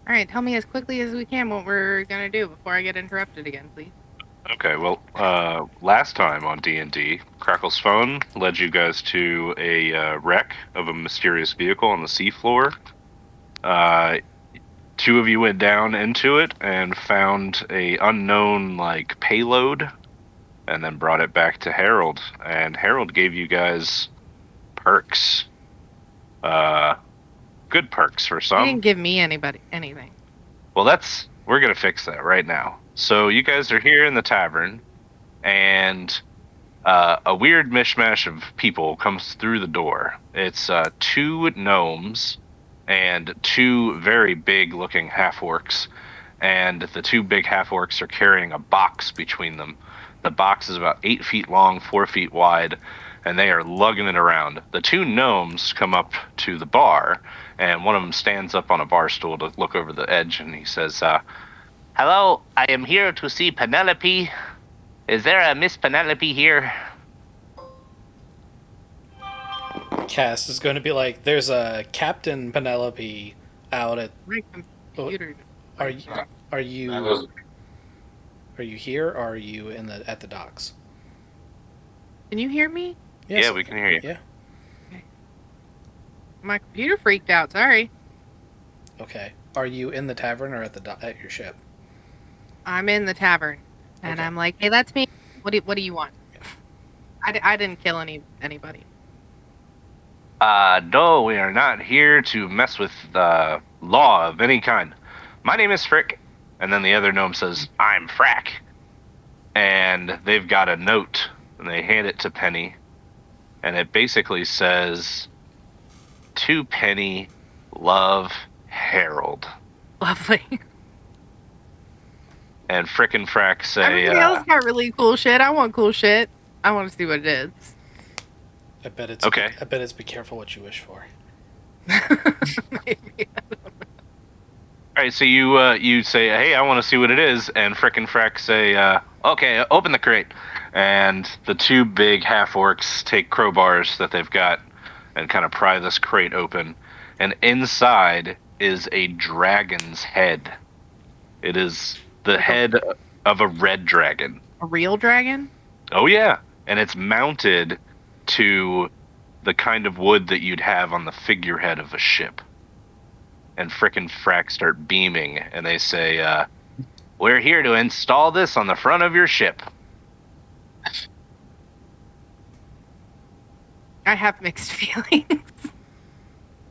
All right, tell me as quickly as we can what we're gonna do before I get interrupted again, please. Okay, well, last time on D&D, Crackle's phone led you guys to a wreck of a mysterious vehicle on the seafloor. Uh, Two of you went down into it and found a unknown payload, and then brought it back to Harold. And Harold gave you guys perks, uh, good perks for He some. didn't give me anything. Well, we're gonna fix that right now. So you guys are here in the tavern, and a weird mishmash of people comes through the door. It's two gnomes and two very big-looking half-orcs, and the two big half-orcs are carrying a box between them. The box is about 8 feet long, 4 feet wide, and they are lugging it around. The two gnomes come up to the bar, and one of them stands up on a bar stool to look over the edge, and he says, "Hello, I am here to see Penelope. Is there a Miss Penelope here?" Cass is going to be like, "There's a Captain Penelope out at. My computer. Are you are you are you here? Or are you at the docks?" Can you hear me? Yes, Yeah, we can hear you. Yeah. My computer freaked out. Sorry. Okay. Are you in the tavern or at your ship? I'm in the tavern, and Okay. I'm like, "Hey, that's me. What do you want?" I didn't kill anybody. No, we are not here to mess with law of any kind. My name is Frick. And then the other gnome says, "I'm Frack." And they've got a note, and they hand it to Penny. And it basically says, "To Penny, love, Harold." Lovely. And Frick and Frack say, Everybody else got really cool shit. I want cool shit. I want to see what it is. I bet it's Okay. I bet it's be careful what you wish for. Maybe. all right, so you say, "Hey, I want to see what it is," and Frick and Frack say, "Okay, open the crate." And the two big half orcs take crowbars that they've got and kind of pry this crate open, and inside is a dragon's head. It is the head of a red dragon. A real dragon? Oh yeah, and it's mounted to the kind of wood that you'd have on the figurehead of a ship. And Frick and Frack start beaming, and they say, "We're here to install this on the front of your ship." I have mixed feelings.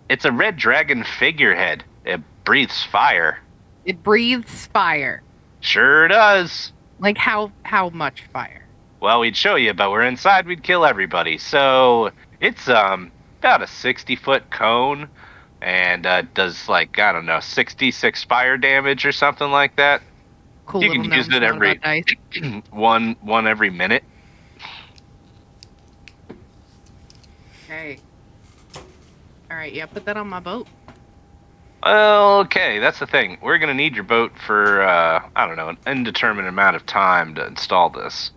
It's a red dragon figurehead. It breathes fire. It breathes fire. Sure does. Like how much fire? Well, we'd show you, but we're inside, we'd kill everybody. So it's about a 60-foot cone, and does 66 fire damage or something like that. Cool You little can use gnomes it know every about dice. one every minute. Okay. All right, yeah, put that on my boat. Okay, that's the thing. We're gonna need your boat for I don't know, an indeterminate amount of time to install this.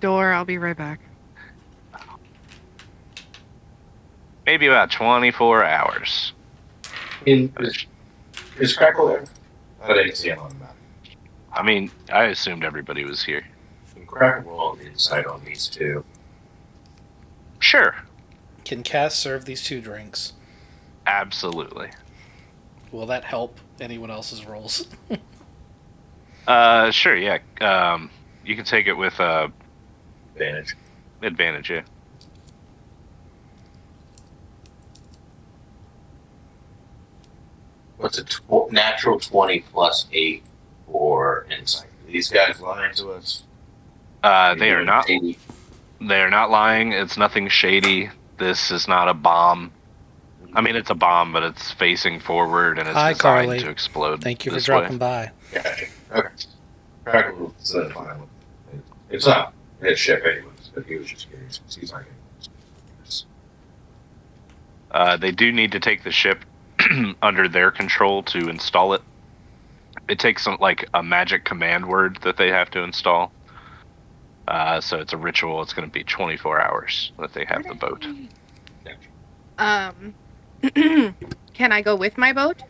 Door, I'll be right back. Maybe about 24 hours. Is Crackle there? I didn't see him on the map. I mean, I assumed everybody was here. And Crackle roll insight on these two. Sure, Can Cass serve these two drinks? absolutely. Will that help anyone else's rolls? Sure, yeah. You can take it with Advantage. advantage, yeah. What's a natural 20 plus 8 for insight? Are these guys lying to us? They are not. They are not lying. It's nothing shady. This is not a bomb. I mean, it's a bomb, but it's facing forward and it's Hi, designed Carly. to explode. Thank you for this dropping way. by. Gotcha. Okay. Crackle is fine with it. It's not his ship anyways, but he was just curious because he's not getting They do need to take the ship under their control to install it. It takes a magic command word that they have to install. So it's a ritual. It's going to be 24 hours that they have the boat. Can I go with my boat?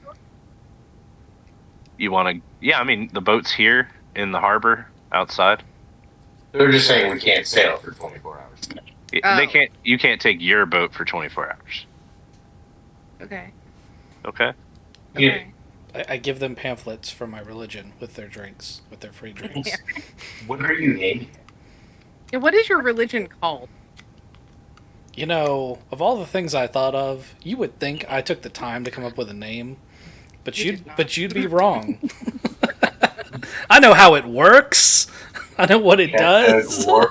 You want to? Yeah, I mean the boat's here in the harbor outside. They're just saying we can't sail for 24 hours. They Oh. can't. You can't take your boat for 24 hours. Okay. Okay. Yeah. Okay. I give them pamphlets from my religion with their drinks, with their free drinks. Yeah. What are you aiming at? Yeah, what is your religion called? You know, of all the things I thought of, you would think I took the time to come up with a name, but You did not. you'd be wrong. I know how it works. I know what it does. Hold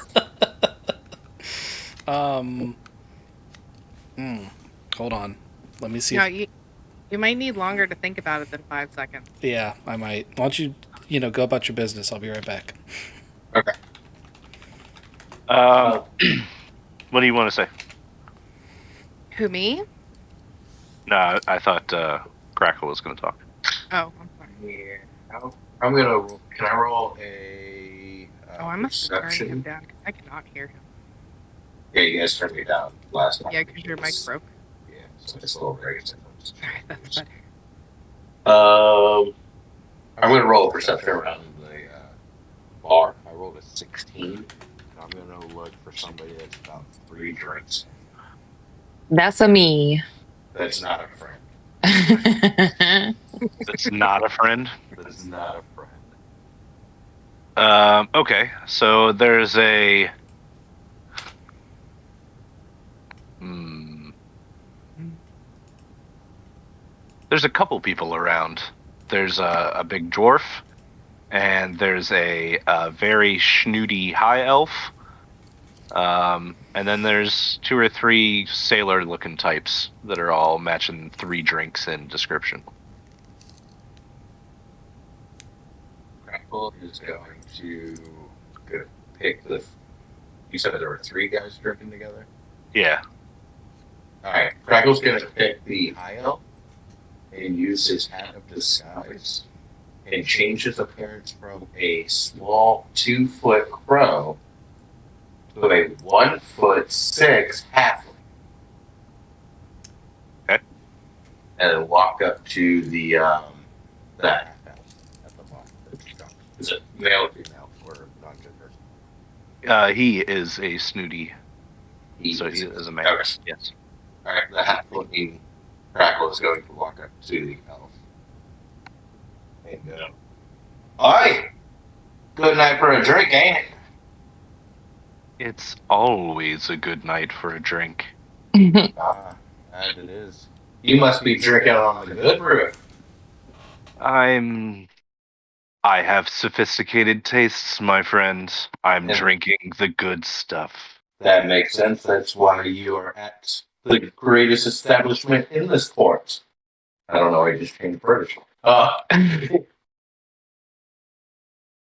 on. Let me see. No, you might need longer to think about it than 5 seconds. Yeah, I might. Why don't you go about your business? I'll be right back. Okay. What do you want to say? Who, me? No, I thought Crackle was going to talk. Oh, I'm sorry. Yeah. I'm gonna roll. Can I roll a Oh, I must have turned him perception? down because I cannot hear him. Yeah, you guys turned me down last time. Yeah, because your mic broke. Yeah, so it's a little very Alright, that's better. I'm gonna roll a perception around the bar. I rolled a 16. I'm gonna look for somebody that's about 3 drinks. That's a me. That's not a friend. That's not a friend. That's not a friend. Okay, so there's a. There's a couple people around. There's a big dwarf, and there's a very snooty high elf. And then there's 2 or 3 sailor-looking types that are all matching 3 drinks in description. Crackle is going to pick the. You said there were 3 guys drinking together? Yeah. Alright, Crackle's gonna pick the high elf and use his hat of disguise and change his appearance from a small 2-foot crow to a 1'6" halfling. Okay. And then walk up to the that half at the bottom. Is it male or female or non-gender? He is a snooty, so he is a man. Okay. Yes. Alright, the half-looking Crackle is going to walk up to the elf. And go, "Alright! Good night for a drink, ain't it?" It's always a good night for a drink. Ah, as it is. You must be drinking on the good brew. I have sophisticated tastes, my friend. I'm Yeah. drinking the good stuff. That makes sense. That's why you are at the greatest establishment in this port. I don't know, I just changed British.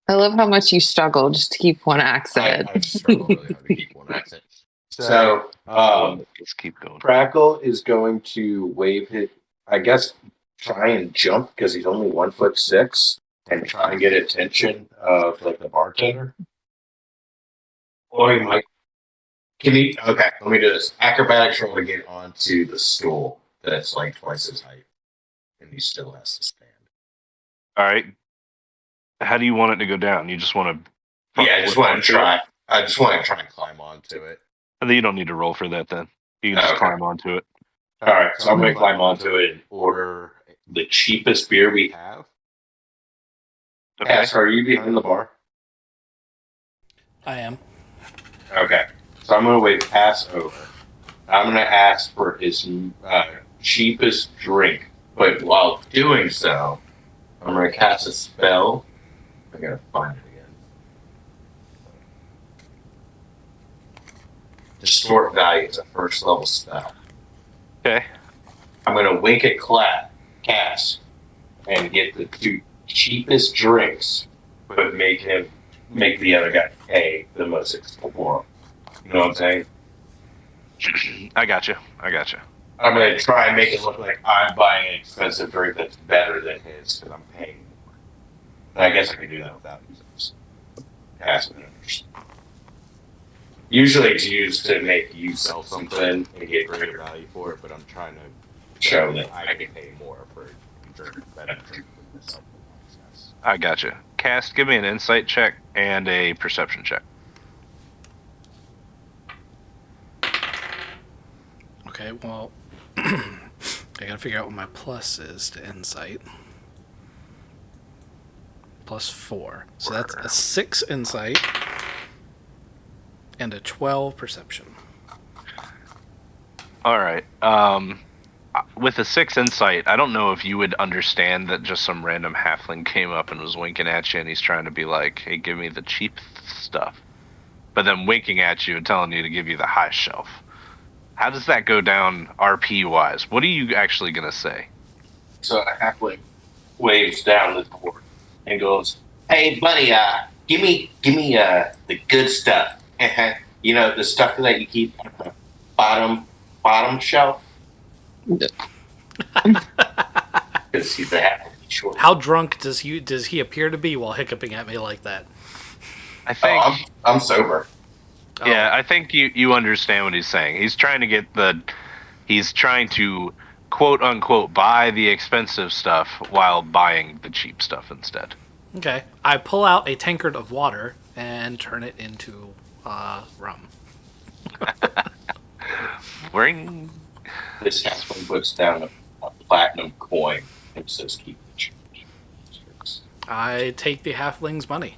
I love how much you struggle just to keep one accent. I struggle really hard to keep one accent. So, Let's keep going. Crackle is going to wave his, I guess, try and jump because he's only 1'6" and try and get attention of like the bartender. Or he might. Can he? Okay, let me do this. Acrobatics roll to get onto the stool that's like twice his height, and he still has to stand. All right. How do you want it to go down? You just want to? Yeah, I just want to try. I just want to try and climb onto it. And then you don't need to roll for that. Then you can just climb onto it. All right, so I'm going to climb onto it and order the cheapest beer we have. Okay. Cass, are you behind the bar? I am. Okay, so I'm going to wait Cass over. I'm going to ask for his cheapest drink, but while doing so, I'm going to cast a spell. I got to find it again. Distort value is a first level spell. Okay. I'm going to wink at Cass and get the 2 cheapest drinks, but make the other guy pay the most expensive for him. You know what I'm saying? I got you. I'm going to try and make it look like I'm buying an expensive drink that's better than his because I'm paying more. And I guess I could do that without using this. Cass would understand. Usually it's used to make you sell sell something something and get greater greater value for it, but I'm trying to show that I can pay more for drink better drink with this alcohol access. I gotcha. Cast, give me an insight check and a perception check. Okay, well, I gotta figure out what my plus is to insight. +4. So that's a 6 insight and a 12 perception. All right. With a 6 insight, I don't know if you would understand that just some random halfling came up and was winking at you, and he's trying to be like, "Hey, give me the cheap stuff," but then winking at you and telling you to give you the high shelf. How does that go down RP wise? What are you actually gonna say? So a halfling waves down the board and goes, "Hey, buddy, give me the good stuff. You know, the stuff that you keep at the bottom shelf." Because he's a halfling, he's short. How drunk does he appear to be while hiccuping at me like that? I think, I'm sober. yeah, I think you understand what he's saying. He's trying to quote unquote buy the expensive stuff while buying the cheap stuff instead. Okay. I pull out a tankard of water and turn it into rum. Ring. This halfling puts down a platinum coin and says, "Keep the change." I take the halfling's money.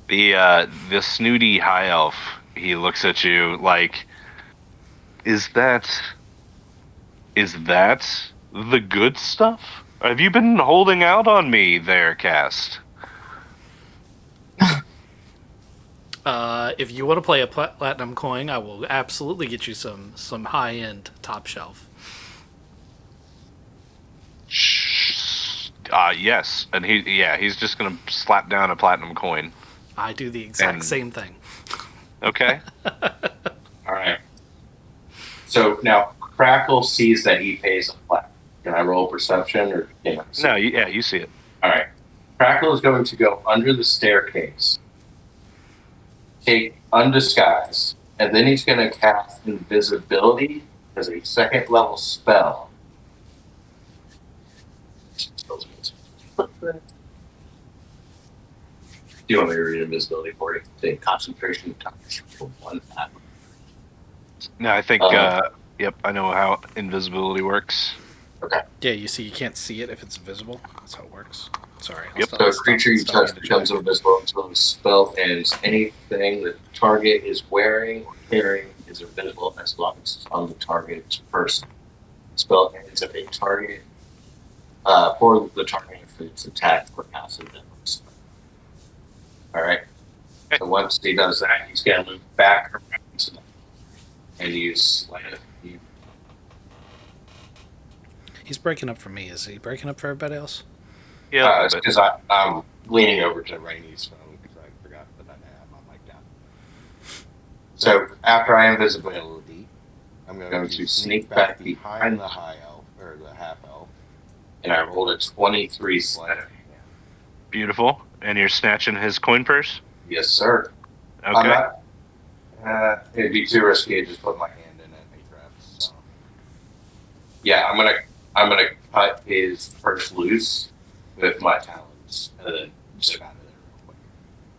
The snooty high elf, he looks at you like, is that the good stuff? Have you been holding out on me there, Cast? If you want to play a platinum coin, I will absolutely get you some high-end top shelf. Yes, and he's just gonna slap down a platinum coin. I do the exact And- same thing. Okay. All right. So now Crackle sees that he pays a flat. Can I roll perception or can I see? No, you see it. All right. Crackle is going to go under the staircase, take undisguise, and then he's going to cast invisibility as a second level spell. Do you want me to read invisibility for you? Take concentration touch for 1 half. No, I think. Yep, I know how invisibility works. Okay. Yeah, you see, you can't see it if it's invisible. That's how it works. Sorry. Yep. So a creature you touch becomes invisible until the spell ends. Anything that the target is wearing or carrying is invisible as long as it's on the target's person. The spell ends if a target for the target if it's attacked or passive. All right. Okay. So once he does that, he's going to move back around to them and use sleight of hand. He's breaking up for me. Is he breaking up for everybody else? Yeah, It's because I'm leaning over to Rainy's phone because I forgot that I have my mic down. So after I invisible, A little deep. I'm going to sneak back behind the high elf or the half elf. and I rolled a 23 sleight of hand. beautiful. And you're snatching his coin purse. Yes, sir. I'm Okay. not, it'd be too risky to just put my hand in it and make traps. So. Yeah, I'm gonna cut his purse loose with my talons and then zip out of there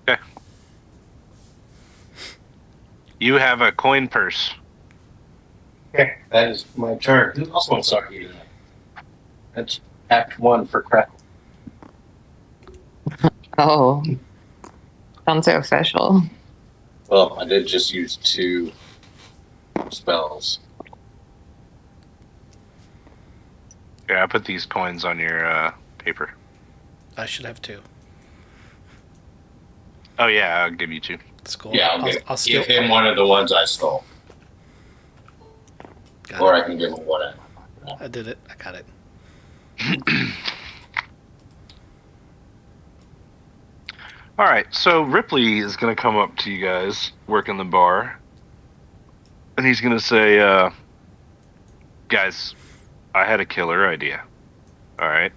real quick. You have a coin purse. Okay, that is my turn. Who else wants sake tonight? That's Act 1 for Crackle. Oh, sounds so official. Well, I did just use 2 spells. Yeah, I put these coins on your paper. I should have 2. Oh yeah, I'll give you 2. That's cool. Yeah, I'll steal. give him one of the ones I stole. Got Or it. I can give him one out of my pocket. I did it. I got it. All right, so Ripley is gonna come up to you guys working the bar, and he's gonna say, "Guys, I had a killer idea. All right,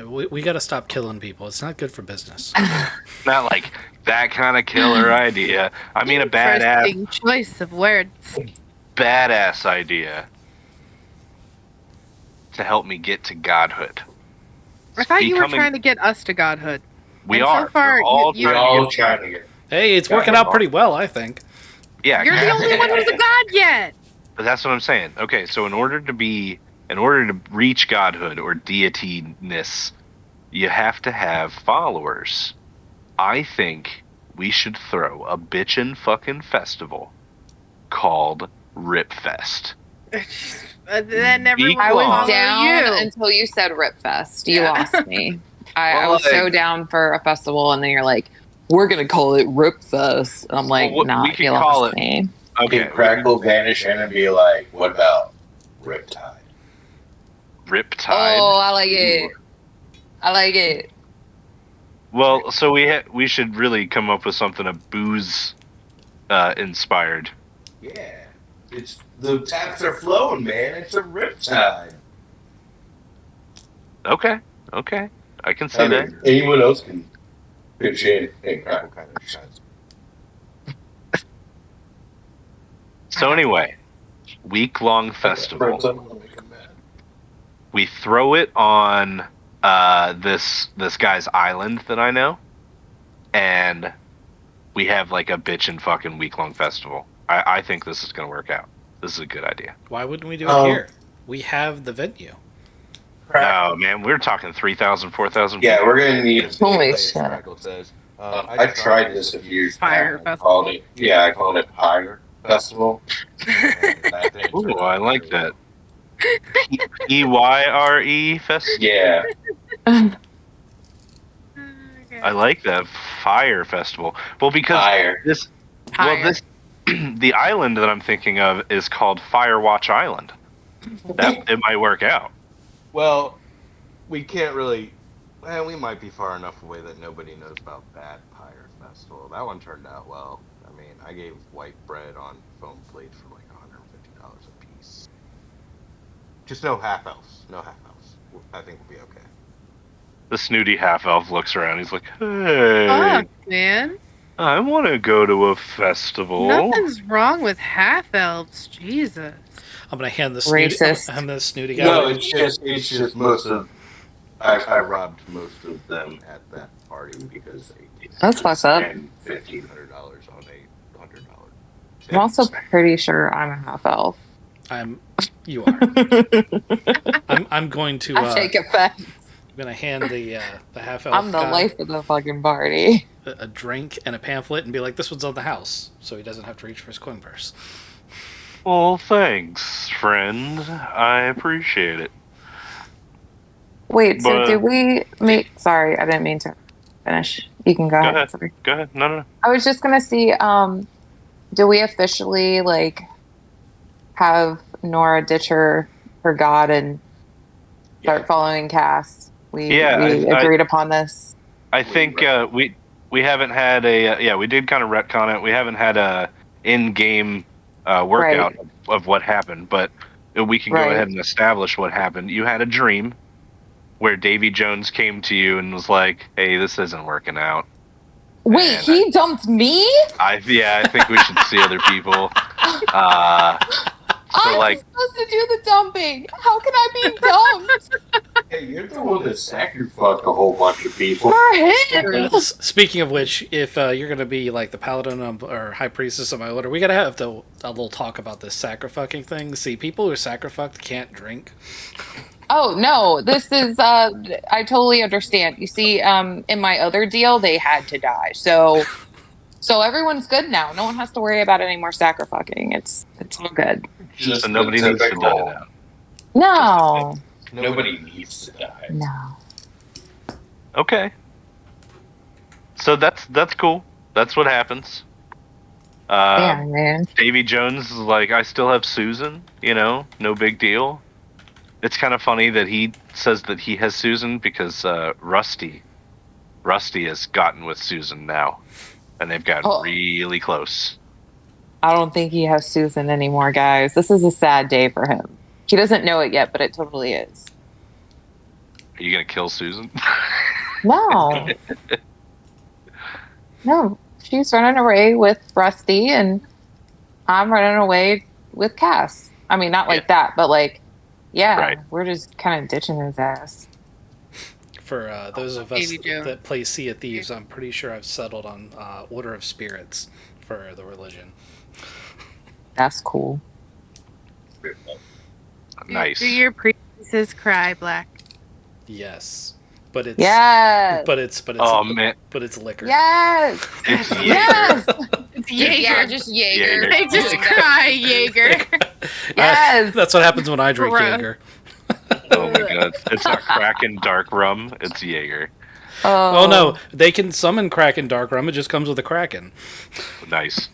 We got to stop killing people. It's not good for business. Not like that kind of killer idea. I mean, a Interesting choice of words. badass idea to help me get to godhood. I thought you were Becoming- trying to get us to godhood. We And are. So far, We're all you, We're trying to all get- trying to get. Hey, it's working out pretty well, I think. Yeah, you're the only one who's a god yet. but that's what I'm saying. Okay, so in order to reach godhood or deity-ness, you have to have followers. I think we should throw a bitchin' fucking festival called Ripfest. Then everyone I will was follow down you. until you said Ripfest. You Yeah. lost me. I Well, was so like- down for a festival, and then you're like, "We're gonna call it Ripfest." I'm like, Well, we "Nah, could you call lost it- me." Okay, Can Crackle vanish in and be like, what about Riptide? Riptide. Oh, I like it. I like it. Well, so we should really come up with something of booze inspired. Yeah. It's the taps are flowing, man. It's a Riptide. Okay, I can see I that. mean, anyone else can pitch in and Crackle kind of shines. So anyway, week-long festival. We throw it on this guy's island that I know, and we have like a bitchin' fucking week-long festival. I think this is gonna work out. This is a good idea. Why wouldn't we do it here? We have the venue. No, man, we're talking 3,000, 4,000 Yeah, people. we're gonna need. Holy Like shit. Crackle says, I tried this a few years Fire back. I festival. called it. Yeah, I called it Fire Festival. Ooh, I like that. EYRE fest. Yeah, I like that fire festival. Well, because Fire. this, Fire. well, this, the island that I'm thinking of is called Firewatch Island. That it might work out. Well, we can't really. Well, we might be far enough away that nobody knows about that Pyre Festival. That one turned out well. I mean, I gave white bread on foam plates for like $150 a piece. Just no half elves. No half elves. I think we'll be okay. The snooty half elf looks around. He's like, "Hey, Fuck, man. I want to go to a festival." Nothing's wrong with half elves. Jesus. I'm gonna hand this Racist. snooty guy. No, it's just most of. I robbed most of them At that party because they That's fucked up. and $1,500. $1,500 on a $100. I'm also pretty sure I'm a half elf. You are. I'm going to. I take offense. I'm gonna hand the half elf I'm the guy life of the fucking party. a drink and a pamphlet and be like, "This one's on the house," so he doesn't have to reach for his coin purse. Well, thanks, friend. I appreciate it. Wait, so But- did we make? Sorry, I didn't mean to finish. You can go ahead. ahead. Sorry. Go ahead. No. I was just gonna see. Do we officially like have Nora ditch her god and start following Cass? We Yeah, I- agreed upon this. I think we haven't had a we did kind of retcon it. We haven't had a in-game workout of what happened, but we can go Right. ahead and establish what happened. You had a dream where Davy Jones came to you and was like, "Hey, this isn't working out." Wait, And he dumped me? I think we should see other people. So I'm like, supposed to do the dumping. How can I be dumped Hey, you're the one that sacrificed a whole bunch of people. for him? Speaking of which, if you're gonna be like the paladin or high priestess of my order, we gotta have a little talk about this sacrificing thing. See, people who sacrifice can't drink. Oh no, this is I totally understand. You see, in my other deal they had to die. So everyone's good now. No one has to worry about any more sacrificing. It's all good. Just so nobody the needs to die typical- now. No. Nobody needs to die. No. Okay. So that's cool. That's what happens. Yeah, man. Davy Jones is like, I still have Susan, no big deal. It's kind of funny that he says that he has Susan because Rusty has gotten with Susan now, and they've gotten Oh. really close. I don't think he has Susan anymore, guys. This is a sad day for him. He doesn't know it yet, but it totally is. Are you gonna kill Susan? No. No. She's running away with Rusty, and I'm running away with Cass. I mean, not like that, but like, yeah, Right. we're just kind of ditching his ass. For those of us Davy Jones. that play Sea of Thieves, I'm pretty sure I've settled on Order of Spirits for the religion. That's cool. Nice. Do your priestesses cry, Black? Yes, but it's Yes. but it's Oh man, but it's liquor. Yes. it's Yes. It's Jaeger. Yeah, just Jaeger. Jaeger. I just cry, Jaeger. Yes. That's what happens when I drink Gross. Jaeger. Oh my god, it's not Kraken dark rum. It's Jaeger. Oh no, they can summon Kraken dark rum. It just comes with a Kraken. Nice.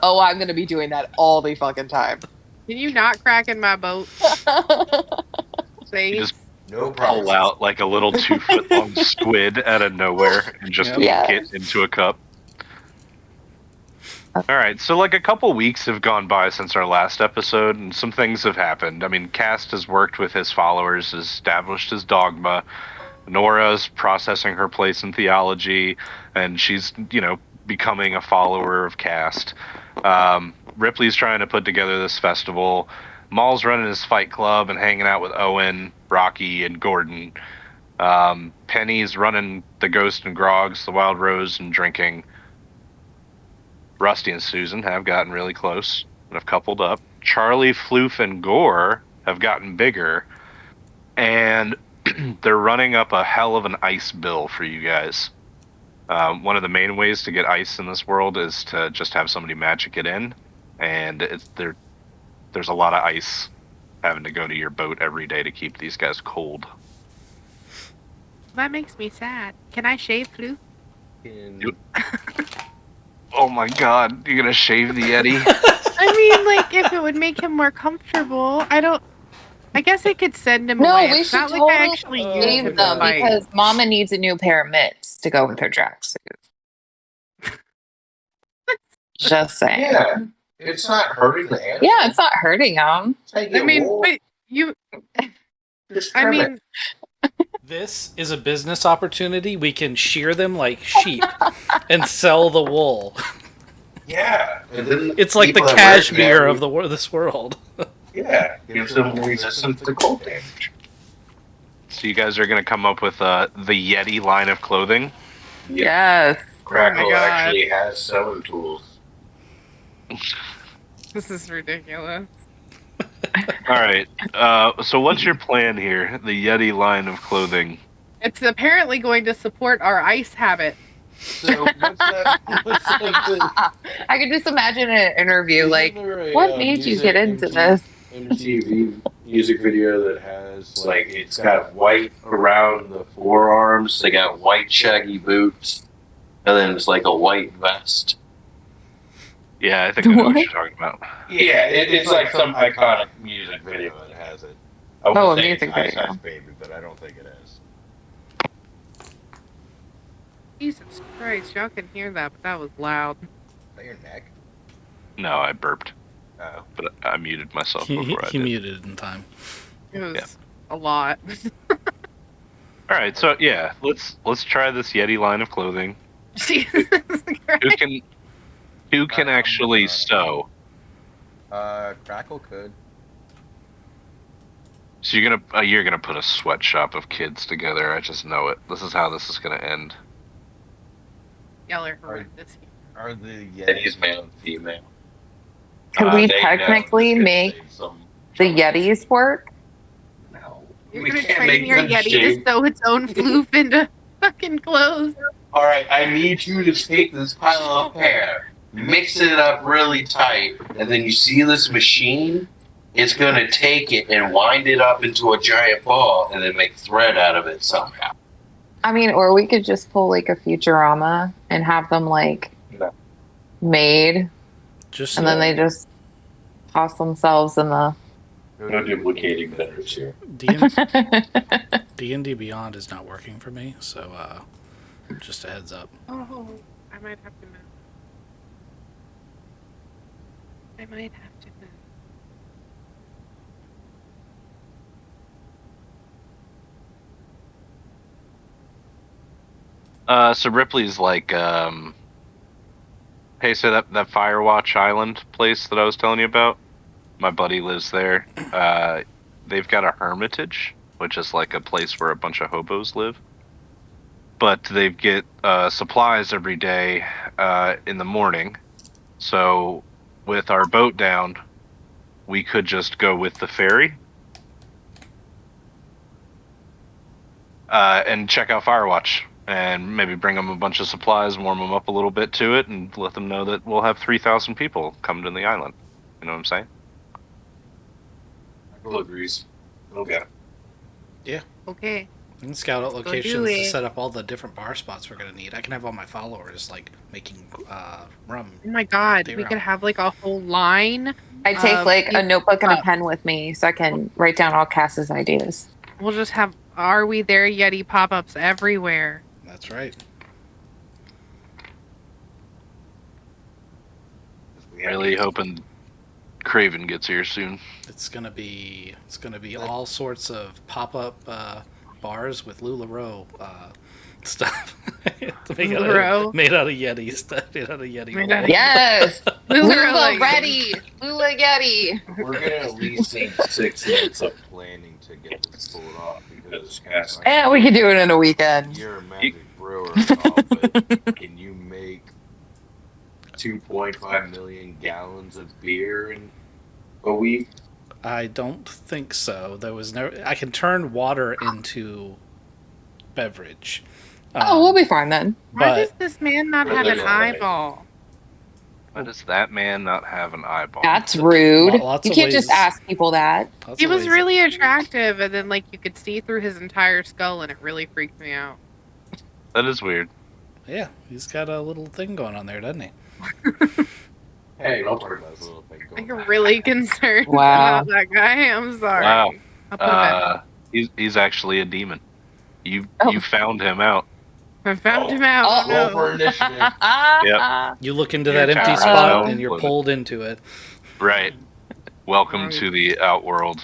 Oh, I'm gonna be doing that all the fucking time. Can you not crack in my boat? You Please. just No pull problem. out like a little 2-foot long squid out of nowhere and just Yep. ink Yes. it into a cup. All right, so like a couple weeks have gone by since our last episode, and some things have happened. I mean, Cast has worked with his followers, established his dogma. Nora's processing her place in theology, and she's, becoming a follower of Cast. Ripley's trying to put together this festival. Maul's running his fight club and hanging out with Owen, Rocky, and Gordon. Penny's running the Ghost and Grogs, the Wild Rose, and drinking. Rusty and Susan have gotten really close and have coupled up. Charlie, Floof, and Gore have gotten bigger, and they're running up a hell of an ice bill for you guys. One of the main ways to get ice in this world is to just have somebody magic it in, and there's a lot of ice having to go to your boat every day to keep these guys cold. That makes me sad. Can I shave Floo? Oh my god, you're gonna shave the Yeti? I mean, like, if it would make him more comfortable. I guess I could send him No, away. we It's should not like totally I actually use save him them to fight. because Mama needs a new pair of mitts to go with her tracksuit. Just saying. Yeah, it's not hurting the animal. Yeah, it's not hurting them. It's how you get I mean, wool. but you. Just I trim it. mean, This is a business opportunity. We can shear them like sheep and sell the wool. Yeah, and then It's like the people that wear it cashmere now, of this world. Yeah, gives them resistance to cold damage. So you guys are gonna come up with the Yeti line of clothing? Yes. Crackle Oh my God. actually has sewing tools. this is ridiculous. All right. So what's your plan here? The Yeti line of clothing. It's apparently going to support our ice habit. So what's that? I could just imagine an interview like, what made you get into this? MTV music video that has like it's got white around the forearms. They got white shaggy boots, and then it's like a white vest. Yeah, I think I know what What? you're talking about. Yeah, it's like some iconic music video. that has it. I would Oh, a say music Ice video. Ice Baby, but I don't think it is. Jesus Christ, y'all can hear that, but that was loud. Is that your neck? No, I burped, Oh. but I muted myself He before I did. muted in time. It was Yeah. a lot. All right, so yeah, let's try this Yeti line of clothing. Jesus Christ. Who can actually sew? Crackle could. So you're gonna put a sweatshop of kids together. I just know it. This is how this is gonna end. Y'all are horrendous. Are the Yetis male and female. Could we They know technically this could make save some the trouble. Yetis work? No. You're We gonna can't train make your them Yeti to shave. sew its own floof into fucking clothes. All right, I need you to take this pile of hair, mix it up really tight, and then you see this machine. It's gonna take it and wind it up into a giant ball, and then make thread out of it somehow. I mean, or we could just pull like a Futurama and have them like No. made, Just and then they just toss themselves in the. No duplicating vendors here. D&D Beyond is not working for me, so just a heads up. Oh, I might have to move. I might have to move. So Ripley's like, hey, so that Firewatch Island place that I was telling you about, my buddy lives there. They've got a hermitage, which is like a place where a bunch of hobos live. But they get supplies every day in the morning. So with our boat down, we could just go with the ferry and check out Firewatch and maybe bring them a bunch of supplies, warm them up a little bit to it, and let them know that we'll have 3,000 people come to the island. You know what I'm saying? Michael agrees. Okay. Okay. We can scout out do locations to it. set up all the different bar spots we're gonna need. I can have all my followers like making rum. Oh my god, They we were could out. have like a whole line. I take like a people notebook and a up. pen with me so I can write down all Cass's ideas. We'll just have Are We There Yeti pop-ups everywhere. That's right. Really hoping Craven gets here soon. It's gonna be all sorts of pop-up bars with LuLaRoe stuff LuLaRoe? made out of Yeti stuff. Made out of Yeti. Made out of- Yes, Lula Lula ready, Lula Yeti. We're gonna at least need 6 months of Planning to get this pulled off because Yes. And we can do it in a weekend. you're a magic brewer, and all, but can you make 2.5 million gallons of beer? And a week. I don't think so. There was no. I can turn water into beverage. Oh, we'll be fine then. Why does But this man not have an eyeball? Why does that man not have an eyeball? That's rude. Lots You of can't just ways- ask people that. lots He of was ways- really attractive, and then like you could see through his entire skull, and it really freaked me out. That is weird. Yeah, he's got a little thing going on there, doesn't he? Hey, don't That's worry a about little thing I'm going on. really concerned Wow. about that guy. I'm sorry. Wow. I'll put him back. He's actually a demon. You Oh. found him out. I found him out. Oh. Oh, Roll no. for initiative. Yep. You look into Your that empty tower spot is and you're overloaded. pulled into it. Right. Welcome to the Outworld.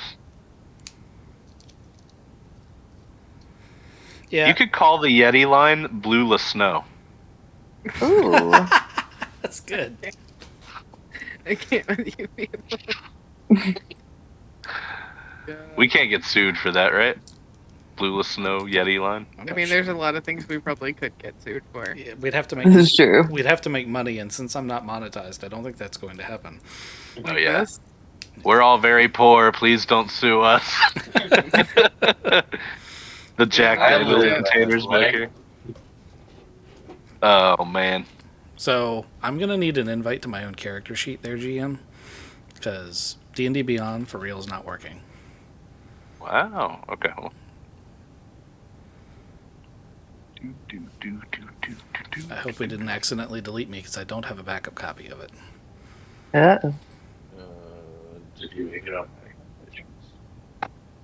Yeah, You could call the Yeti line Blue La Snow. Ooh. that's good. I can't with you people. We can't get sued for that, right? Blue La Snow Yeti line. I mean, there's a lot of things we probably could get sued for. Yeah, we'd have to This make is true. money, and since I'm not monetized, I don't think that's going to happen. Oh yeah. Yes. We're all very poor. Please don't sue us. The Jack I Daniels live containers that way. maker. Oh man. So I'm gonna need an invite to my own character sheet there, GM, because D&D Beyond for real is not working. Wow. Okay. Well. I hope we didn't accidentally delete me because I don't have a backup copy of it. Uh-oh. Did you make it up?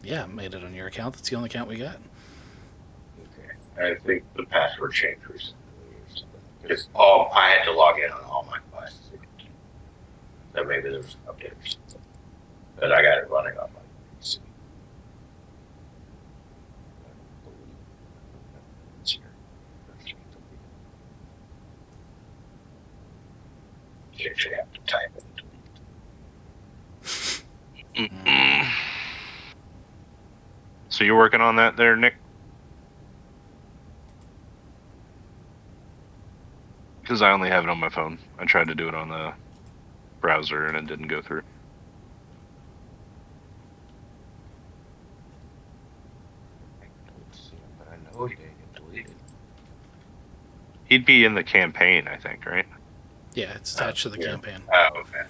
Yeah, I made it on your account. That's the only account we got. Okay. I think the password changed recently. Because I had to log in on all my classes. So maybe there was an update or something. But I got it running on my PC. It's here. You actually have to type it. So you're working on that there, Nick? Because I only have it on my phone. I tried to do it on the browser and it didn't go through. But I know he didn't get deleted. He'd be in the campaign, I think, right? Yeah, it's attached to the Yeah. campaign. Oh, okay.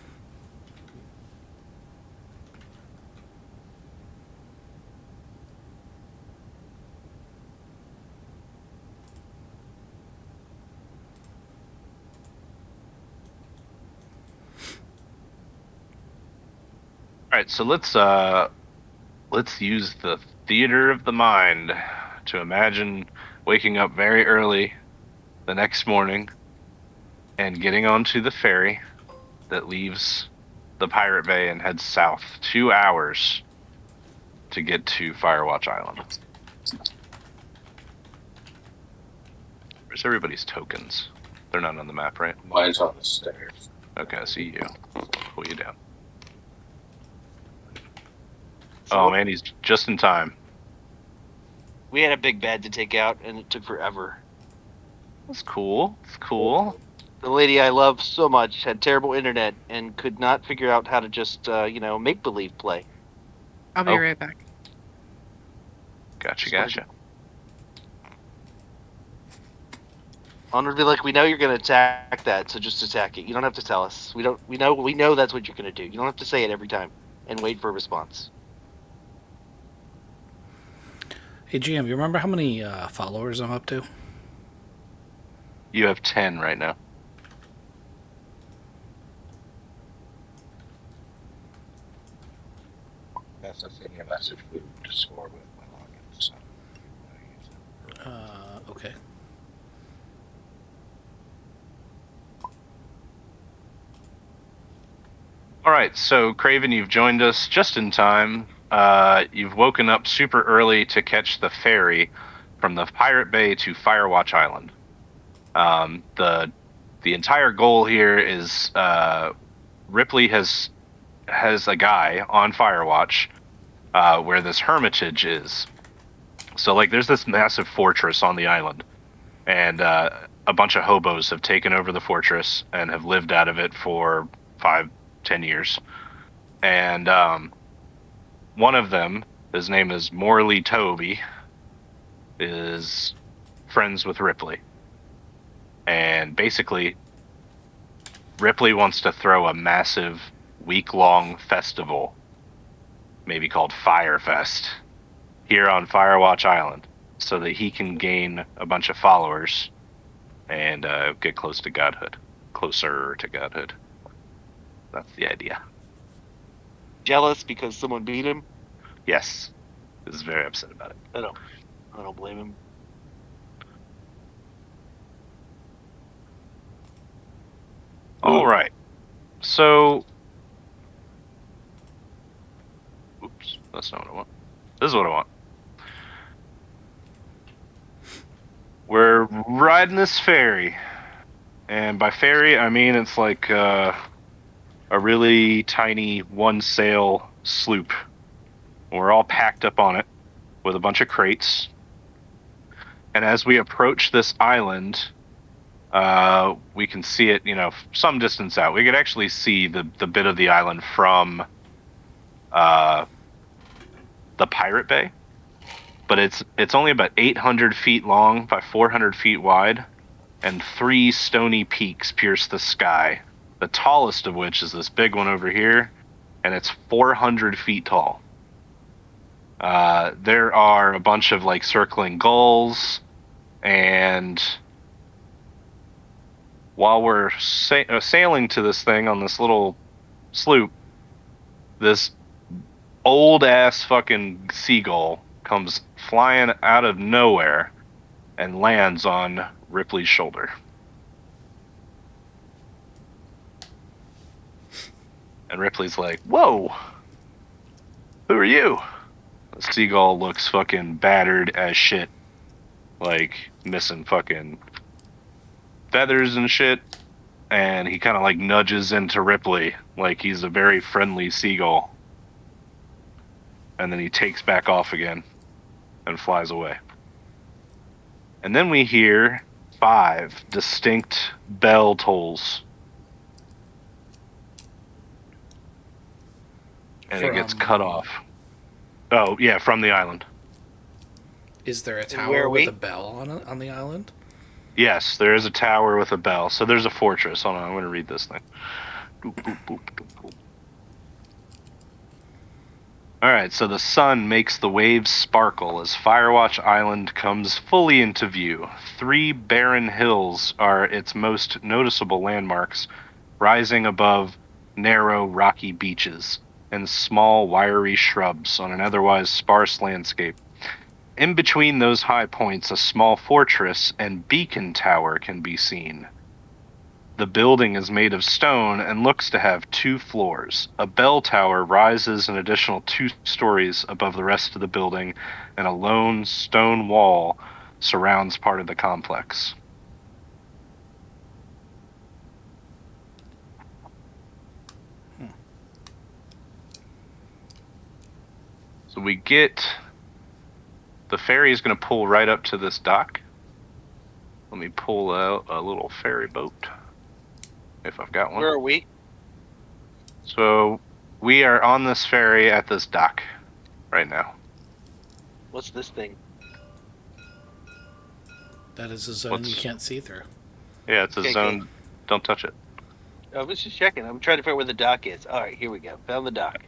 All right, so let's use the theater of the mind to imagine waking up very early the next morning and getting onto the ferry that leaves the Pirate Bay and heads south 2 hours to get to Firewatch Island. Where's everybody's tokens? They're not on the map, right? Mine's on the stairs. Okay, I see you. Pull you down. So Oh man, he's just in time. we had a big bad to take out, and it took forever. That's cool. It's cool. The lady I love so much had terrible internet and could not figure out how to just, make believe play. I'll be Oh. right back. Gotcha. Honor would be like, we know you're going to attack that, so just attack it. You don't have to tell us. We know that's what you're going to do. You don't have to say it every time and wait for a response. Hey, GM, you remember how many followers I'm up to? You have 10 right now. That's the thing. A message we to score with my login. So. Okay. All right, so Craven, you've joined us just in time. You've woken up super early to catch the ferry from the Pirate Bay to Firewatch Island. The entire goal here is Ripley has a guy on Firewatch where this hermitage is. So like, there's this massive fortress on the island, and a bunch of hobos have taken over the fortress and have lived out of it for 5-10 years. And one of them, his name is Morley Toby, is friends with Ripley. And basically, Ripley wants to throw a massive week-long festival, maybe called Firefest, here on Firewatch Island, so that he can gain a bunch of followers and get closer to godhood. That's the idea. Jealous because someone beat him? Yes, is very upset about it. I don't blame him. All right, so, oops, that's not what I want. This is what I want. We're riding this ferry, and by ferry I mean it's like a really tiny one-sail sloop. We're all packed up on it with a bunch of crates, and as we approach this island, we can see it, some distance out. We could actually see the bit of the island from the Pirate Bay, but it's only about 800 feet long by 400 feet wide, and 3 stony peaks pierce the sky. The tallest of which is this big one over here, and it's 400 feet tall. There are a bunch of like circling gulls, and while we're sailing to this thing on this little sloop, this old ass fucking seagull comes flying out of nowhere and lands on Ripley's shoulder. And Ripley's like, "Whoa, who are you?" The seagull looks fucking battered as shit, like missing fucking feathers and shit, and he kind of like nudges into Ripley like he's a very friendly seagull, and then he takes back off again and flies away. And then we hear 5 distinct bell tolls, and it gets cut off. Oh yeah, from the island. Is there a where tower are with we? a bell on the island? Yes, there is a tower with a bell. So there's a fortress. Hold on, I'm going to read this thing. Boop, boop, boop, boop, boop. All right, so the sun makes the waves sparkle as Firewatch Island comes fully into view. 3 barren hills are its most noticeable landmarks, rising above narrow, rocky beaches and small, wiry shrubs on an otherwise sparse landscape. In between those high points, a small fortress and beacon tower can be seen. The building is made of stone and looks to have 2 floors. A bell tower rises an additional 2 stories above the rest of the building, and a lone stone wall surrounds part of the complex. So we get the ferry is going to pull right up to this dock. Let me pull out a little ferry boat if I've got one. Where are we? So we are on this ferry at this dock right now. What's this thing? That is a zone you can't see through. Yeah, it's a Okay, zone. good. Don't touch it. I was just checking. I'm trying to figure out where the dock is. All right, here we go. Found the dock.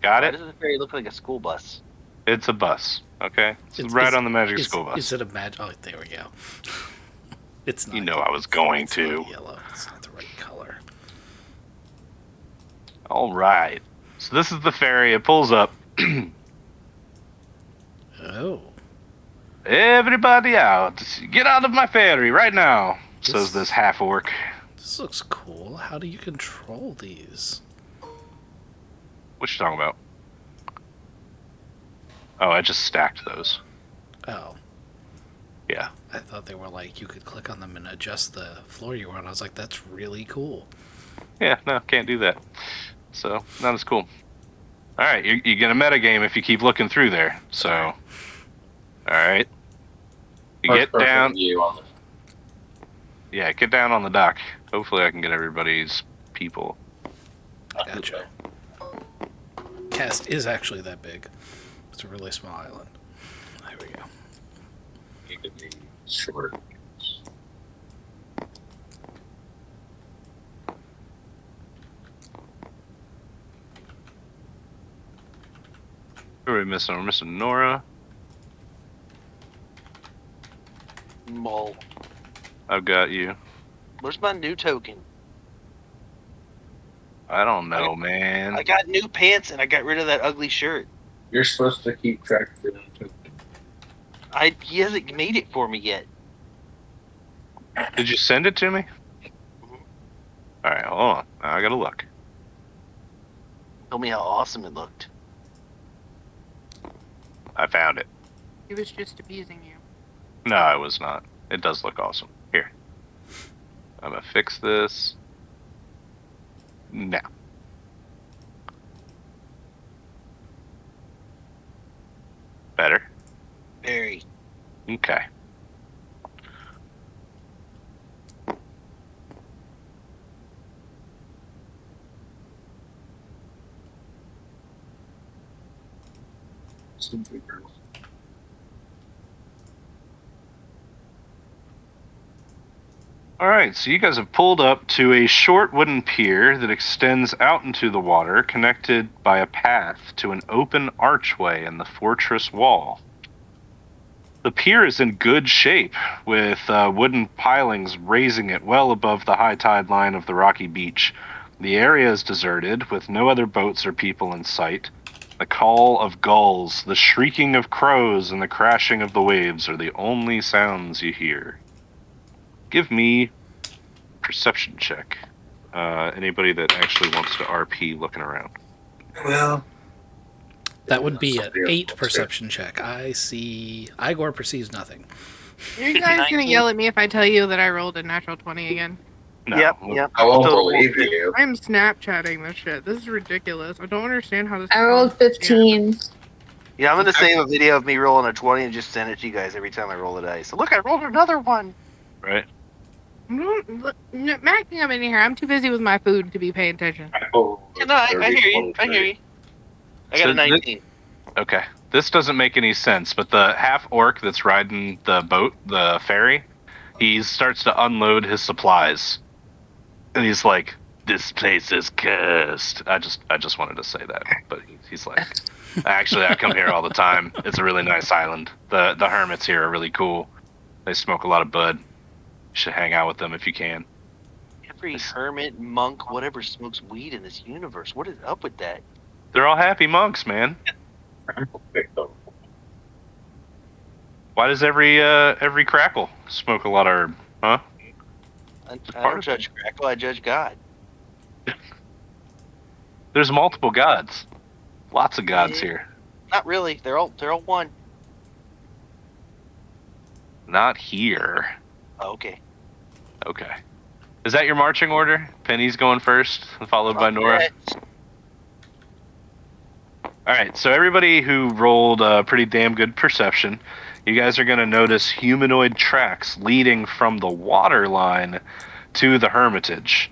Got Why it? does the ferry look like a school bus? It's a bus. Okay, it's right on the Magic School Bus. Is it a magic? Oh, there we go. It's not. You know I was going it's to. Not yellow. It's not the right color. All right. So this is the ferry. It pulls up. Oh. Everybody out! Get out of my ferry right now! Says this half orc. This looks cool. How do you control these? What you talking about? Oh, I just stacked those. Oh. Yeah. I thought they were like you could click on them and adjust the floor you were on. I was like, that's really cool. Yeah, no, can't do that. So, not as cool. Alright, you get a metagame if you keep looking through there. So, alright. You get down. View on the Yeah, get down on the dock. Hopefully I can get everybody's people. Gotcha. Cast is actually that big. It's a really small island. There we go. You could be short. Who are we missing? We're missing Nora. Mole. I've got you. Where's my new token? I don't know, man. I got new pants and I got rid of that ugly shirt. You're supposed to keep track of your own token. He hasn't made it for me yet. Did you send it to me? Mhm. Alright, hold on. Now I gotta look. Tell me how awesome it looked. I found it. He was just abusing you. No, I was not. It does look awesome. Here. I'm gonna fix this. Now. Better? Very. Okay. Alright, so you guys have pulled up to a short wooden pier that extends out into the water, connected by a path to an open archway in the fortress wall. The pier is in good shape, with wooden pilings raising it well above the high tide line of the rocky beach. The area is deserted, with no other boats or people in sight. The call of gulls, the shrieking of crows, and the crashing of the waves are the only sounds you hear. Give me a perception check. Anybody that actually wants to RP looking around. Well, That would be an Somebody else 8 wants to. perception check. I see. Igor perceives nothing. Are you guys gonna 19. yell at me if I tell you that I rolled a natural 20 again? No, Yep. I won't Total believe bullshit. you. I'm Snapchatting this shit. This is ridiculous. I don't understand how this. I rolled 15. Yeah, I'm gonna save a video of me rolling a 20 and just send it to you guys every time I roll a dice. So look, I rolled another one. Right? Macking up in here. I'm too busy with my food to be paying attention. Yeah, no, I hear you. I hear you. I got So a 19. Okay. This doesn't make any sense, but the half orc that's riding the boat, the ferry, he starts to unload his supplies. And he's like, "This place is cursed." I just wanted to say that, but he's like, "Actually, I come here all the time. It's a really nice island. The hermits here are really cool. They smoke a lot of bud. You should hang out with them if you can." Every hermit, monk, whatever smokes weed in this universe. What is up with that? They're all happy monks, man. Why does every crackle smoke a lot of herb? Huh? I don't judge Crackle, I judge God. There's multiple gods. Lots of gods Yeah. here. Not really. They're all one. Not here. Oh, okay. Okay. Is that your marching order? Penny's going first, followed by Nora? All right, so everybody who rolled pretty damn good perception, you guys are going to notice humanoid tracks leading from the water line to the Hermitage.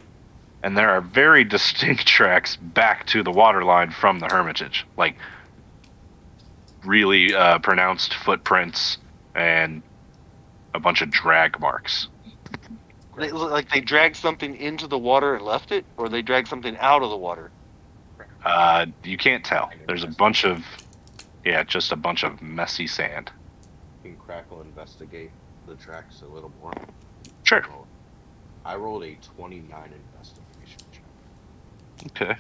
And there are very distinct tracks back to the water line from the Hermitage. Like, really pronounced footprints and a bunch of drag marks. They look like they dragged something into the water and left it, or they dragged something out of the water. You can't tell. There's a bunch of, just a bunch of messy sand. Can Crackle investigate the tracks a little more? Sure. I rolled a 29 investigation check. Okay.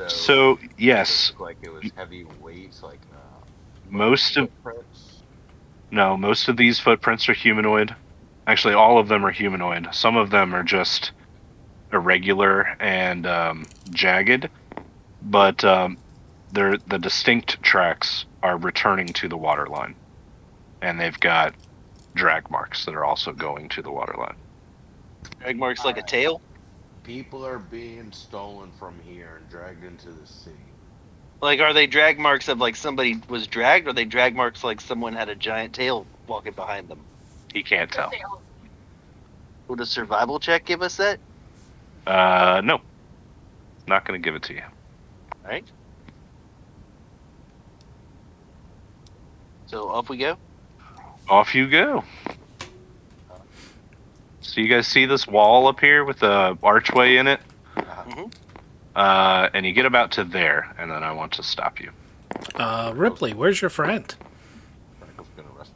So yes, it like it was heavy weights, like most of footprints. no, most of these footprints are humanoid. Actually, all of them are humanoid. Some of them are just irregular and jagged, but the distinct tracks are returning to the water line, and they've got drag marks that are also going to the water line. Drag marks like a tail. People are being stolen from here and dragged into the sea. Like, are they drag marks of like somebody was dragged, or are they drag marks like someone had a giant tail walking behind them? He can't tell. Would a survival check give us that? No. Not going to give it to you. All right. So off we go. Off you go. So you guys see this wall up here with the archway in it? Mhm. And you get about to there, and then I want to stop you. Ripley, where's your friend? Crackle's gonna arrest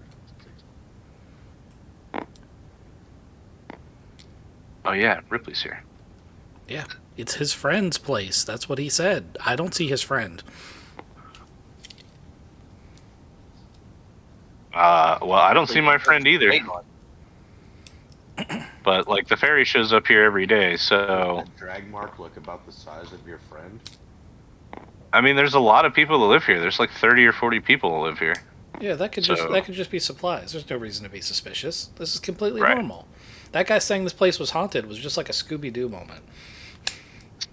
me. Oh yeah, Ripley's here. Yeah, it's his friend's place. That's what he said. I don't see his friend. Well, I don't see my friend either. Wait on. But like the ferry shows up here every day, so That drag mark look about the size of your friend. I mean, there's a lot of people that live here. There's like 30 or 40 people that live here. Yeah, that could So- just be supplies. There's no reason to be suspicious. This is completely Right. normal. That guy saying this place was haunted was just like a Scooby-Doo moment.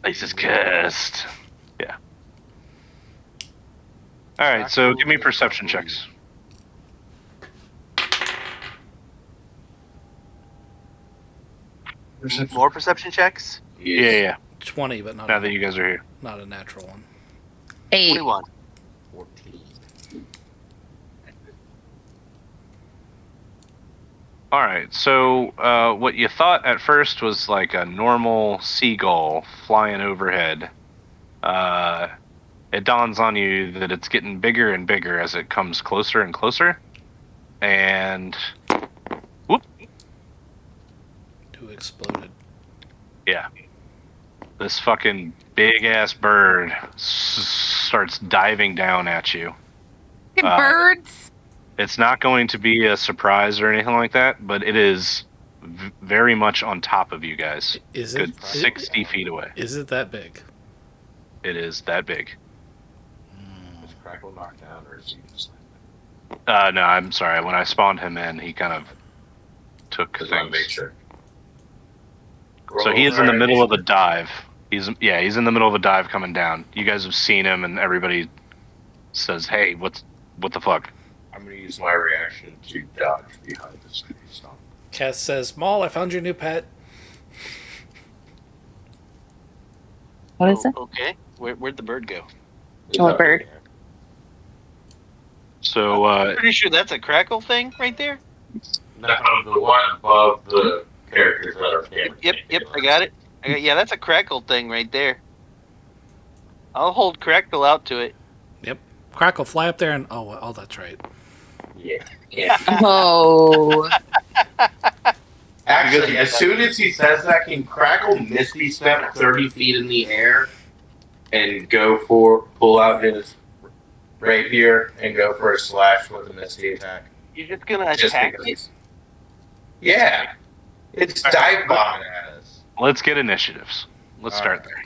Place is cursed. Yeah. All right, so give me perception checks. More perception checks. Yeah. 20, but not Now that you guys are here. not a natural one. 8. 21. 14. All right, so what you thought at first was like a normal seagull flying overhead. It dawns on you that it's getting bigger and bigger as it comes closer and closer. And whoop, Who exploded? yeah. This fucking big ass bird starts diving down at you. Fucking birds. It's not going to be a surprise or anything like that, but it is very much on top of you guys. Is Good it 60 feet away. Is it that big? It is that big. Is Crackle knocked down or is he just No, I'm sorry. When I spawned him in, he kind of took Just want to make things. sure. So he is in the middle of a dive. He's in the middle of a dive coming down. You guys have seen him, and everybody says, "Hey, what the fuck?" I'm going to use my reaction to dodge behind this stone. Cass says, Maul, I found your new pet. What is it? Okay. Where'd the bird go? What bird? So I'm pretty sure that's a Crackle thing right there. No, the one above the characters that are standing. Yep. I got it. Yeah, that's a Crackle thing right there. I'll hold Crackle out to it. Yep. Crackle, fly up there and... Oh, that's right. Yeah. Oh. Actually, as soon as he says that, can Crackle Misty step 30 feet in the air and pull out his rapier and go for a slash with a Misty attack? You're just gonna Just attack because it? he's... Yeah. It's dive bombing at us. let's get initiatives. Let's start there.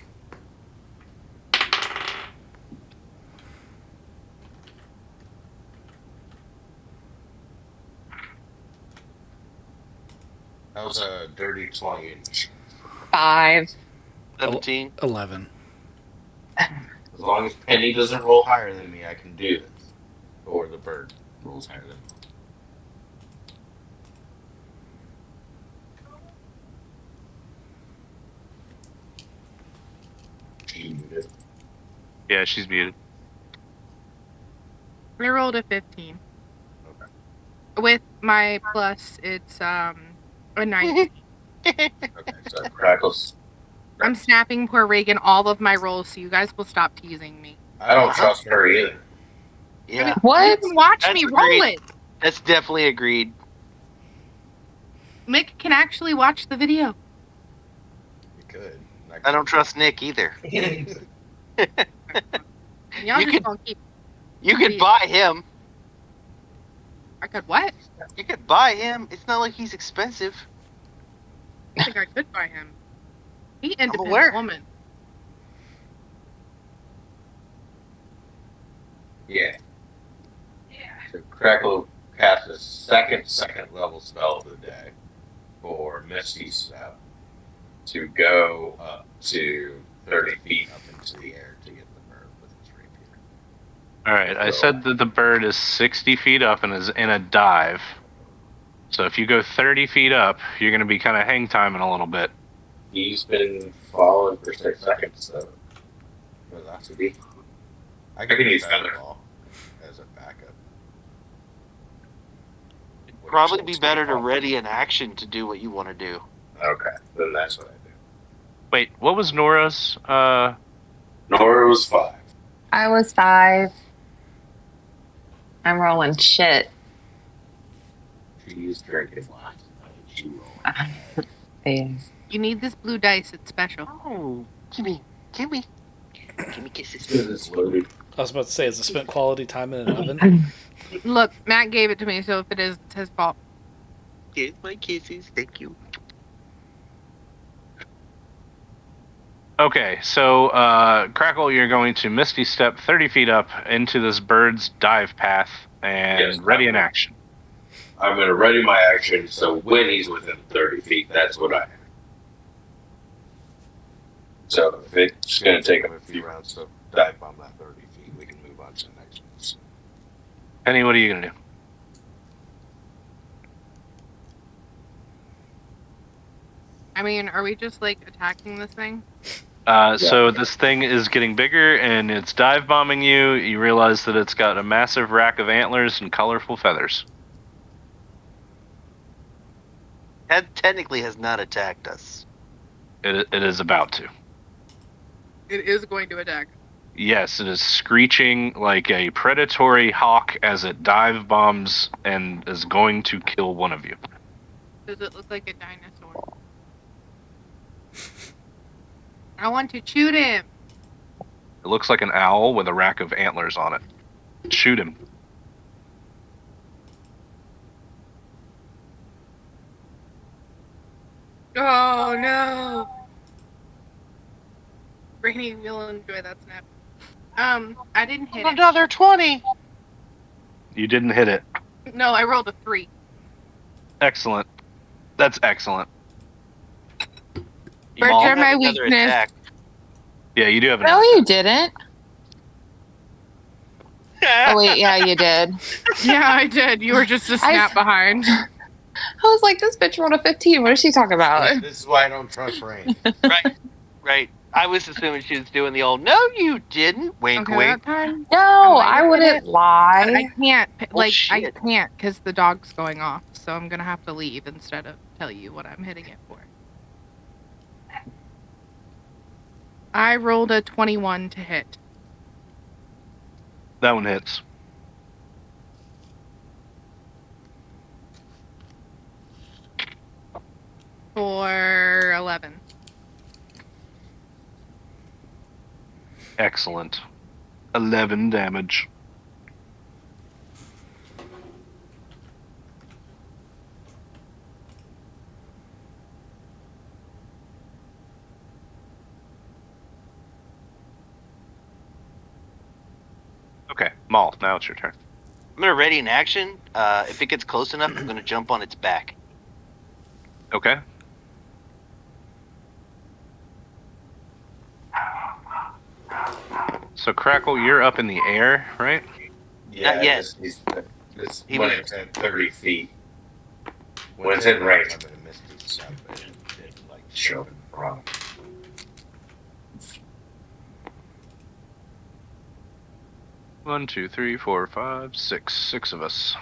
That was a dirty 20. 5. 17. 11. As long as Penny doesn't roll higher than me, I can do this. Or the bird rolls higher than me. She muted. Yeah, she's muted. I rolled a 15. Okay. With my plus, it's a 19. Okay, so Crackles. I'm snapping poor Reagan all of my rolls, so you guys will stop teasing me. I don't trust her either. Yeah, What? You can watch That's me agreed. roll it. that's definitely agreed. Mick can actually watch the video. You could. I don't trust Nick either. And y'all You just could- don't keep. You could buy him. I could what? You could buy him. It's not like he's expensive. I think I could buy him. He independent aware. woman. Yeah. So Crackle casts a second level spell of the day for Misty Step to go up to 30 feet up into the air to get the bird with his rapier. All right, I said that the bird is 60 feet up and is in a dive. So if you go 30 feet up, you're going to be kind of hang timing a little bit. He's been falling for 6 seconds, so velocity. I can can use use Feather. Featherball as a backup. Probably be better to ready an action to do what you want to do. Okay, then that's what I do. Wait, what was Nora's? Nora was 5. I was 5. I'm rolling shit. She's drinking lots. She rolled. Yeah. You need this blue dice. It's special. Oh, Gimme kisses. Because it's loaded. I was about to say, is it spent quality time in an oven? Look, Matt gave it to me, so if it is, it's his fault. Here's my kisses. Thank you. Okay, so Crackle, you're going to Misty Step 30 feet up into this bird's dive path and Yes, ready in I'm- action. I'm going to ready my action, so when he's within 30 feet, that's what I have. So if it's going to take him a few rounds to dive bomb that 30 feet, we can move on to the next one. Penny, what are you going to do? I mean, are we just like attacking this thing? So this thing is getting bigger and it's dive bombing you. You realize that it's got a massive rack of antlers and colorful feathers. That technically has not attacked us. It is about to. It is going to attack. Yes, it is screeching like a predatory hawk as it dive bombs and is going to kill one of you. Does it look like a dinosaur? I want to shoot him. It looks like an owl with a rack of antlers on it. Shoot him. Oh no. Rainy will enjoy that snap. I didn't hit it. Another 20. You didn't hit it. No, I rolled a 3. Excellent. That's excellent. You Birds all are have my another weakness. attack. Yeah, you do have an No, you didn't. Oh, wait, yeah, you did. Yeah, I did. You were just a snap behind. I was like, this bitch rolled a 15. What is she talking about? This is why I don't trust Rain. Right. I was assuming she was doing the old, no, you didn't. Wink, Okay, wink. that time. No, I wouldn't But lie. I can't. I shit. can't because the dog's going off. So I'm gonna have to leave instead of tell you what I'm hitting it for. I rolled a 21 to hit. That one hits. For 11. Excellent. 11 damage. Okay, Maul, now it's your turn. I'm going to ready an action. If it gets close enough, I'm going to jump on its back. Okay. So Crackle, you're up in the air, right? Yeah, Not yet. This He when was- it's at 30 feet. When it's in range, I'm in Misty Step. It like show him wrong. One, two, three, four, five, six. 6 of us.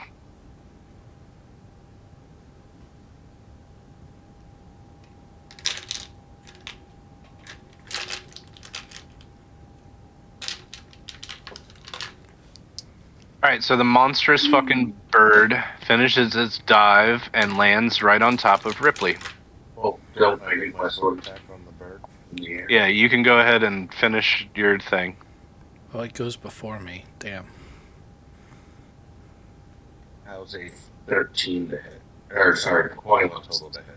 Alright, so the monstrous fucking bird finishes its dive and lands right on top of Ripley. Oh, don't I need my sword attack on the bird. in the air? Yeah, you can go ahead and finish your thing. Oh, it goes before me. Damn. How's a 13 to hit? Or sorry, 21 Total to hit.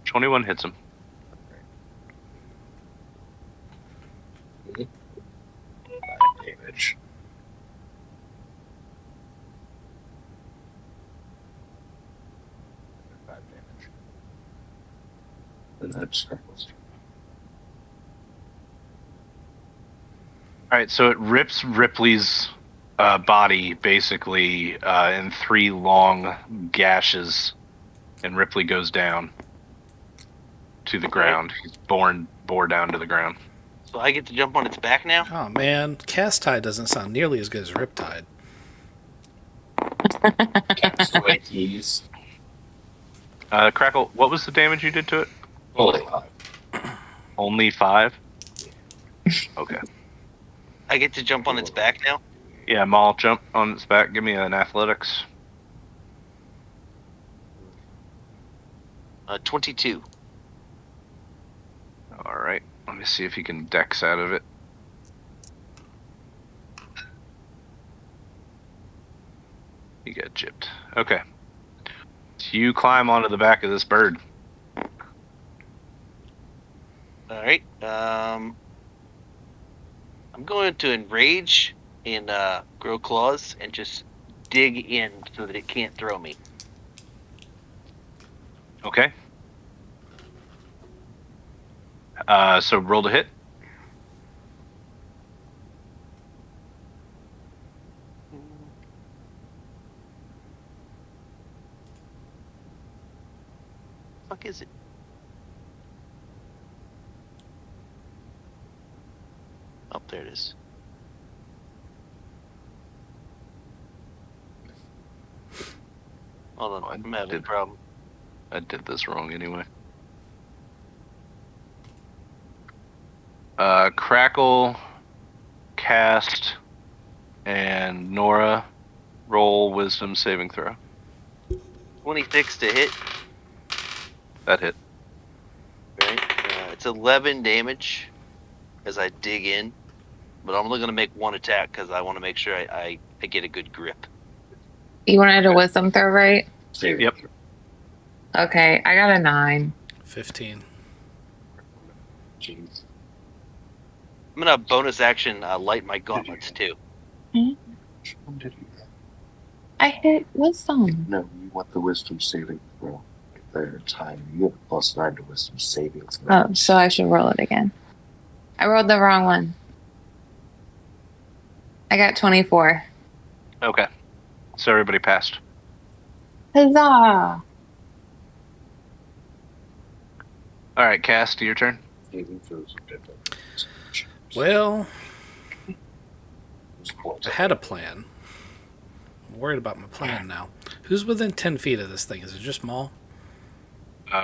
21 hits him. 5 damage. And that's Crackle's. Alright, so it rips Ripley's body basically in 3 long gashes, and Ripley goes down to the ground. He's bore down to the ground. So I get to jump on its back now? Oh man, Cast Tide doesn't sound nearly as good as Riptide. Castaway keys. Crackle, what was the damage you did to it? Only 5. Only 5? Okay. I get to jump on its back now? Yeah, Maul, jump on its back. Give me an athletics. 22. Alright, let me see if you can dex out of it. You got gypped. Okay. So you climb onto the back of this bird. Alright. I'm going to enrage and grow claws and just dig in so that it can't throw me. Okay. So roll to hit. Fuck is it? Oh, there it is. Hold on, Oh, I I'm having a did. problem. I did this wrong anyway. Crackle, Cast, and Nora roll wisdom saving throw. 26 to hit. That hit. Right. It's 11 damage as I dig in, but I'm only going to make one attack because I want to make sure I get a good grip. You wanted a wisdom throw, right? Save Yep. Okay, I got a 9. 15. Jeez. I'm going to bonus action light my gauntlets too. Which one did you have? I hit wisdom. No, you want the wisdom saving throw. Right there, it's higher. You have a +9 to wisdom saving throw. Oh, so I should roll it again. I rolled the wrong one. I got 24. Okay. So everybody passed. Huzzah! Alright, Cast, your turn. Saving throws are different. Well, Those points I had a plan. I'm worried about my plan now. Who's within 10 feet of this thing? Is it just Maul?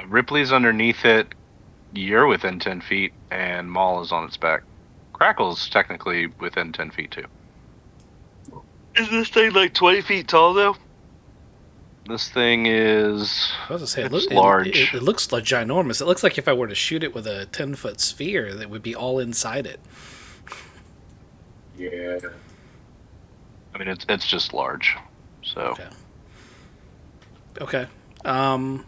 Ripley's underneath it. You're within 10 feet, and Maul is on its back. Crackle's technically within 10 feet, too. Is this thing like 20 feet tall though? This thing is... I was gonna say, It's large. It looks like ginormous. It looks like if I were to shoot it with a 10-foot sphere, that would be all inside it. Yeah. I mean, it's just large. So... Okay. I'm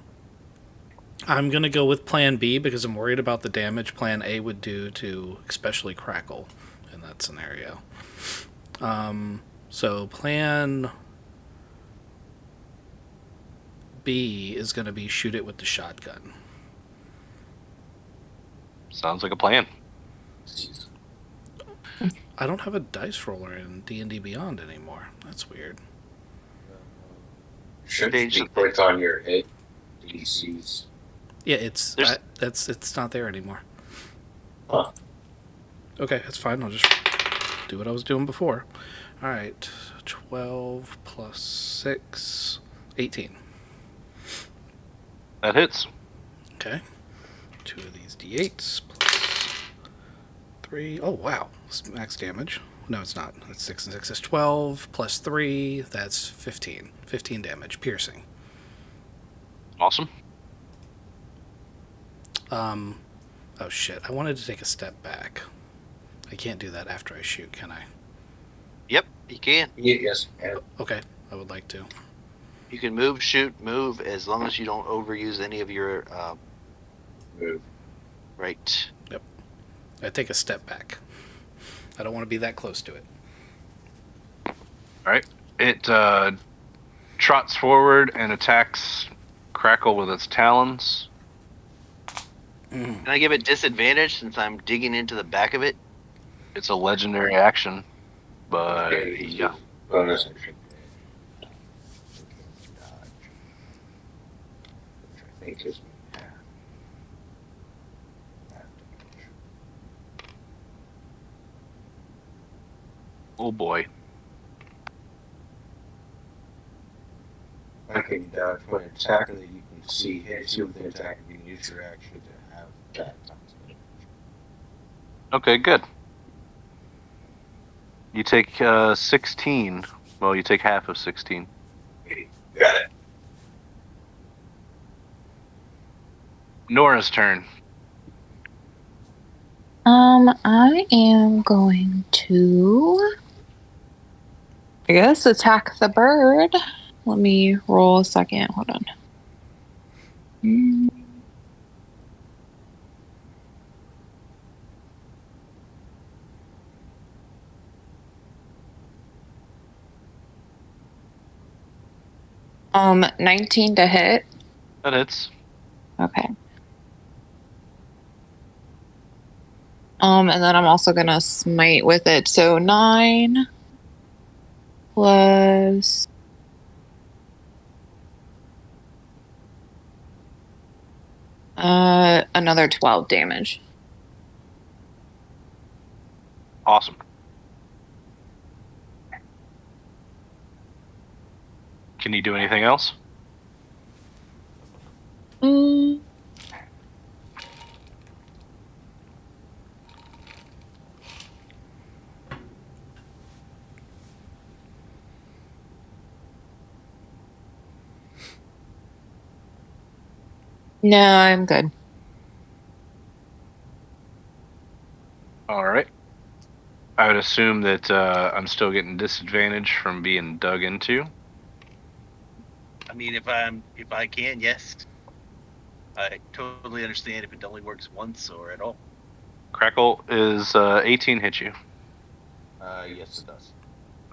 gonna go with Plan B because I'm worried about the damage Plan A would do to especially Crackle in that scenario. So Plan B is gonna be shoot it with the shotgun. Sounds like a plan. I don't have a dice roller in D&D Beyond anymore. That's weird. Should Change be the- clicked on your hit DCs. Yeah, it's There's- it's not there anymore. Huh. Okay, that's fine. I'll just do what I was doing before. All right, 12 plus 6, 18. That hits. Okay, 2 of these d8s plus 3. Oh wow, it's max damage. No, it's not. That's 6 and 6 is 12 plus 3. That's 15. 15 damage, piercing. Awesome. Oh shit! I wanted to take a step back. I can't do that after I shoot, can I? Yep, you can. Yes. And Okay, I would like to. You can move, shoot, move, as long as you don't overuse any of your move. right. I take a step back. I don't want to be that close to it. All right. It trots forward and attacks Crackle with its talons. Can I give it disadvantage since I'm digging into the back of it? It's a legendary action, but yeah. Bonus action. Dodge. Which I think is half. Half damage. Oh boy. I can dodge when an attacker that you can see hits you with an attack. You can use your action to have that times damage. Okay, good. You take 16. Well, you take half of 16. Got it. Nora's turn. I am going to, I guess, attack the bird. Let me roll a second. Hold on. Mm. Um, 19 to hit. That hits. Okay. And then I'm also gonna smite with it. So 9 plus another 12 damage. Awesome. Can you do anything else? Mm. No, I'm good. All right. I would assume that I'm still getting disadvantage from being dug into. I mean, if I can, yes. I totally understand if it only works once or at all. Crackle is 18 hit you. Yes, it does.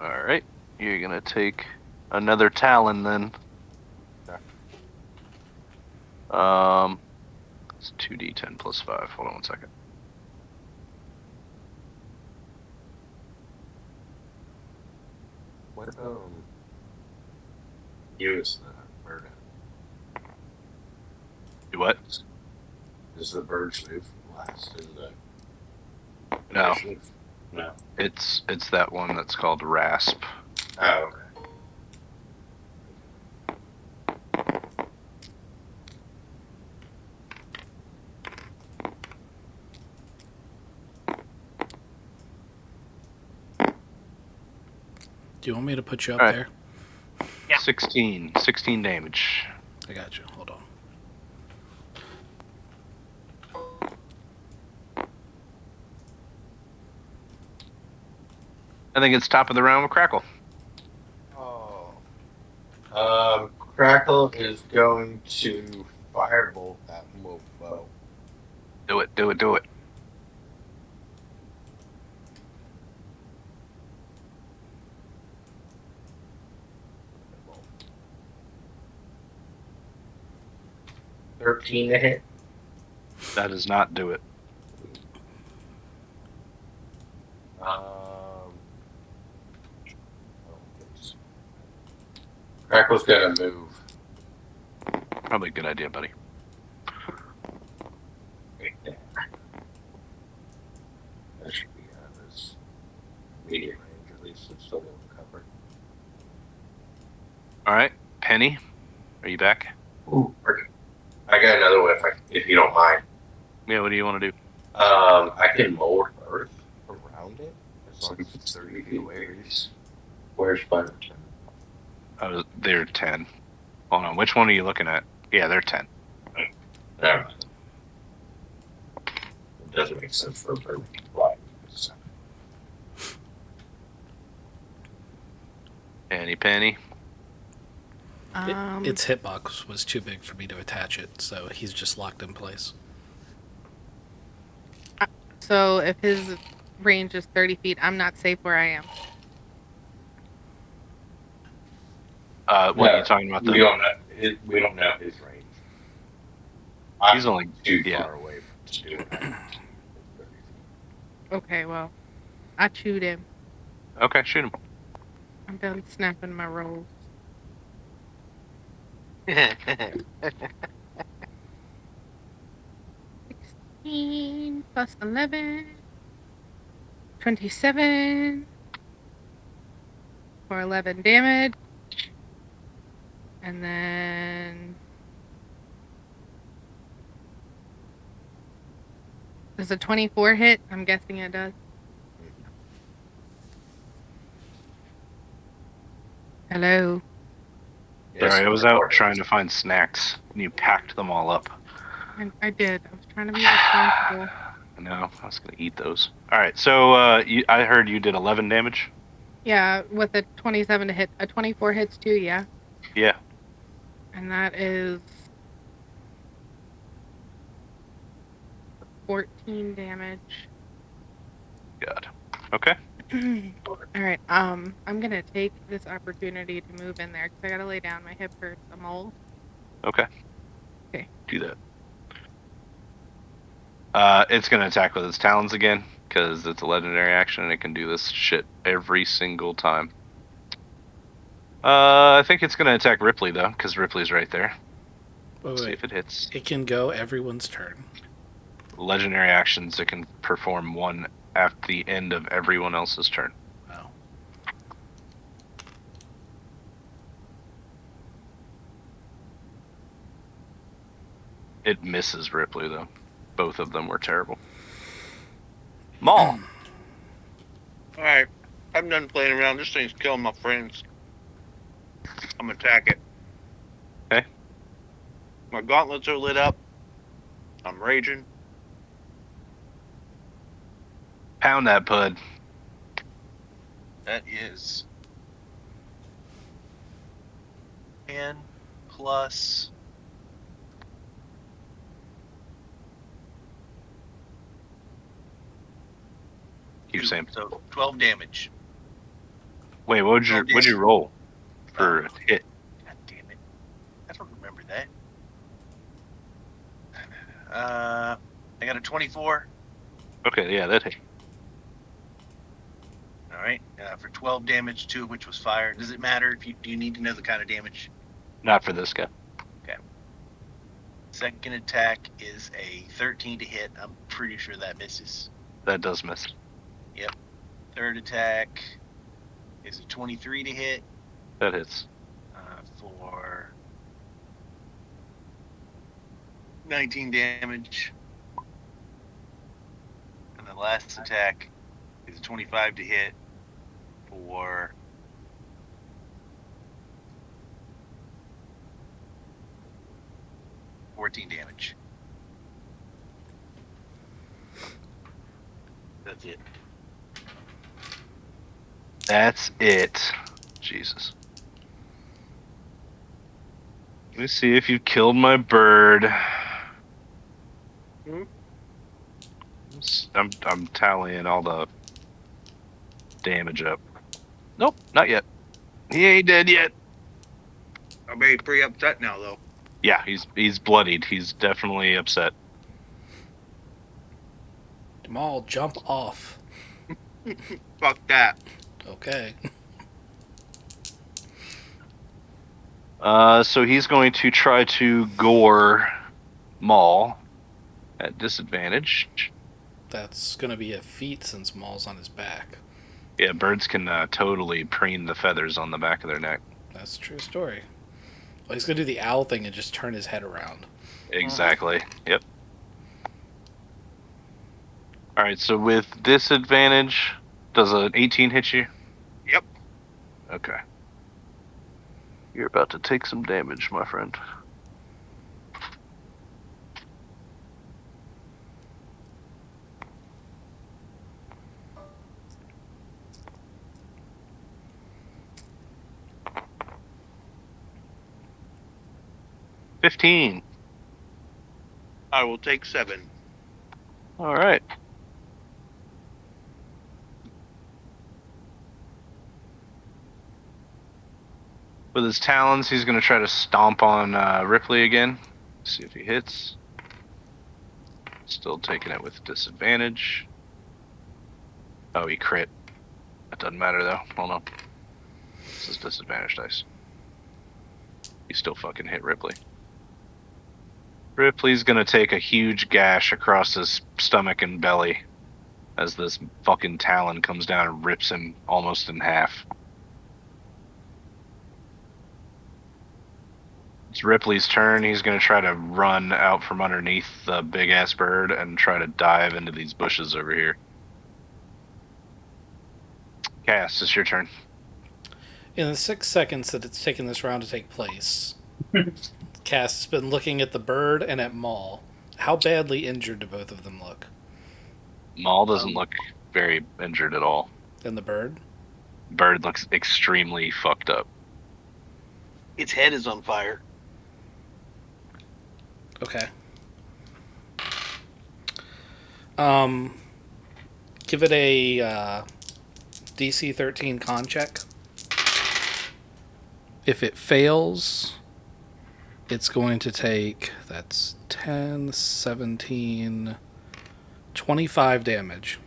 All right. You're going to take another talon then. Okay. It's 2d10 plus 5. Hold on one second. What use the bird? Do what? Does the birds move last in the No. initiative? No. It's that one that's called Rasp. Oh, okay. Do you want me to put you up All right. there? Yeah. 16 damage. I got you. Hold on. I think it's top of the round with Crackle. Oh. Crackle is going to firebolt that mofo. Do it, do it, do it. $13 to hit. That does not do it. Crackle's gonna move. Probably a good idea, buddy. Right there. That should be out of his medium range, at least it's still able to cover. All right, Penny, are you back? Ooh, I got another one if you don't mind. Yeah, what do you want to do? I can mold earth. Around it? As long as it's 30 feet away at least. Where's 5 or 10? Oh, they're 10. Hold on, which one are you looking at? Yeah, they're 10. Never mind. It doesn't make sense for a bird to fly. Penny. Its hitbox was too big for me to attach it, so he's just locked in place. So if his range is 30 feet, I'm not safe where I am. What are you talking about? We don't know. We don't know his range. He's only too yeah. far away to do it. Okay, well, I chewed him. Okay, shoot him. I'm done snapping my rolls. 16 plus 11. 27 for 11 damage. And then does a 24 hit? I'm guessing it does. Hello. Sorry, I was out trying to find snacks, and you packed them all up. I did. I was trying to be responsible. No, I was going to eat those. All right, so I heard you did 11 damage? Yeah, with a 27 to hit. A 24 hits too, yeah. Yeah. And that is 14 damage. God. Okay. All right. I'm gonna take this opportunity to move in there because I gotta lay down. My hip hurts. I'm old. Okay. Okay. Do that. It's gonna attack with its talons again because it's a legendary action and it can do this shit every single time. I think it's gonna attack Ripley though because Ripley's right there. Let's see if it hits. It can go everyone's turn. Legendary actions, it can perform one at the end of everyone else's turn. Wow. It misses Ripley though. Both of them were terrible. Maul. Alright, I'm done playing around. This thing's killing my friends. I'm gonna attack it. Okay. My gauntlets are lit up. I'm raging. Pound that pud. That is 10 plus. Keep saying. So 12 damage. Wait, what'd you roll for a hit? God damn it. I don't remember that. I got a 24. Okay, yeah, that hit. Alright. For 12 damage, 2 of which was fire. Does it matter if do you need to know the kind of damage? Not for this guy. Okay. Second attack is a 13 to hit. I'm pretty sure that misses. That does miss. Yep. Third attack is a 23 to hit. That hits. For 19 damage. And the last attack is a 25 to hit for 14 damage. That's it. That's it. Jesus. Let me see if you killed my bird. Hmm? I'm tallying all the damage up. Nope, not yet. He ain't dead yet. I'm pretty upset now, though. Yeah, he's bloodied. He's definitely upset. Jamal, jump off. Fuck that. Okay. So he's going to try to gore Maul at disadvantage. That's going to be a feat since Maul's on his back. Yeah, birds can totally preen the feathers on the back of their neck. That's a true story. Well, he's going to do the owl thing and just turn his head around. Exactly. Yep. All right. So with disadvantage, does an 18 hit you? Yep. Okay. You're about to take some damage, my friend. $15. I will take 7. All right. With his talons, he's going to try to stomp on Ripley again. See if he hits. Still taking it with disadvantage. Oh, he crit. That doesn't matter, though. Hold on. This is disadvantage dice. He still fucking hit Ripley. Ripley's going to take a huge gash across his stomach and belly as this fucking talon comes down and rips him almost in half. It's Ripley's turn. He's going to try to run out from underneath the big-ass bird and try to dive into these bushes over here. Cass, it's your turn. In the 6 seconds that it's taken this round to take place, Cass has been looking at the bird and at Maul. How badly injured do both of them look? Maul doesn't look very injured at all. And the bird? Bird looks extremely fucked up. Its head is on fire. Okay. Give it a DC 13 con check. If it fails, it's going to take, that's 10, 17, 25 damage.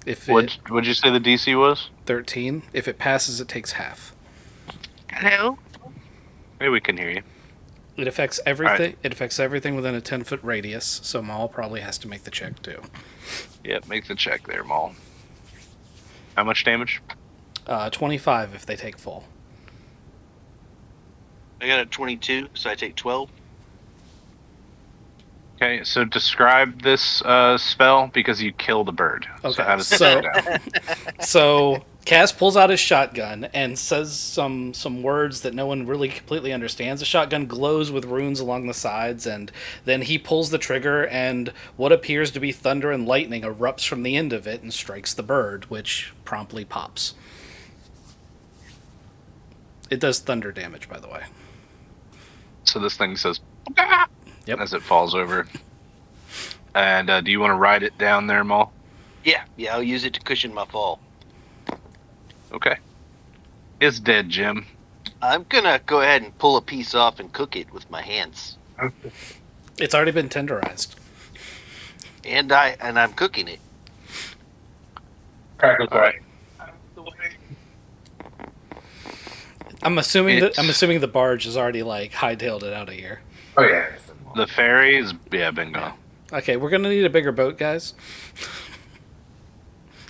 If it, What'd you say the DC was? 13. If it passes, it takes half. Hello? Maybe we can hear you. It affects everything. Right. It affects everything within a 10-foot radius. So Maul probably has to make the check too. Yep, make the check there, Maul. How much damage? 25 if they take full. I got a 22, so I take 12. Okay, so describe this spell because you kill the bird. Okay, So how does it so- go down? So Cass pulls out his shotgun and says some words that no one really completely understands. The shotgun glows with runes along the sides, and then he pulls the trigger, and what appears to be thunder and lightning erupts from the end of it and strikes the bird, which promptly pops. It does thunder damage, by the way. So this thing says, Yep. as it falls over. And do you want to ride it down there, Maul? Yeah, I'll use it to cushion my fall. Okay. It's dead, Jim. I'm gonna go ahead and pull a piece off and cook it with my hands. It's already been tenderized. And I'm cooking it. Crackles All right. I'm assuming It's- the barge has already like hightailed it out of here. Oh yeah. The ferry is, been gone. Okay, we're gonna need a bigger boat, guys.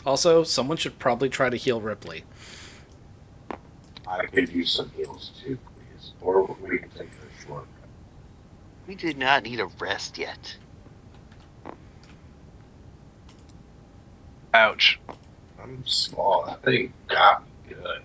Also, someone should probably try to heal Ripley. I could use some heals too, please. Or we can take the short. We did not need a rest yet. Ouch. I'm small. I think got me good.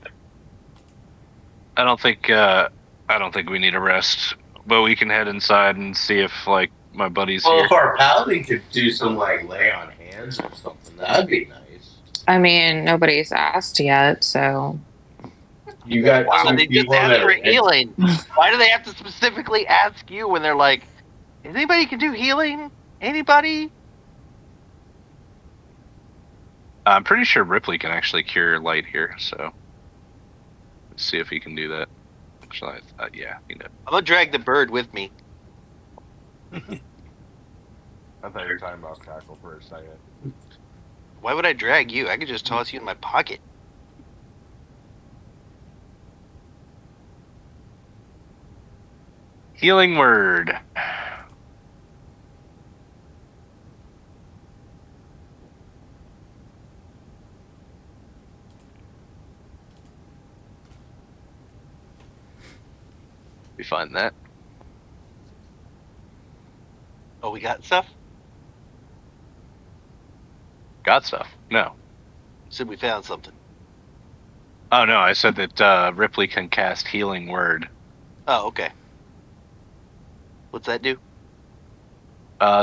I don't think we need a rest, but we can head inside and see if like my buddy's Well, here. if our paladin could do some like lay on hands or something, that'd be nice. I mean, nobody's asked yet, so. You got Wow, two they just people asked that for are healing. Why do they have to specifically ask you when they're like, anybody can do healing? Anybody? I'm pretty sure Ripley can actually cure light here, so let's see if he can do that. Actually, yeah, he did. I'm gonna drag the bird with me. I thought you were talking about Crackle for a second. Why would I drag you? I could just toss you in my pocket. Healing word. We find that. Oh, we got stuff? Got stuff. No. Said we found something. Oh no, I said that Ripley can cast healing word. Oh, okay. What's that do?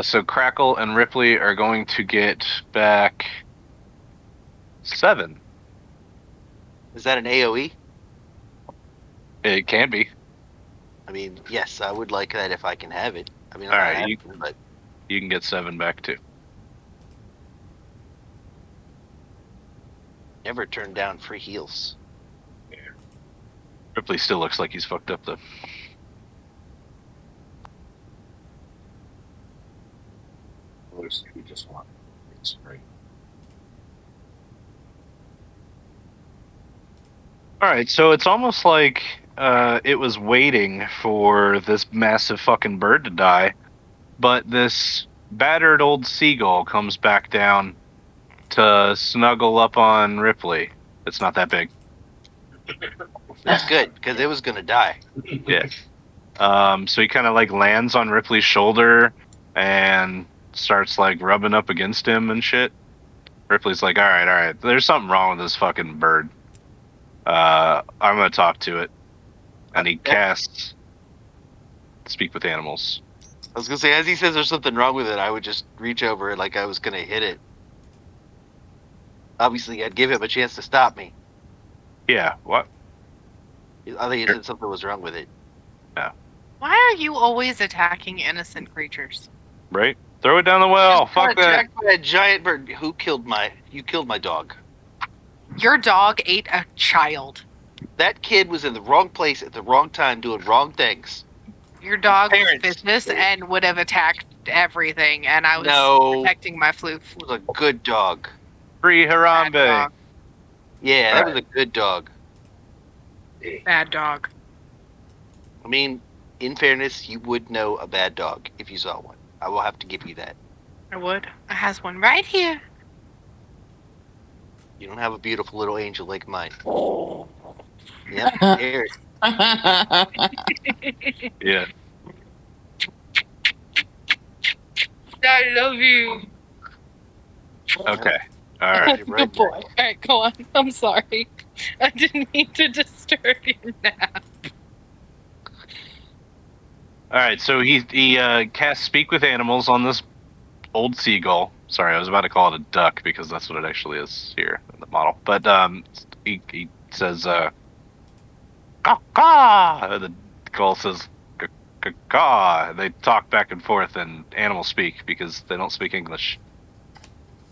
So Crackle and Ripley are going to get back 7. Is that an AoE? It can be. I mean, yes, I would like that if I can have it. I mean, I'm All not right, having it, but you can get 7 back too. never turn down free heals. Ripley still looks like he's fucked up though. Looks like we just want it's great. All right, so it's almost like it was waiting for this massive fucking bird to die, but this battered old seagull comes back down to snuggle up on Ripley. It's not that big. That's good because it was gonna die. Yeah. So he kind of like lands on Ripley's shoulder and starts like rubbing up against him and shit. Ripley's like, all right. There's something wrong with this fucking bird. I'm gonna talk to it. And he casts Speak with Animals. I was gonna say, as he says there's something wrong with it, I would just reach over like I was gonna hit it. Obviously, I'd give him a chance to stop me. Yeah, what? I think he said something was wrong with it. Why are you always attacking innocent creatures? Right? Throw it down the well. Just got Fuck that. attacked by a giant bird. You killed my dog. Your dog ate a child. That kid was in the wrong place at the wrong time doing wrong things. Your dog was Parents. vicious and would have attacked everything, and I was No. protecting my floof. It was a good dog. Free Bad Harambe. dog. Yeah, that was a good dog. Bad dog. I mean, in fairness, you would know a bad dog if you saw one. I will have to give you that. I would. I has one right here. You don't have a beautiful little angel like mine. Yep, here. Yeah. I love you. Okay. All right. Good boy. All right, go on. I'm sorry. I didn't mean to disturb your nap. All right. So he casts Speak with Animals on this old seagull. Sorry, I was about to call it a duck because that's what it actually is here in the model. But he says caw. The gull says caw. They talk back and forth in animal speak because they don't speak English.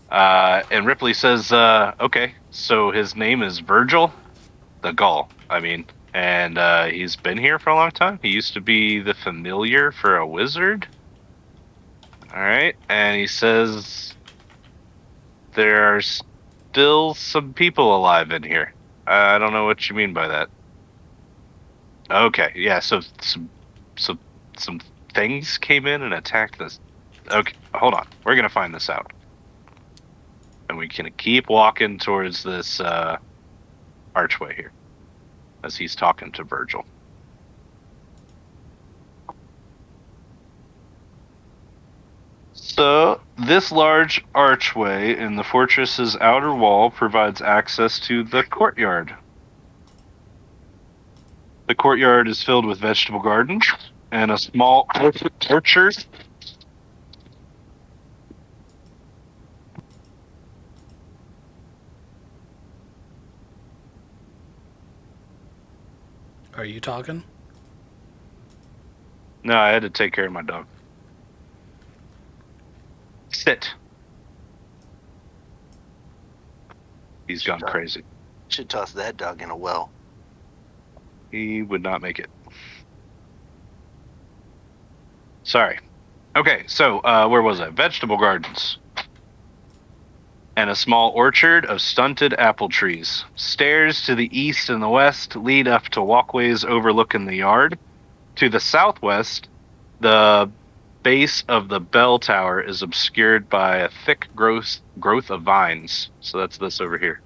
And Ripley says, okay, so his name is Virgil, the gull, I mean, and he's been here for a long time. He used to be the familiar for a wizard. All right, and he says there are still some people alive in here. I don't know what you mean by that. Okay, yeah, so some things came in and attacked this. Okay, hold on, we're gonna find this out. And we can keep walking towards this archway here as he's talking to Virgil. So, this large archway in the fortress's outer wall provides access to the courtyard. The courtyard is filled with vegetable gardens and a small orchard. Are you talking? No, I had to take care of my dog. Sit. He's gone crazy. Should toss that dog in a well. He would not make it. Sorry. Okay, so where was I? Vegetable gardens. And a small orchard of stunted apple trees. Stairs to the east and the west lead up to walkways overlooking the yard. To the southwest, the base of the bell tower is obscured by a thick growth of vines. So that's this over here.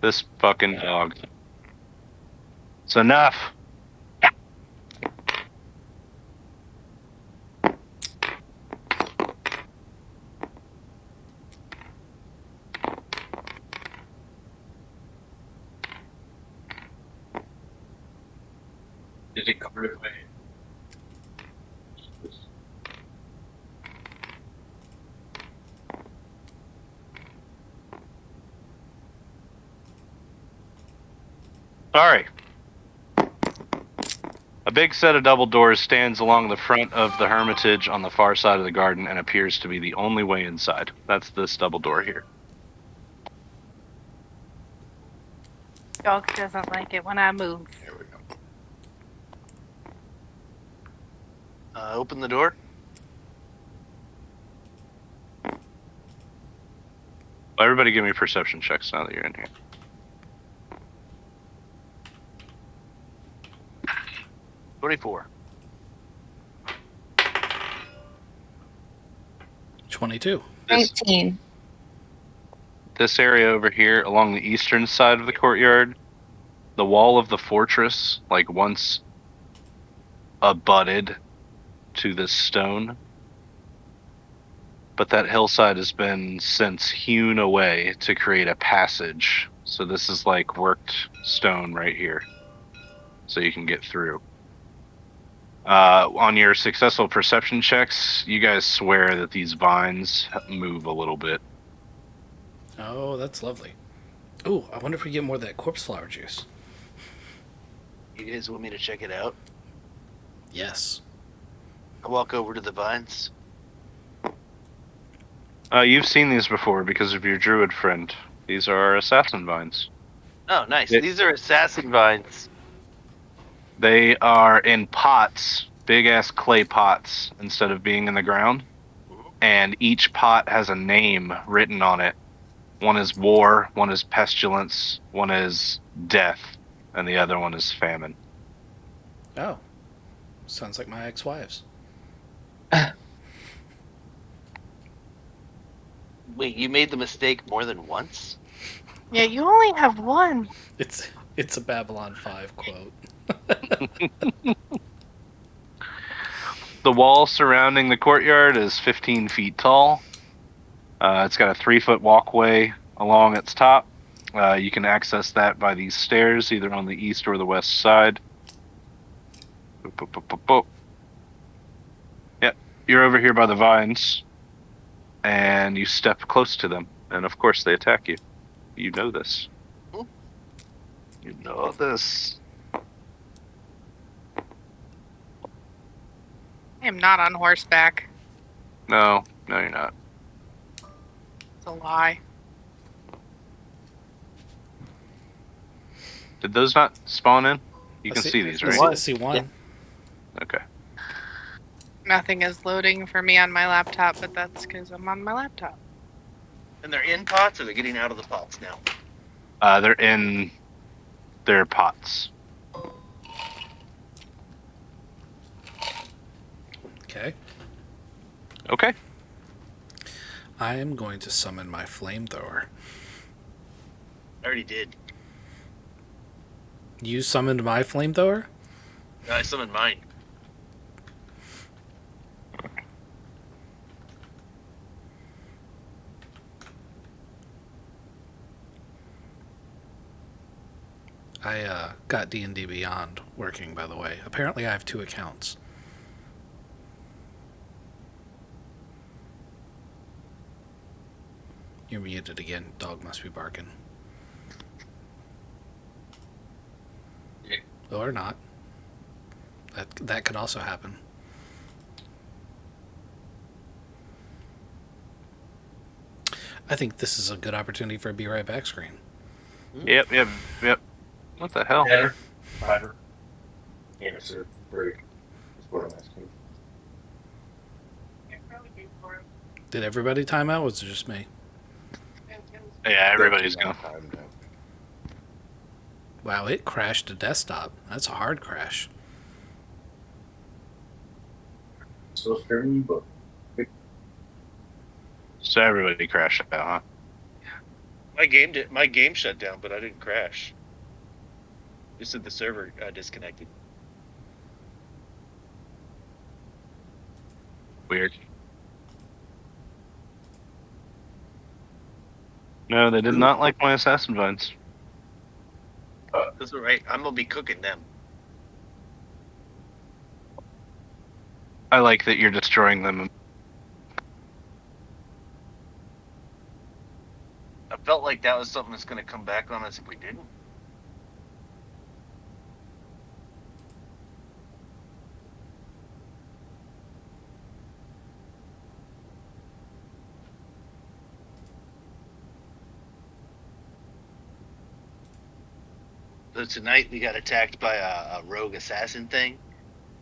This fucking dog. It's enough. Did it cover it by? All right. A big set of double doors stands along the front of the hermitage on the far side of the garden and appears to be the only way inside. That's this double door here. Dog doesn't like it when I move. There we go. Open the door. Everybody give me perception checks now that you're in here. 24. 22. Nineteen. This area over here along the eastern side of the courtyard, the wall of the fortress, like once abutted to this stone. But that hillside has been since hewn away to create a passage. So this is like worked stone right here. So you can get through. On your successful perception checks, you guys swear that these vines move a little bit. Oh, that's lovely. Ooh, I wonder if we get more of that corpse flower juice. You guys want me to check it out? Yes. I walk over to the vines. You've seen these before because of your druid friend. These are our assassin vines. Oh, nice. Yeah. These are assassin vines. They are in pots, big ass clay pots, instead of being in the ground. And each pot has a name written on it. One is war, one is pestilence, one is death, and the other one is famine. Oh. Sounds like my ex-wives. Wait, you made the mistake more than once? Yeah, you only have one. It's a Babylon 5 quote. The wall surrounding the courtyard is 15 feet tall. It's got a 3-foot walkway along its top. You can access that by these stairs, either on the east or the west side. Boop, boop, boop, boop, boop. Yep, you're over here by the vines, and you step close to them, and of course they attack you. You know this. You know this. I am not on horseback. No, you're not. It's a lie. Did those not spawn in? You I can see these, I right? see one. Yeah. Okay. Nothing is loading for me on my laptop, but that's because I'm on my laptop. And they're in pots, or they're getting out of the pots now? They're in their pots. Okay. Okay. I am going to summon my flamethrower. I already did. You summoned my flamethrower? I summoned mine. I got D&D Beyond working, by the way. Apparently I have 2 accounts. You're muted again. Dog must be barking. Yeah. Or not. That could also happen. I think this is a good opportunity for a Be Right Back screen. Yep. What the hell? Header. Fiber. Answer. Break. That's what I'm asking. Did everybody time out? Or was it just me? Yeah, everybody's going. Time now. Wow, it crashed a desktop. That's a hard crash. Still streaming, but So everybody crashed out, huh? My game shut down, but I didn't crash. Just said the server disconnected. Weird. No, they did not like my assassin vines. That's all right. I'm gonna be cooking them. I like that you're destroying them. I felt like that was something that's gonna come back on us if we didn't. So tonight we got attacked by a rogue assassin thing,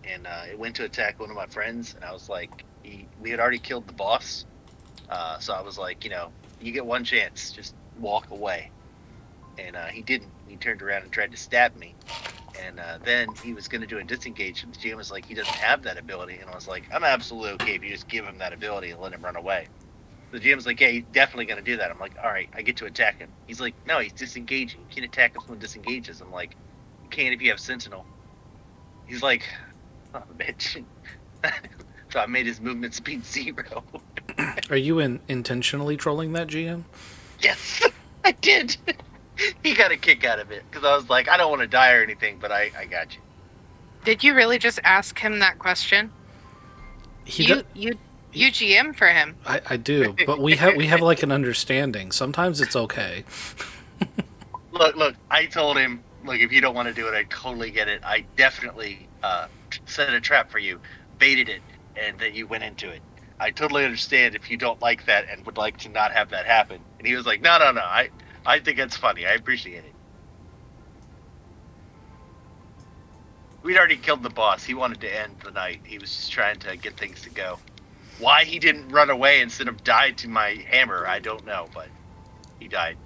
and it went to attack one of my friends, and I was like, we had already killed the boss, so I was like, you get one chance, just walk away, and he didn't. He turned around and tried to stab me, and then he was going to do a disengage, and the GM was like, he doesn't have that ability, and I was like, I'm absolutely okay if you just give him that ability and let him run away. The GM's like, yeah, he's definitely going to do that. I'm like, all right, I get to attack him. He's like, no, he's disengaging. You can't attack him when disengages. I'm like, you can if you have Sentinel. He's like, oh, bitch. So I made his movement speed 0. Are you intentionally trolling that GM? Yes, I did. He got a kick out of it because I was like, I don't want to die or anything, but I got you. Did you really just ask him that question? You GM for him. I do, but we have like an understanding. Sometimes it's okay. Look, I told him, look, if you don't want to do it, I totally get it. I definitely set a trap for you, baited it, and then you went into it. I totally understand if you don't like that and would like to not have that happen. And he was like, no, I think that's funny. I appreciate it. We'd already killed the boss. He wanted to end the night. He was just trying to get things to go. Why he didn't run away instead of died to my hammer, I don't know, but he died.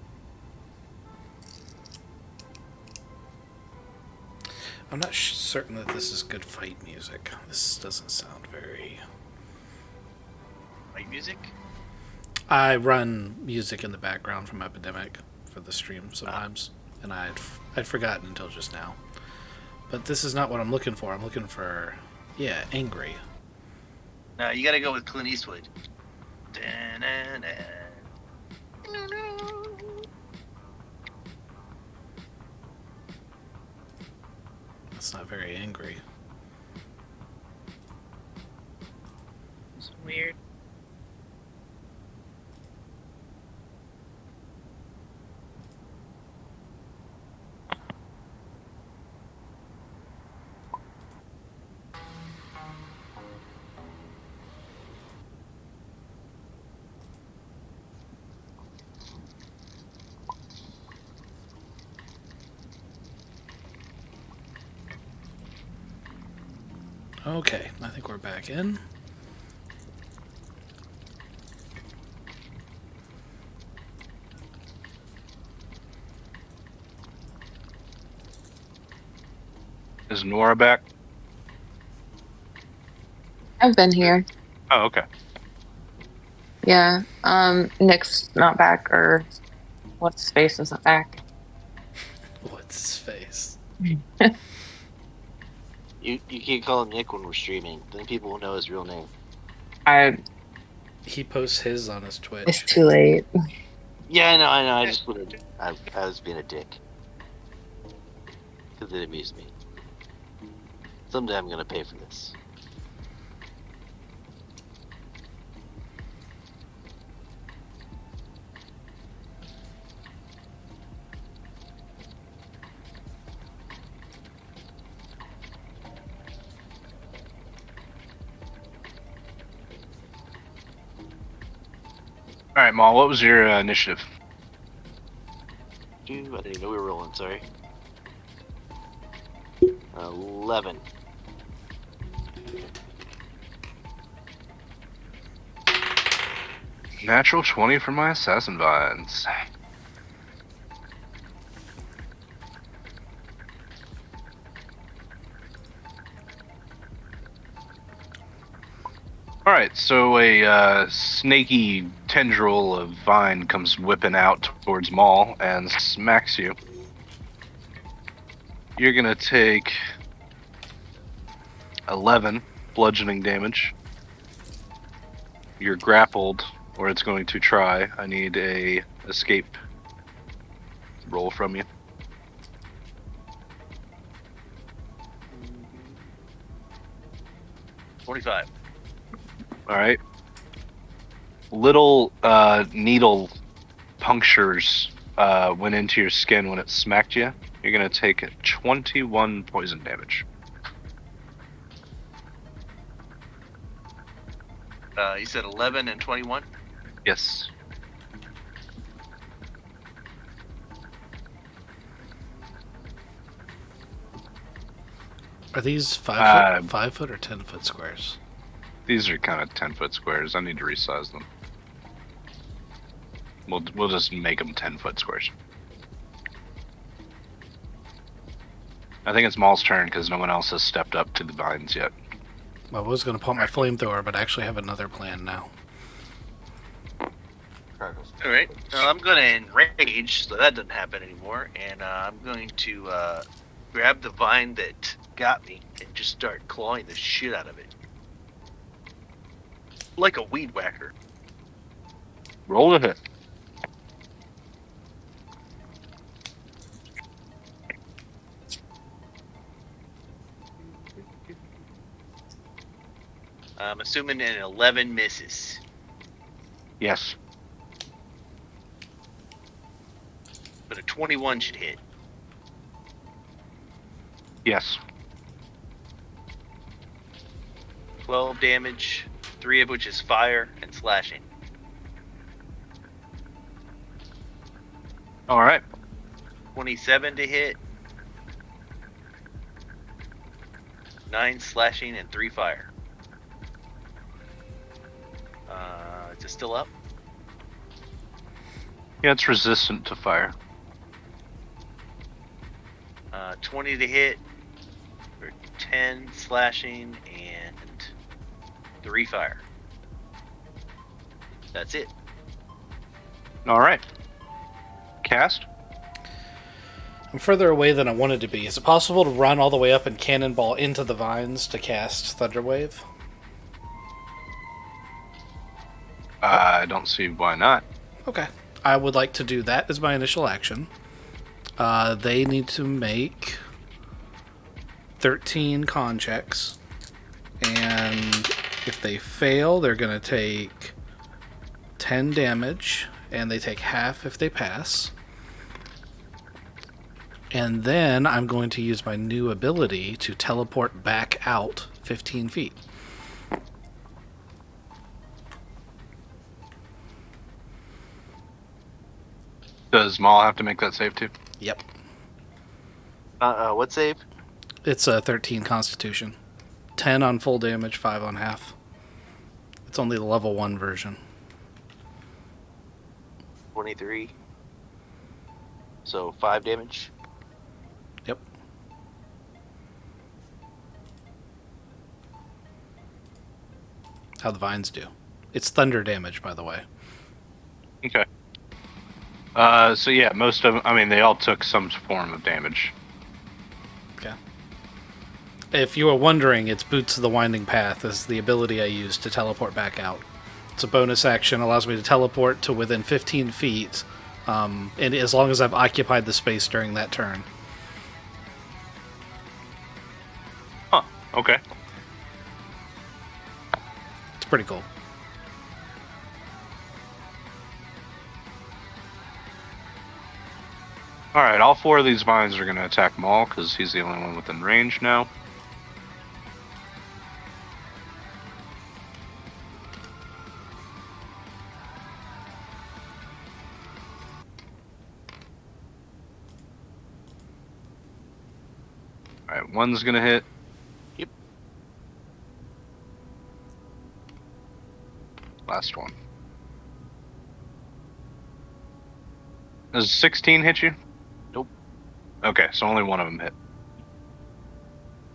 I'm not certain that this is good fight music. This doesn't sound very... Fight music? I run music in the background from Epidemic for the stream sometimes, and I'd forgotten until just now. But this is not what I'm looking for. I'm looking for, angry. No, you gotta go with Clint Eastwood. That's not very angry. It's weird. Okay, I think we're back in. Is Nora back? I've been here. Oh, okay. Yeah. Nick's not back, or what's his face isn't back. What's his face? You can't call him Nick when we're streaming. Then people will know his real name. He posts his on his Twitch. It's too late. Yeah, I know. I just wanted. I was being a dick because it amused me. Someday I'm gonna pay for this. All right, Maul, what was your initiative? I didn't even know we were rolling. Sorry. 11. Natural 20 for my assassin vines. All right, so a snaky tendril of vine comes whipping out towards Maul and smacks you. You're gonna take 11 bludgeoning damage. You're grappled, or it's going to try. I need a escape roll from you. 25. All right. Little needle punctures went into your skin when it smacked you. You're gonna take 21 poison damage. You said 11 and 21? Yes. Are these 5 foot or 10-foot squares? These are kind of 10-foot squares. I need to resize them. We'll just make them 10-foot squares. I think it's Maul's turn because no one else has stepped up to the vines yet. I was going to put my flamethrower, but I actually have another plan now. Crackles. All right. I'm going to enrage, so that doesn't happen anymore. And I'm going to grab the vine that got me and just start clawing the shit out of it. Like a weed whacker. Roll the hit. I'm assuming an 11 misses. Yes. But a 21 should hit. Yes. 12 damage, 3 of which is fire and slashing. All right. 27 to hit. 9 slashing and 3 fire. Is it still up? Yeah, it's resistant to fire. 20 to hit for 10 slashing and 3 fire. That's it. All right. Cast. I'm further away than I wanted to be. Is it possible to run all the way up and cannonball into the vines to cast Thunderwave? I don't see why not. Okay. I would like to do that as my initial action. They need to make 13 con checks. And if they fail, they're going to take 10 damage. And they take half if they pass. And then I'm going to use my new ability to teleport back out 15 feet. Does Maul have to make that save too? Yep. What save? It's a 13 Constitution. 10 on full damage, 5 on half. It's only the level 1 version. 23. So 5 damage. Yep. How the vines do. It's thunder damage, by the way. Okay. So yeah, most of them, I mean, they all took some form of damage. Okay. If you were wondering, it's Boots of the Winding Path is the ability I use to teleport back out. It's a bonus action, allows me to teleport to within 15 feet, and as long as I've occupied the space during that turn. Huh. Okay. It's pretty cool. All right, all 4 of these vines are going to attack Maul because he's the only one within range now. All right, one's going to hit. Yep. Last one. Does 16 hit you? Nope. Okay, so only one of them hit.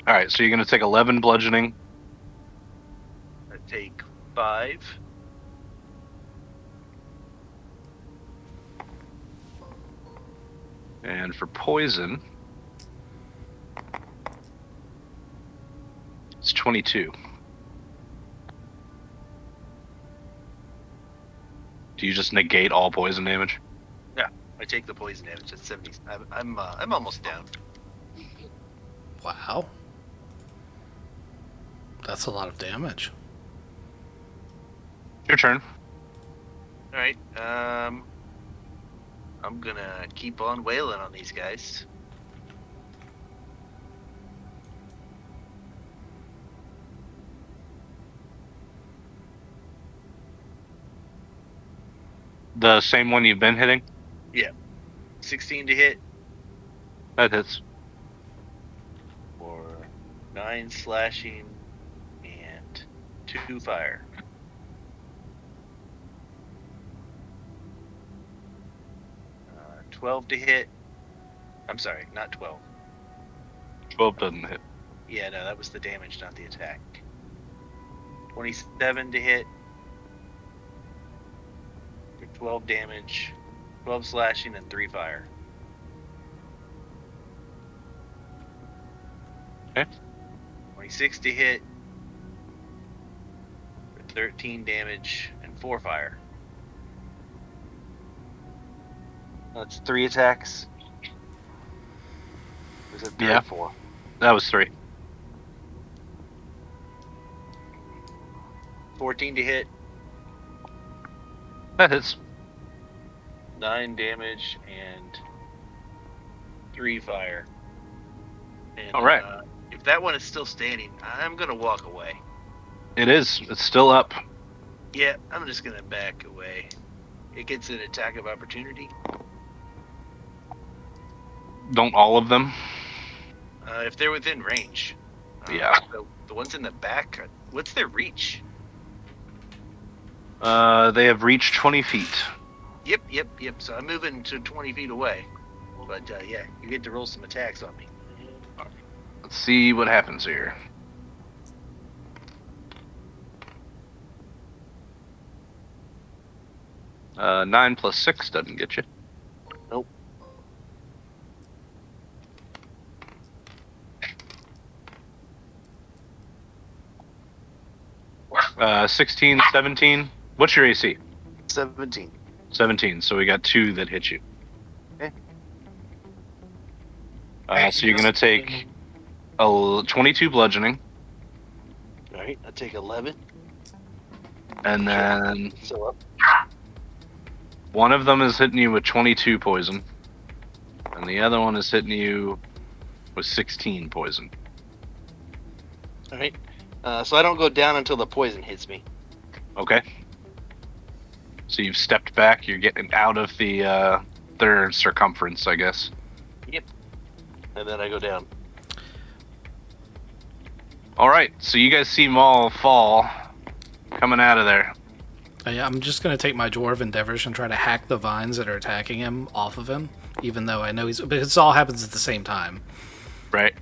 All right, so you're going to take 11 bludgeoning. I take 5. And for poison, it's 22. Do you just negate all poison damage? I take the poison damage at 70. I'm almost down. Wow. That's a lot of damage. Your turn. All right. I'm gonna keep on wailing on these guys. The same one you've been hitting? 16 to hit That hits. for 9 slashing and 2 fire. 12 to hit. I'm sorry, not 12. 12 doesn't hit. Yeah, no, that was the damage, not the attack. 27 to hit for 12 damage, 12 slashing, and 3 fire. Okay. 26 to hit for 13 damage and 4 fire. That's 3 attacks. Was it 3 Yeah. or 4? That was 3. 14 to hit, That hits. 9 damage, and 3 fire. And, All right. If that one is still standing, I'm going to walk away. It is. It's still up. Yeah, I'm just going to back away. It gets an attack of opportunity. Don't all of them? If they're within range. Yeah. The ones in the back, what's their reach? They have reached 20 feet. Yep. So I'm moving to 20 feet away. But yeah, you get to roll some attacks on me. Let's see what happens here. Uh, 9 plus 6 doesn't get you. Nope. 16, 17. What's your AC? 17. 17. So we got 2 that hit you. Okay. So you're gonna take 22 bludgeoning, All right, I take 11. and then So up. one of them is hitting you with 22 poison, and the other one is hitting you with 16 poison. All right. So I don't go down until the poison hits me. Okay. So you've stepped back. You're getting out of the their circumference, I guess. Yep. And then I go down. All right. So you guys see them all fall, coming out of there. Yeah, I'm just going to take my dwarf endeavors and try to hack the vines that are attacking him off of him, even though I know because this all happens at the same time. Right.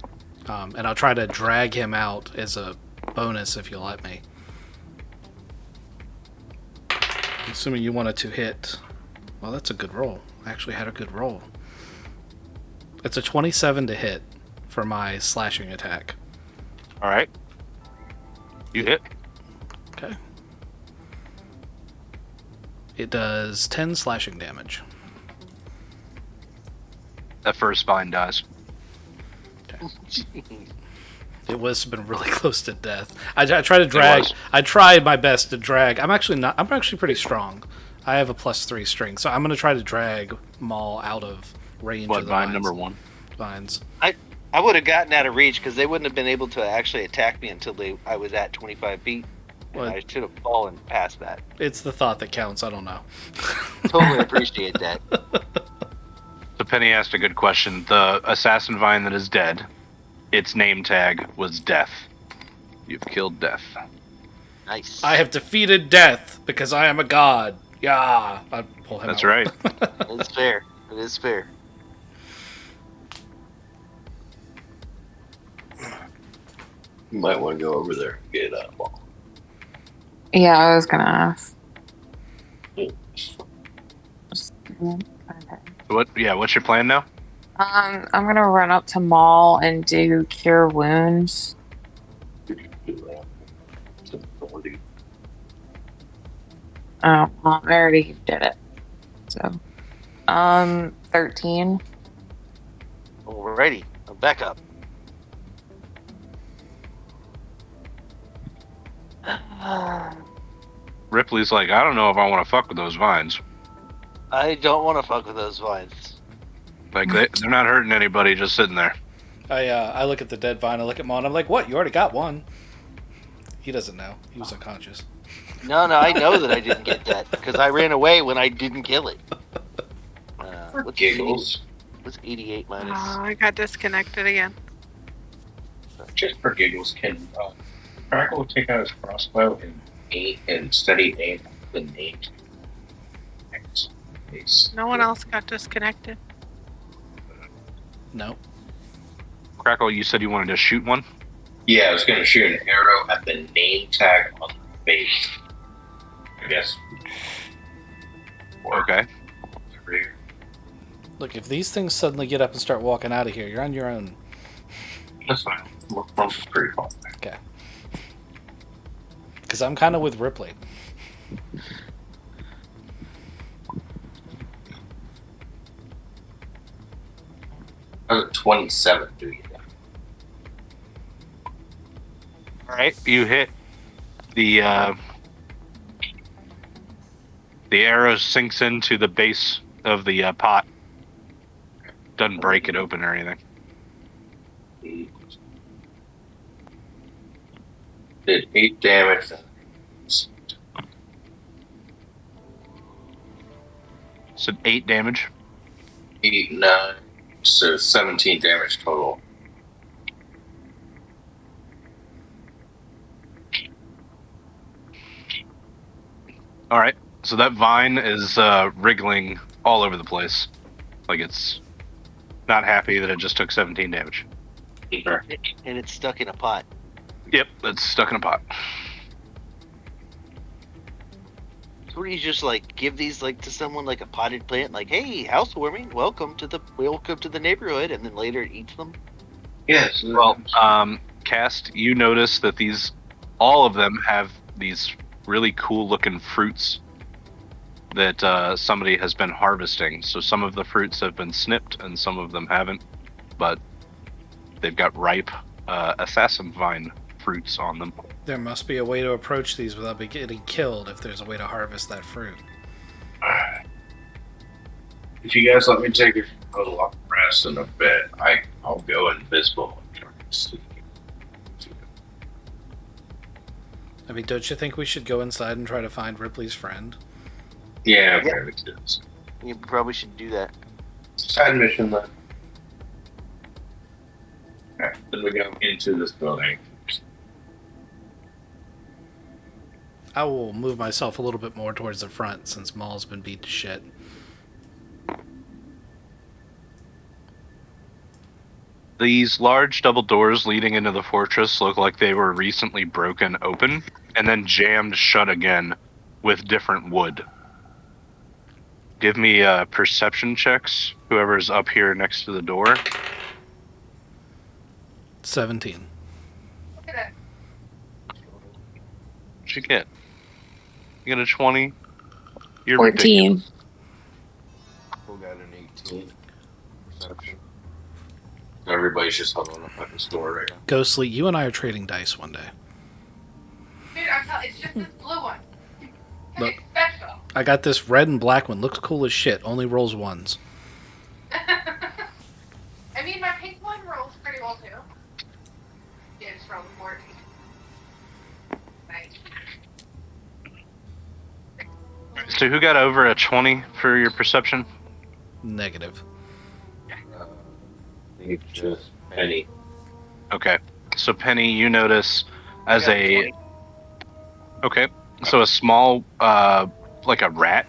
And I'll try to drag him out as a bonus if you'll let me. Assuming you wanted to hit. Well, that's a good roll. I actually had a good roll. It's a 27 to hit for my slashing attack. All right. You hit. Okay. It does 10 slashing damage. That first vine dies. It was been really close to death. I try to drag. was. I tried my best to drag. I'm actually pretty strong. I have a +3 strength, so I'm gonna try to drag Maul out of range. What of the vine vines. number 1? Vines. I would have gotten out of reach because they wouldn't have been able to actually attack me until I was at 25 feet. And What? I should have fallen past that. It's the thought that counts. I don't know. Totally appreciate that. So Penny asked a good question. The assassin vine that is dead, its name tag was Death. You've killed Death. Nice. I have defeated death because I am a god. Yeah, I pull him. That's out. right. It's fair. It is fair. You might want to go over there and get a ball. Yeah, I was gonna ask. What? Yeah. What's your plan now? I'm gonna run up to Maul and do cure wounds. Oh, well, I already did it. So, 13. Alrighty, I'm back up. Ripley's like, I don't know if I want to fuck with those vines. I don't want to fuck with those vines. Like they're not hurting anybody, just sitting there. I look at the dead vine. I look at Mon. I'm like, what? You already got one. He doesn't know. He was unconscious. No, I know that I didn't get that because I ran away when I didn't kill it. For What's giggles. What's 88 minus? Oh, I got disconnected again. Just for giggles, can Crackle take out his crossbow and aim and steady aim the name? No one else got disconnected. No. Crackle, you said you wanted to shoot one? Yeah, I was going to shoot an arrow at the name tag on the base. I guess. Okay. Over here. Look, if these things suddenly get up and start walking out of here, you're on your own. That's fine. We're pretty far back. Okay. Because I'm kind of with Ripley. I was at 27, do you think? All right. You hit the arrow sinks into the base of the pot. Doesn't break it open or anything. Did 8 damage. So 8 damage. 8, 9, so 17 damage total. All right. So that vine is wriggling all over the place. Like it's not happy that it just took 17 damage. And it's stuck in a pot. Yep, it's stuck in a pot. So what do you just like give these like to someone like a potted plant, like, hey, housewarming, welcome to the neighborhood, and then later it eats them? Yes. Well, Cast, you notice that all of them have these really cool looking fruits that somebody has been harvesting. So some of the fruits have been snipped and some of them haven't, but they've got ripe assassin vine fruits on them. There must be a way to approach these without getting killed if there's a way to harvest that fruit. If you guys let me take a long rest in a bit, I'll go invisible and try to see. I mean, don't you think we should go inside and try to find Ripley's friend? Yeah, Yeah. okay, it is. You probably should do that. Side mission then. Okay, then we go into this building. I will move myself a little bit more towards the front since Maul's been beat to shit. These large double doors leading into the fortress look like they were recently broken open and then jammed shut again with different wood. Give me perception checks, whoever's up here next to the door. 17. What'd you get? You got a 20? You're 14. ridiculous. Who got an 18 perception? Everybody's just huddling up at the store right now. Ghostly, you and I are trading dice one day. Dude, I'm telling it's just this blue one. Look. It's special. I got this red and black one. Looks cool as shit. Only rolls ones. I mean, my pink one rolls pretty well too. Yeah, it's rolling 14. Nice. So who got over a 20 for your perception? Negative. I think it's just Penny. Okay. So Penny, you notice as a... Okay. So a small, like a rat,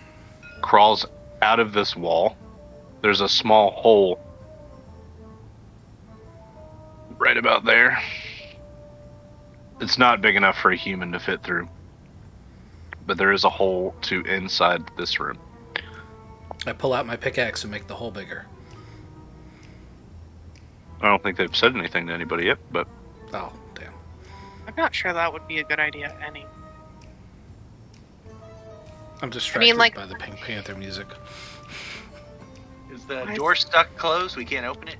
crawls out of this wall. There's a small hole right about there. It's not big enough for a human to fit through. but there is a hole to inside this room. I pull out my pickaxe and make the hole bigger. I don't think they've said anything to anybody yet, but Oh, damn. I'm not sure that would be a good idea any. I'm distracted like- by the Pink Panther music. Is the Why is- door stuck closed? We can't open it?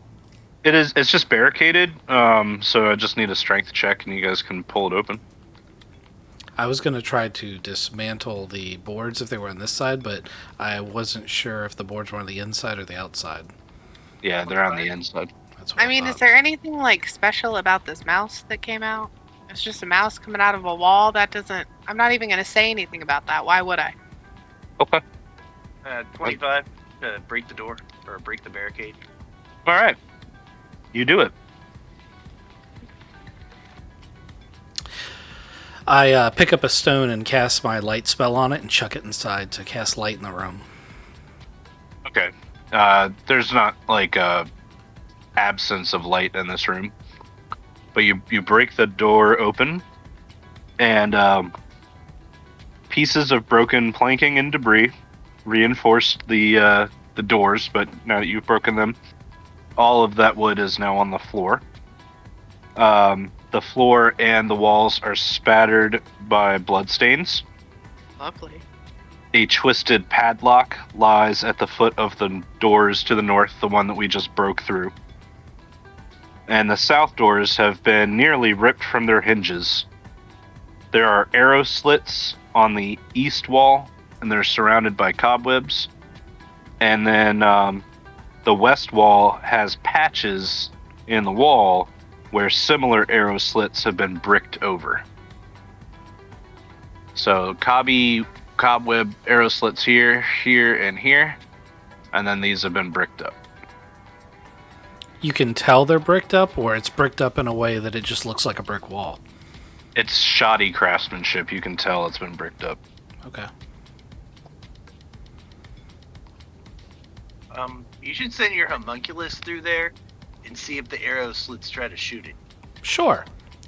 it's just barricaded, so I just need a strength check and you guys can pull it open. I was going to try to dismantle the boards if they were on this side, but I wasn't sure if the boards were on the inside or the outside. Yeah, they're on the inside. That's what I mean, is thought. there anything like special about this mouse that came out? It's just a mouse coming out of a wall. That doesn't. I'm not even going to say anything about that. Why would I? Okay. 25 to break the door or break the barricade. All right. You do it. I pick up a stone and cast my light spell on it and chuck it inside to cast light in the room. Okay. There's not like a absence of light in this room, but you break the door open, and pieces of broken planking and debris reinforced the doors. But now that you've broken them, all of that wood is now on the floor. The floor and the walls are spattered by bloodstains. Lovely. A twisted padlock lies at the foot of the doors to the north, the one that we just broke through. And the south doors have been nearly ripped from their hinges. There are arrow slits on the east wall, and they're surrounded by cobwebs. And then the west wall has patches in the wall where similar arrow slits have been bricked over. So cobweb arrow slits here, here, and here, and then these have been bricked up. You can tell they're bricked up, or it's bricked up in a way that it just looks like a brick wall. It's shoddy craftsmanship. You can tell it's been bricked up. Okay. You should send your homunculus through there and see if the arrow slits try to shoot it. Sure.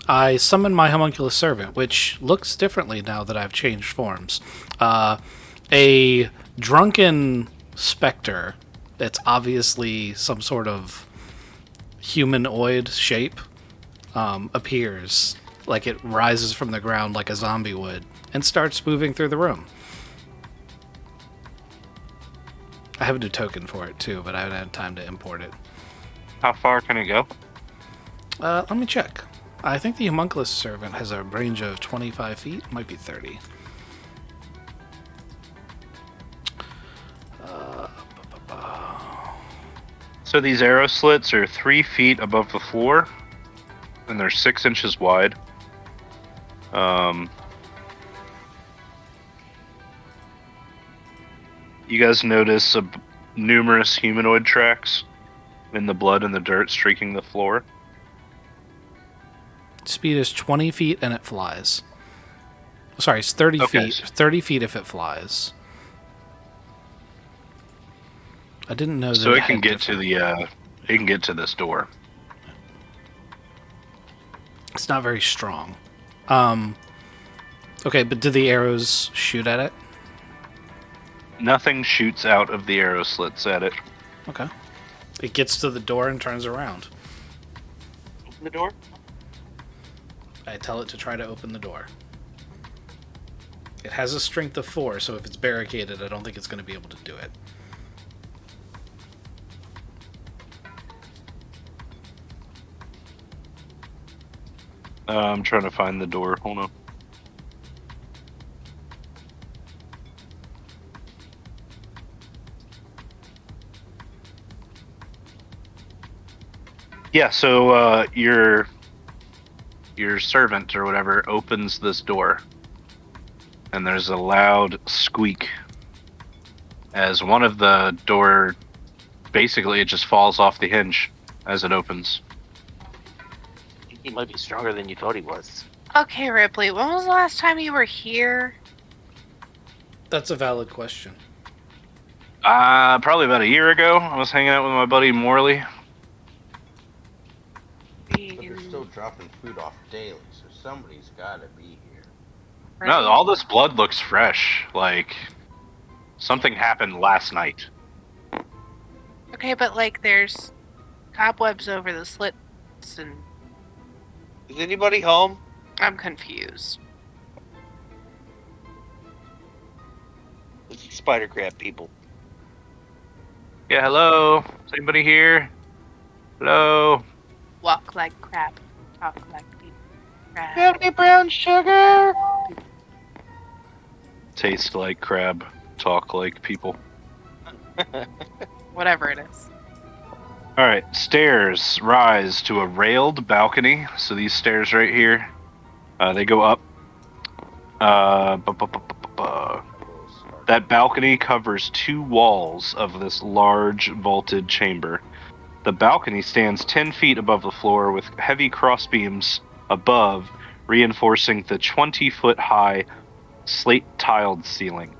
I summon my homunculus servant, which looks differently now that I've changed forms. A drunken specter that's obviously some sort of humanoid shape appears, like it rises from the ground like a zombie would, and starts moving through the room. I have a new token for it too, but I haven't had time to import it. How far can it go? Let me check. I think the homunculus servant has a range of 25 feet. Might be 30. So these arrow slits are 3 feet above the floor, and they're 6 inches wide. You guys notice numerous humanoid tracks in the blood and the dirt streaking the floor. Speed is 20 feet and it flies. Sorry, it's 30 Okay. feet. 30 feet if it flies. I didn't know that. So it can had get to different- it can get to this door. It's not very strong. Okay, but do the arrows shoot at it? Nothing shoots out of the arrow slits at it. Okay. It gets to the door and turns around. Open the door. I tell it to try to open the door. It has a strength of 4, so if it's barricaded, I don't think it's going to be able to do it. I'm trying to find the door. Hold on. Yeah, so your servant or whatever opens this door, and there's a loud squeak as one of the door, basically it just falls off the hinge as it opens. I think he might be stronger than you thought he was. Okay, Ripley. When was the last time you were here? That's a valid question. Probably about a year ago, I was hanging out with my buddy Morley. But they're still dropping food off daily, so somebody's got to be here. No, all this blood looks fresh. Like something happened last night. Okay, but like there's cobwebs over the slits and Is anybody home? I'm confused. It's the spider crab people. Yeah, hello. Is anybody here? Hello. Walk like crap, talk like people. Crab. You have any brown sugar? Taste like crab, talk like people. Whatever it is. All right, stairs rise to a railed balcony. So these stairs right here, they go up. That balcony covers 2 walls of this large vaulted chamber. The balcony stands 10 feet above the floor with heavy crossbeams above, reinforcing the 20-foot-high slate-tiled ceiling.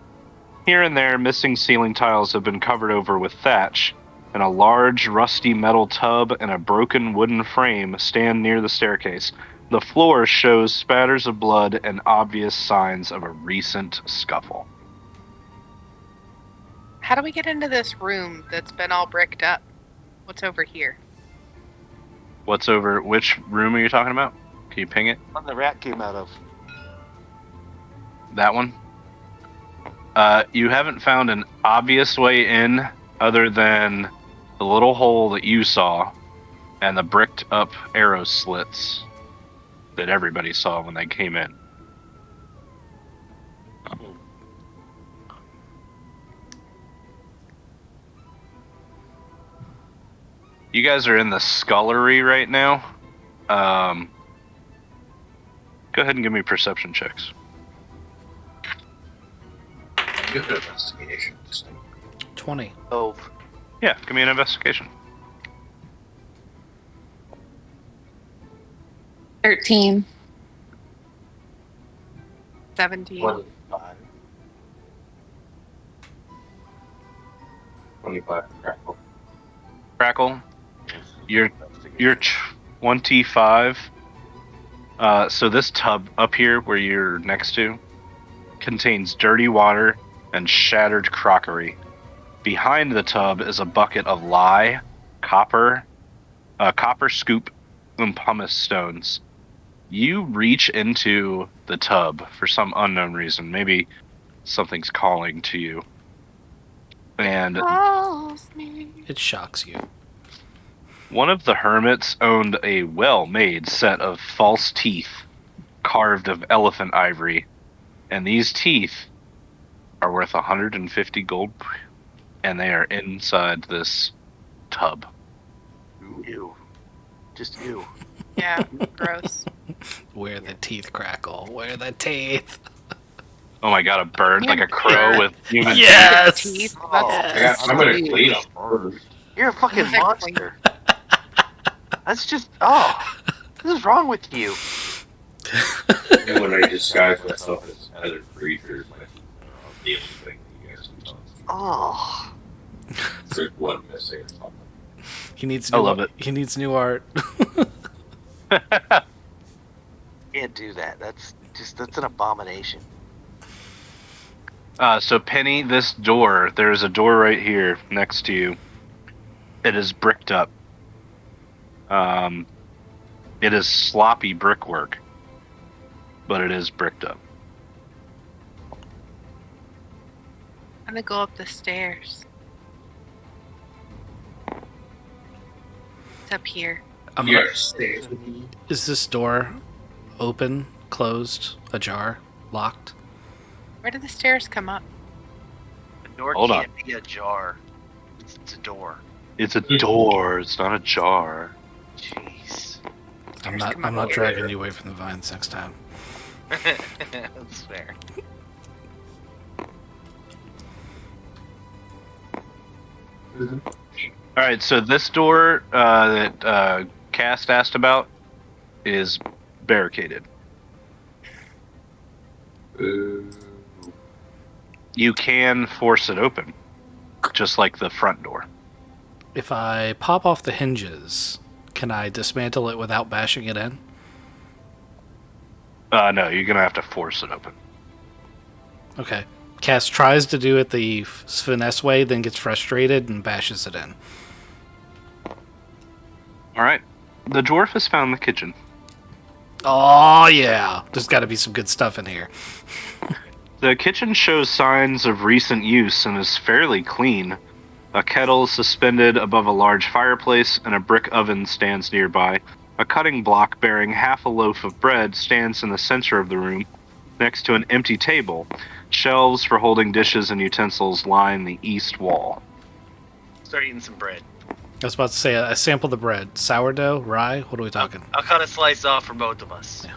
Here and there, missing ceiling tiles have been covered over with thatch, and a large, rusty metal tub and a broken wooden frame stand near the staircase. The floor shows spatters of blood and obvious signs of a recent scuffle. How do we get into this room that's been all bricked up? What's over here? What's over? Which room are you talking about? Can you ping it? One the rat came out of. That one? You haven't found an obvious way in other than the little hole that you saw and the bricked up arrow slits that everybody saw when they came in. You guys are in the scullery right now. Go ahead and give me perception checks. Good investigation. 20. Oh, Yeah, give me an investigation. 13. 17. 25. 25 crackle. Crackle, you're 25. So this tub up here where you're next to contains dirty water and shattered crockery. Behind the tub is a bucket of lye, copper scoop, and pumice stones. You reach into the tub for some unknown reason. Maybe something's calling to you. And Calls me. It shocks you. one of the hermits owned a well-made set of false teeth carved of elephant ivory, and these teeth are worth 150 gold, and they are inside this tub. ew. Just ew. Yeah, gross. Where the teeth crackle. Where the teeth. Oh my god, a bird like a crow with human Yes! Teeth. Oh, That's I'm gonna clean them first. You're a fucking monster. That's just, what is wrong with you? And when I disguise myself as other creatures, the only thing that you guys can tell. Oh. There's one missing or something. He needs I new love it. He needs new art. Can't do that. That's an abomination. So Penny, this door, there's a door right here next to you. It is bricked up. It is sloppy brickwork, but it is bricked up. I'm gonna go up the stairs. It's up here. Yes. Is this door open, closed, ajar, locked? Where did the stairs come up? The door Hold can't be ajar. It's a door. It's a door. It's not a jar. Jeez. I'm Stairs come not up. dragging you away from the vines next time. That's fair. All right, so this door that Cast asked about is barricaded. You can force it open, just like the front door. If I pop off the hinges, can I dismantle it without bashing it in? No, you're gonna have to force it open. Okay. Cass tries to do it the finesse way, then gets frustrated and bashes it in. All right. The dwarf has found the kitchen. Oh, yeah. There's got to be some good stuff in here. The kitchen shows signs of recent use and is fairly clean. A kettle is suspended above a large fireplace, and a brick oven stands nearby. A cutting block bearing half a loaf of bread stands in the center of the room, next to an empty table. Shelves for holding dishes and utensils line the east wall. Start eating some bread. I was about to say, I sample the bread. Sourdough, rye, what are we talking? I'll cut a slice off for both of us. Yeah.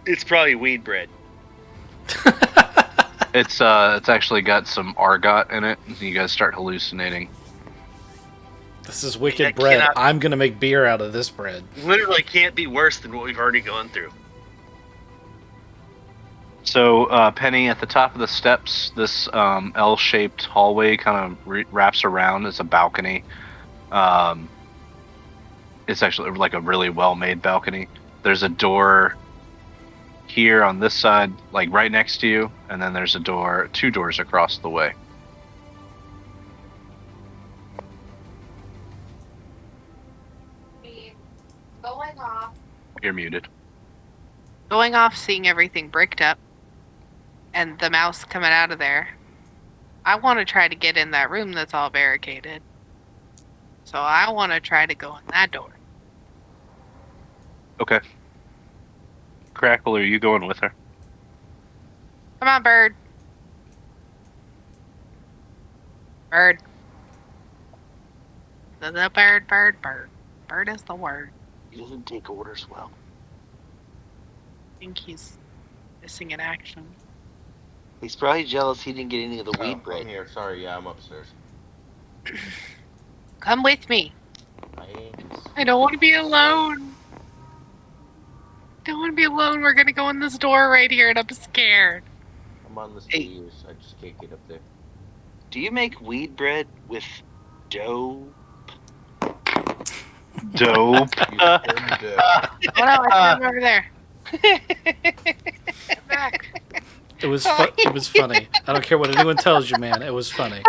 It's probably weed bread. It's actually got some argot in it. You guys start hallucinating. This is wicked That bread. cannot- I'm going to make beer out of this bread. Literally can't be worse than what we've already gone through. So, Penny, at the top of the steps, this L-shaped hallway kind of wraps around as a balcony. It's actually like a really well-made balcony. There's a door here on this side, like right next to you, and then there's a door, 2 doors across the way. Going off. You're muted. Going off, seeing everything bricked up, and the mouse coming out of there. I want to try to get in that room that's all barricaded. So I want to try to go in that door. Okay. Crackle, are you going with her? Come on, bird. Bird. The bird, bird, bird. Bird is the word. He doesn't take orders well. I think he's missing in action. He's probably jealous he didn't get any of the weed I'm bread. here. Sorry, yeah, I'm upstairs. Come with me. Thanks. I don't want to be alone. Don't want to be alone. We're gonna go in this door right here, and I'm scared. I'm on the Hey. stairs. I just can't get up there. Do you make weed bread with dough? Dope. You turned, Oh no, I found him over there. Get back. It was it was funny. I don't care what anyone tells you, man. It was funny.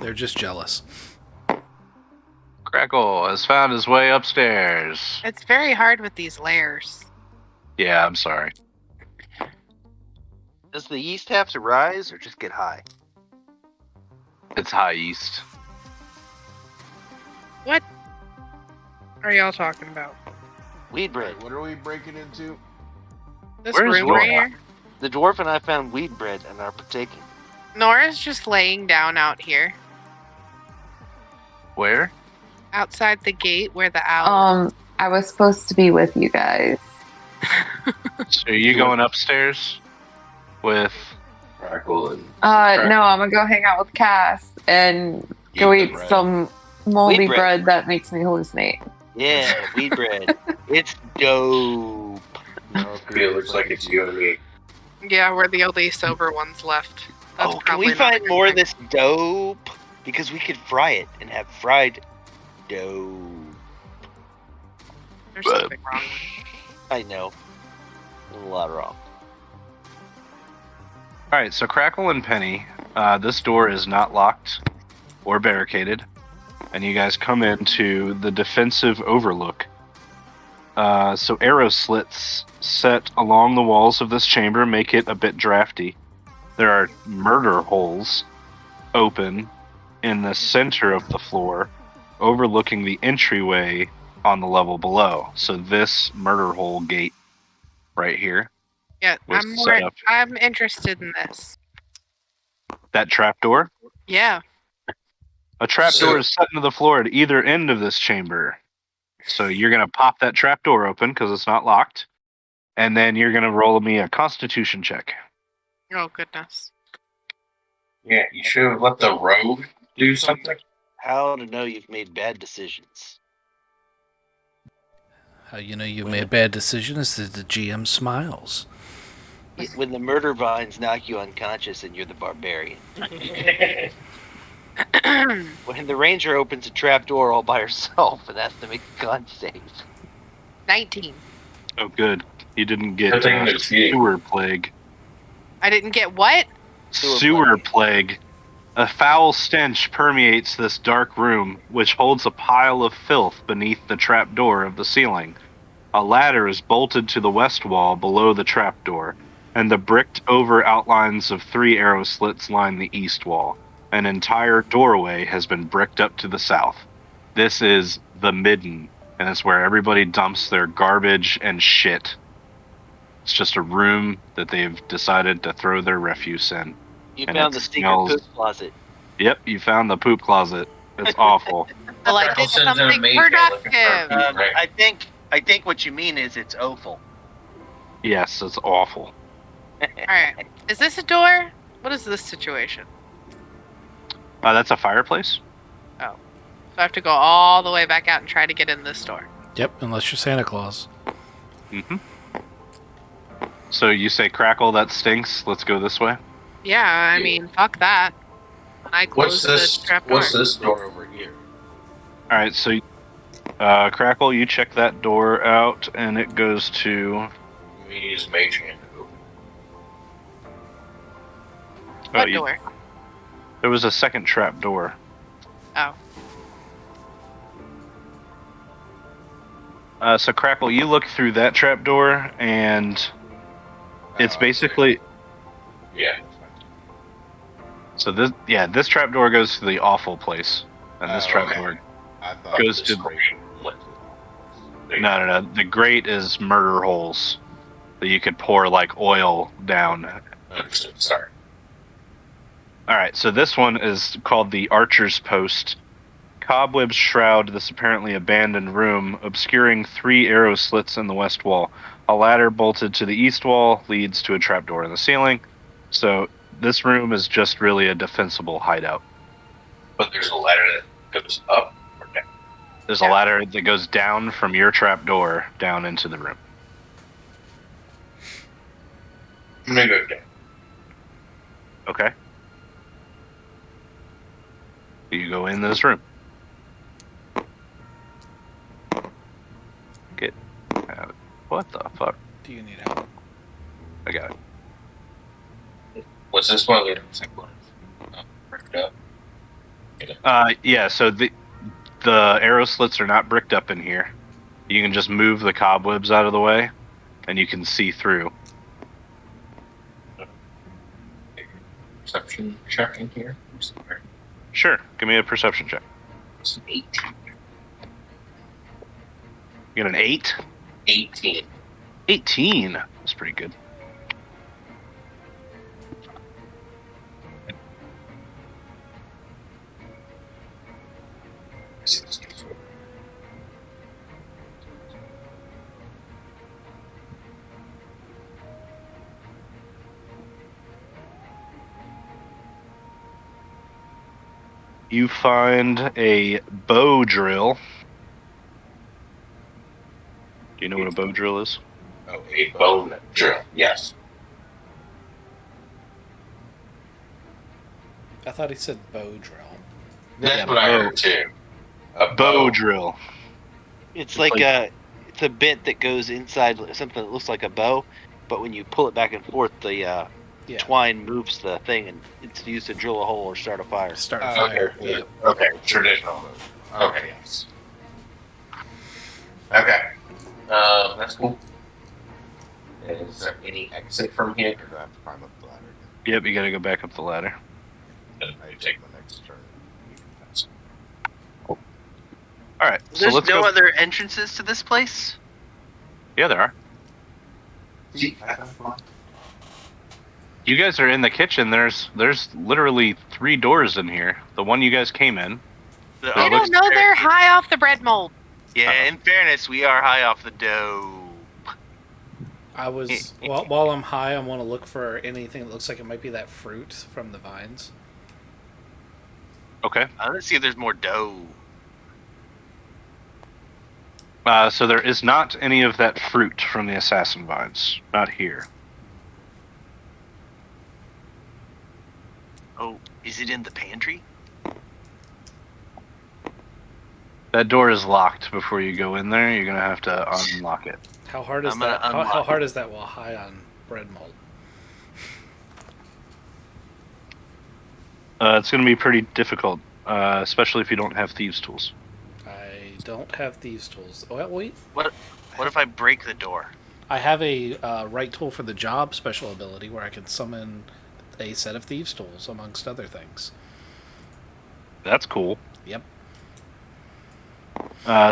They're just jealous. Crackle has found his way upstairs. It's very hard with these layers. Yeah, I'm sorry. Does the yeast have to rise or just get high? It's high east. What are y'all talking about? Weed bread. What are we breaking into? This Where's room Laura? right here? The dwarf and I found weed bread and are partaking. Nora's just laying down out here, Where? outside the gate where the owl. I was supposed to be with you guys. So are you going upstairs with... Crackle and No, I'm gonna go hang out with Cass and go Eat eat the bread. some moldy Wheat bread. bread that makes me hallucinate. Yeah, weed bread. It's dope. it looks like it's you and me. Yeah, we're the only sober ones left. That's Oh, can probably we not find a good more of thing. this dope? Because we could fry it and have fried dope. There's something wrong with it. I know. There's a lot wrong. Alright, so Crackle and Penny, this door is not locked or barricaded, and you guys come into the defensive overlook. So arrow slits set along the walls of this chamber make it a bit drafty. There are murder holes open in the center of the floor, overlooking the entryway on the level below. So this murder hole gate right here, Yeah, was I'm set up. I'm interested in this. that trapdoor. Yeah. A trapdoor is set into the floor at either end of this chamber. So you're going to pop that trapdoor open because it's not locked. And then you're going to roll me a constitution check. Oh goodness. Yeah, you should have let the rogue do something. How to know you've made bad decisions. How you know you made a bad decision is that the GM smiles. When the murder vines knock you unconscious and you're the barbarian. When the ranger opens a trap door all by herself and has to make a con save. 19. Oh, good. You didn't get Good thing it's cheating. sewer plague. I didn't get what? Sewer plague. A foul stench permeates this dark room, which holds a pile of filth beneath the trapdoor of the ceiling. A ladder is bolted to the west wall below the trapdoor, and the bricked-over outlines of 3 arrow slits line the east wall. An entire doorway has been bricked up to the south. This is the Midden, and it's where everybody dumps their garbage and shit. It's just a room that they've decided to throw their refuse in. You And found it the secret smells- poop closet. Yep, you found the poop closet. It's awful. Well, I did Freckles sends in a something maid looking for a productive. poop ring. I think what you mean is it's awful. Yes, it's awful. Alright. Is this a door? What is this situation? That's a fireplace? So I have to go all the way back out and try to get in this door. Yep, unless you're Santa Claus. Mm-hmm. So you say, Crackle, that stinks. Let's go this way. Yeah, I mean, fuck that. I What's closed this? the trap door. What's this door over here? All right, so Crackle, you check that door out, and it goes to... We use mage hand to open. What you- door? There was a second trap door. Oh. So Crackle, you look through that trap door, and it's basically... Yeah. So this trap door goes to the awful place, and this trap okay. door I thought goes this to- grate went to- No. The grate is murder holes that you could pour like oil down. Understood. Sorry. All right, so this one is called the Archer's Post. Cobwebs shroud this apparently abandoned room, obscuring 3 arrow slits in the west wall. A ladder bolted to the east wall leads to a trapdoor in the ceiling. So this room is just really a defensible hideout. But there's a ladder that goes up or down. There's a ladder that goes down from your trapdoor down into the room. I'm gonna go down. Okay. You go in this room. Get out. What the fuck? Do you need help? I got it. Was this one of the ones? Bricked up. Yeah, so the arrow slits are not bricked up in here. You can just move the cobwebs out of the way, and you can see through. Perception check in here. Somewhere. Sure, give me a perception check. It's an 18. You got an 8? 18. 18. That's pretty good. You find a bow drill. Do you know what a bow drill is? Oh, a bone drill. Yes. I thought he said bow drill. That's Yeah, what I bow. heard too. A Bow drill. It's like it's a bit that goes inside something that looks like a bow, but when you pull it back and forth, the twine moves the thing, and it's used to drill a hole or start a fire. Start a fire. Okay. Yeah. Okay. Traditional move. Okay. Yes. Okay. That's cool. Is there any exit from here? Or do I have to climb up the ladder? Yep, you gotta go back up the ladder. I take my next turn. Alright, so There's let's no go. other entrances to this place? Yeah, there are. You guys are in the kitchen. There's literally 3 doors in here. The one you guys came in. The- I don't know they're high off the bread mold. Yeah, in fairness, we are high off the dough. I was while I'm high, I want to look for anything that looks like it might be that fruit from the vines. Okay. Let's see if there's more dough. So there is not any of that fruit from the assassin vines. Not here. Oh, is it in the pantry? That door is locked before you go in there. You're gonna have to unlock it. How hard is I'm gonna that? How unlock hard is that while high on bread mold? It's gonna be pretty difficult, especially if you don't have thieves' tools. I don't have thieves' tools. Oh, wait. What if I break the door? I have a right tool for the job special ability where I can summon a set of thieves' tools, amongst other things. That's cool. Yep.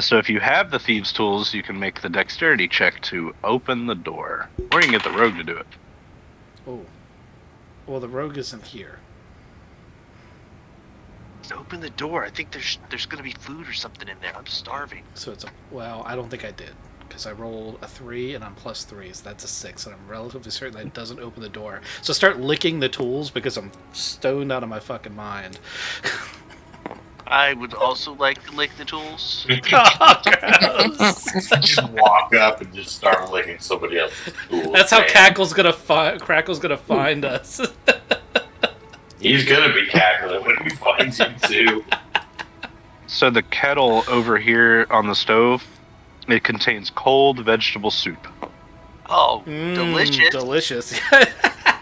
So if you have the thieves' tools, you can make the dexterity check to open the door, or you can get the rogue to do it. Oh. Well, the rogue isn't here. Just open the door. I think there's gonna be food or something in there. I'm starving. So it's a... Well, I don't think I did. Because I rolled a 3 and I'm +3, so that's a 6, and I'm relatively certain that it doesn't open the door. So start licking the tools because I'm stoned out of my fucking mind. I would also like to lick the tools. Just walk up and just start licking somebody else's tools. That's how man. Crackle's gonna find us. He's gonna be cackling when he finds you too. So the kettle over here on the stove, it contains cold vegetable soup. Oh, delicious. Delicious.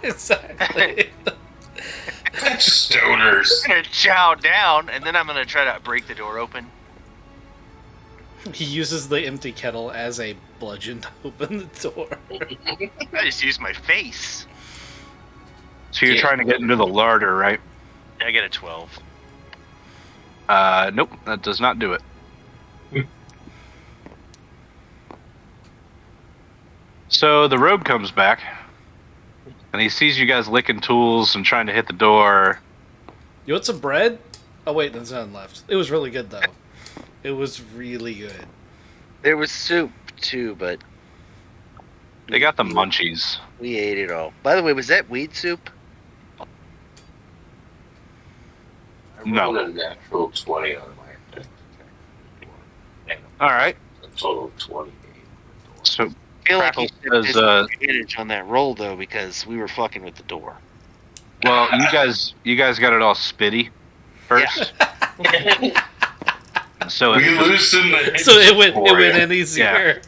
Exactly. Stoners. I'm gonna chow down, and then I'm gonna try to break the door open. He uses the empty kettle as a bludgeon to open the door. I just use my face. So you're trying to get into the larder, right? I get a 12. Nope, that does not do it. So the rogue comes back, and he sees you guys licking tools and trying to hit the door. You want some bread? Oh wait, there's none left. It was really good though. It was really good. There was soup too, but They got the munchies. we ate it all. By the way, was that weed soup? No. I rolled a natural 20 on my thing. All right. A total of 28. So I feel like Crackle he should says, have advantage on that roll though, because we were fucking with the door. well, you guys got it all spitty first. So We loosened the So it went for you. in easier.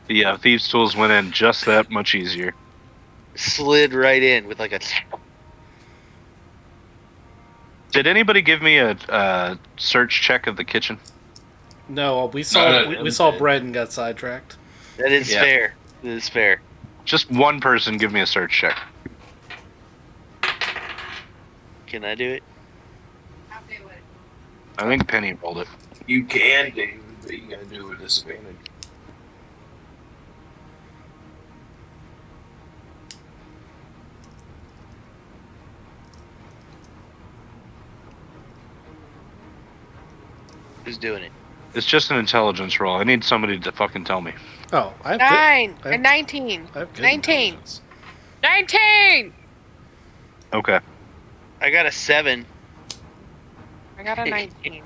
the thieves' tools went in just that much easier. Slid right in with like a. Did anybody give me a search check of the kitchen? No, we No, saw bread and got sidetracked. That is Yeah. fair. That is fair. Just one person give me a search check. Can I do it? I think Penny rolled it. You can do, but you gotta do it with disadvantage. Who's doing it? It's just an intelligence roll. I need somebody to fucking tell me. Oh, I have 9 I have- and 19. I have good 19. intelligence. 19! Okay. I got a 7. I got a 19.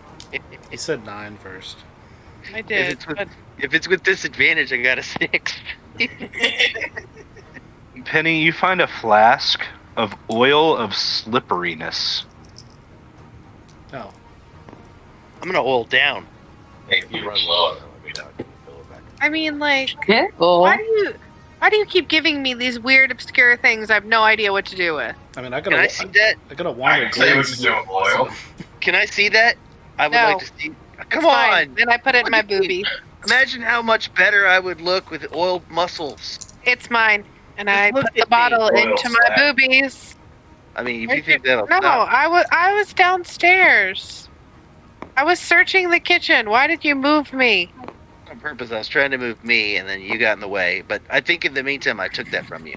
He said 9 first. I did, it's with- but If it's with disadvantage, I got a 6. Penny, you find a flask of oil of slipperiness. Oh. I'm gonna oil down. Hey, if you run low, then let me know. I can fill it back. I mean, like, Pickle. why do you keep giving me these weird, obscure things I have no idea what to do with? I mean, I Can I see that? got a I wonder. can tell you what to do with oil. Can I see that? I would No. like to see. Come It's fine. on! Then I put it in What my do you mean? boobies. Imagine how much better I would look with oiled muscles. It's mine. And Just I look put the at me. bottle Oil into my slap. boobies. I mean, if you think that'll No, stop. I was downstairs. I was searching the kitchen. Why did you move me? On purpose, I was trying to move me, and then you got in the way. But I think in the meantime, I took that from you.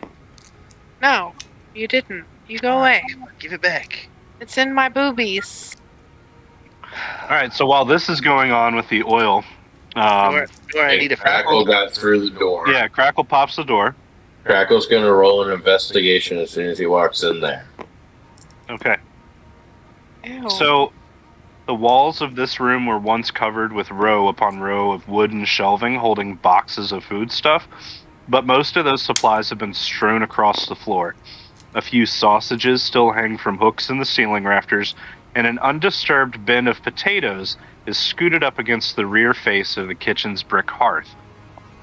No, you didn't. You go away. Give it back. It's in my boobies. All right. So while this is going on with the oil, Or I need a Crackle got through the door. yeah, Crackle pops the door. Crackle's gonna roll an investigation as soon as he walks in there. Okay. Ew. So the walls of this room were once covered with row upon row of wooden shelving holding boxes of foodstuff, but most of those supplies have been strewn across the floor. A few sausages still hang from hooks in the ceiling rafters, and an undisturbed bin of potatoes is scooted up against the rear face of the kitchen's brick hearth.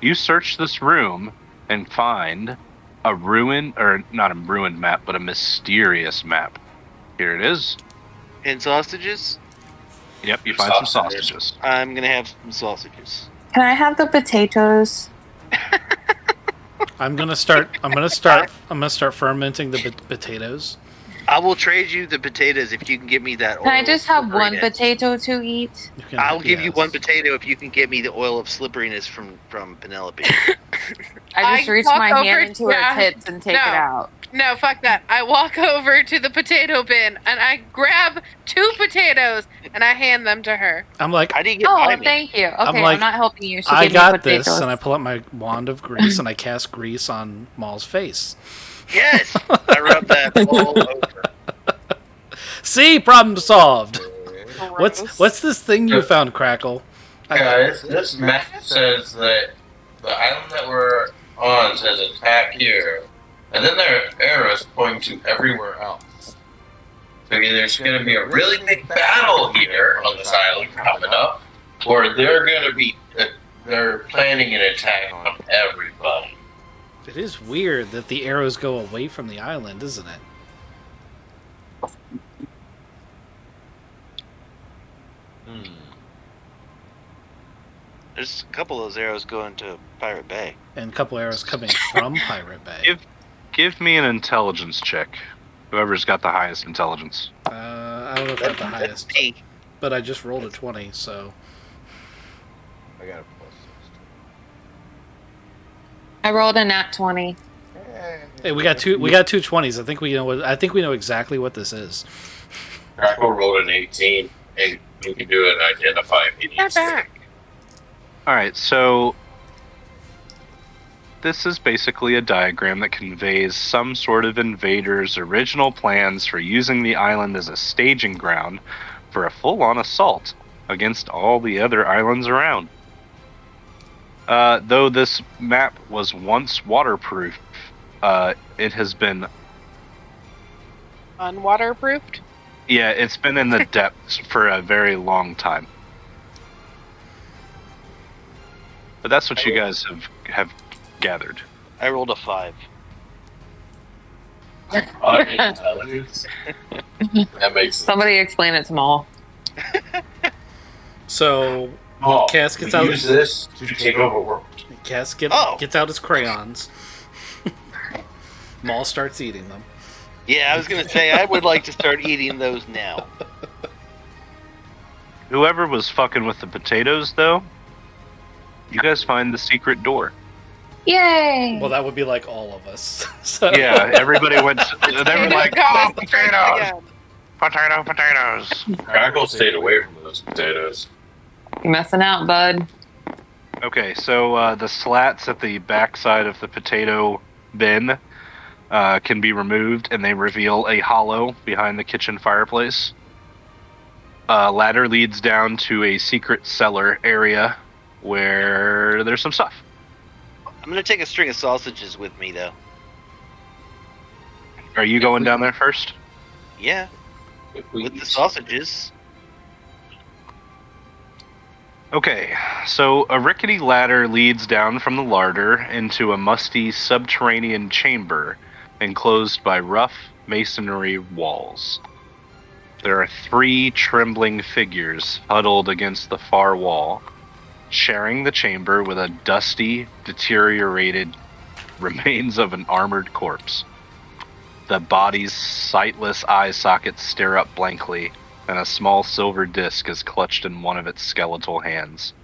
You search this room and find a ruined, or not a ruined map, but a mysterious map. Here it is. And sausages? Yep, you find some sausages. I'm gonna have some sausages. Can I have the potatoes? I'm gonna start fermenting the potatoes. I will trade you the potatoes if you can give me that oil. Can I just have one slipperiness. potato to eat? I'll give you one potato if you can get me the oil of slipperiness from Penelope. I just reach walk my over- hand into yeah. her tits and take No. it out. No, fuck that. I walk over to the potato bin and I grab 2 potatoes and I hand them to her. I'm like, How do you get Oh, by me? thank you. Okay, like, I'm not helping you. She I gave me got potatoes. this, and I pull out my wand of grease and I cast grease on Maul's face. Yes, I rub that all over. See, problem solved. Gross. What's this thing you found, Crackle? Guys, this map says that the island that we're on says attack here, and then there are arrows pointing to everywhere else. So either there's going to be a really big battle here on this island coming up, or they're planning an attack on everybody. It is weird that the arrows go away from the island, isn't it? There's a couple of those arrows going to Pirate Bay. And a couple arrows coming from Pirate Bay. Give me an intelligence check. Whoever's got the highest intelligence. I don't know if I have the highest, Me. but I just rolled a 20, so I got a +6. I rolled a nat 20. hey, we got two 20s. I think we know exactly what this is. Crackle rolled an 18, and you can do an identify if he Get needs to. back. Alright, so this is basically a diagram that conveys some sort of invader's original plans for using the island as a staging ground for a full-on assault against all the other islands around. Though this map was once waterproof, it has been... Unwaterproofed? Yeah, it's been in the depths for a very long time. But that's what you guys have gathered. I rolled a 5. Intelligence. That makes sense. Somebody explain it to Maul. So Oh, Cass gets we out. use this to take over world. Cass gets out his crayons. Maul starts eating them. Yeah, I was going to say, I would like to start eating those now. Whoever was fucking with the potatoes, though, you guys find the secret door. Yay! Well, that would be like all of us. So. Yeah, everybody went. They were like, guys, oh, potatoes, again. potatoes. Crackle stayed away from those potatoes. You're messing out, bud. Okay, so the slats at the backside of the potato bin can be removed, and they reveal a hollow behind the kitchen fireplace. A ladder leads down to a secret cellar area where there's some stuff. I'm going to take a string of sausages with me, though. Are you going down there first? Yeah, with the sausages. Okay, so a rickety ladder leads down from the larder into a musty subterranean chamber enclosed by rough masonry walls. There are 3 trembling figures huddled against the far wall, sharing the chamber with a dusty, deteriorated remains of an armored corpse. The body's sightless eye sockets stare up blankly, and a small silver disc is clutched in one of its skeletal hands.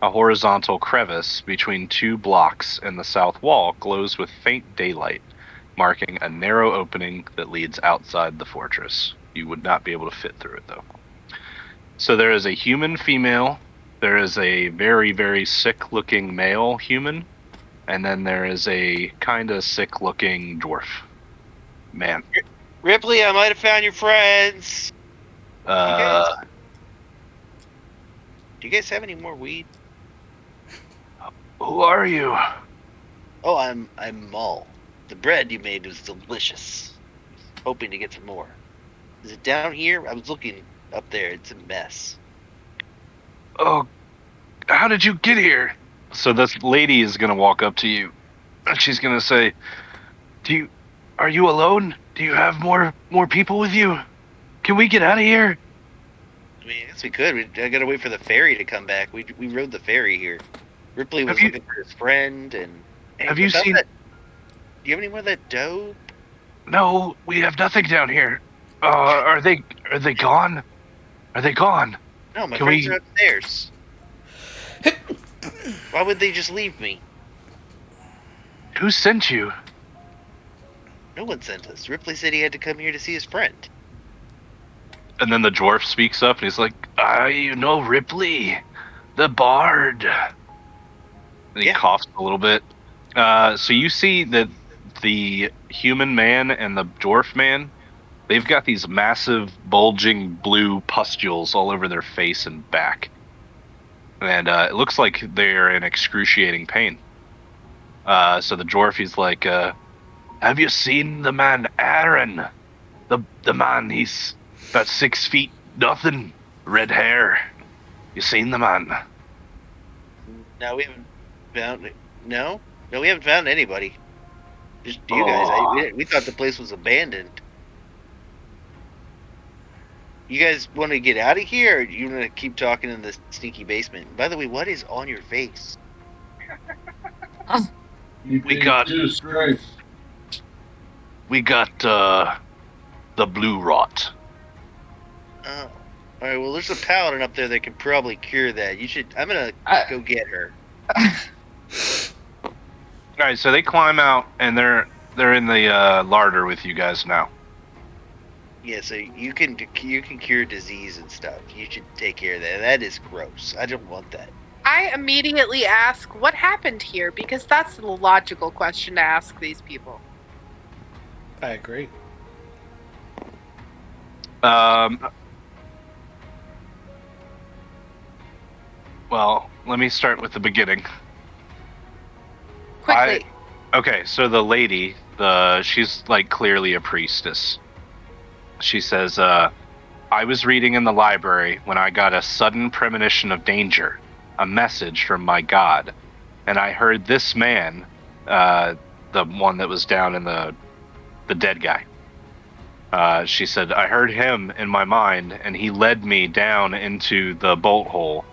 A horizontal crevice between 2 blocks in the south wall glows with faint daylight, marking a narrow opening that leads outside the fortress. You would not be able to fit through it, though. So there is a human female, there is a very, very sick-looking male human, and then there is a kind of sick-looking dwarf man. Ripley, I might have found your friends. Do you guys have any more weed? Who are you? Oh, I'm Maul. The bread you made was delicious. Hoping to get some more. Is it down here? I was looking up there. It's a mess. Oh, how did you get here? So this lady is gonna walk up to you, and she's gonna say, are you alone? Do you have more people with you? Can we get out of here? I mean, I guess we could. I gotta wait for the ferry to come back. We rode the ferry here. Ripley was looking for his friend, and have you seen? That, do you have any more of that dope? No, we have nothing down here. Are they gone? Are they gone? No, my friends are upstairs. Why would they just leave me? Who sent you? No one sent us. Ripley said he had to come here to see his friend. And then the dwarf speaks up and he's like, you know Ripley, the bard. And he coughs a little bit. So you see that the human man and the dwarf man, they've got these massive, bulging blue pustules all over their face and back. And it looks like they're in excruciating pain. So the dwarf, he's like, have you seen the man Aaron? The man, he's about 6 feet, nothing, red hair. You seen the man? No, we haven't found it. No, we haven't found anybody. Just you guys. We thought the place was abandoned. You guys want to get out of here, or you want to keep talking in the stinky basement? By the way, what is on your face? We got the blue rot. Oh. All right. Well, there's a paladin up there that can probably cure that. You should. I'm gonna go get her. All right. So they climb out, and they're in the larder with you guys now. Yeah. So you can cure disease and stuff. You should take care of that. That is gross. I don't want that. I immediately ask, what happened here? Because that's the logical question to ask these people. I agree. Well, let me start with the beginning. Quickly. Okay, so the lady, she's like clearly a priestess. She says, I was reading in the library when I got a sudden premonition of danger, a message from my god, and I heard this man, the one that was down in the dead guy. She said, I heard him in my mind, and he led me down into the bolt hole.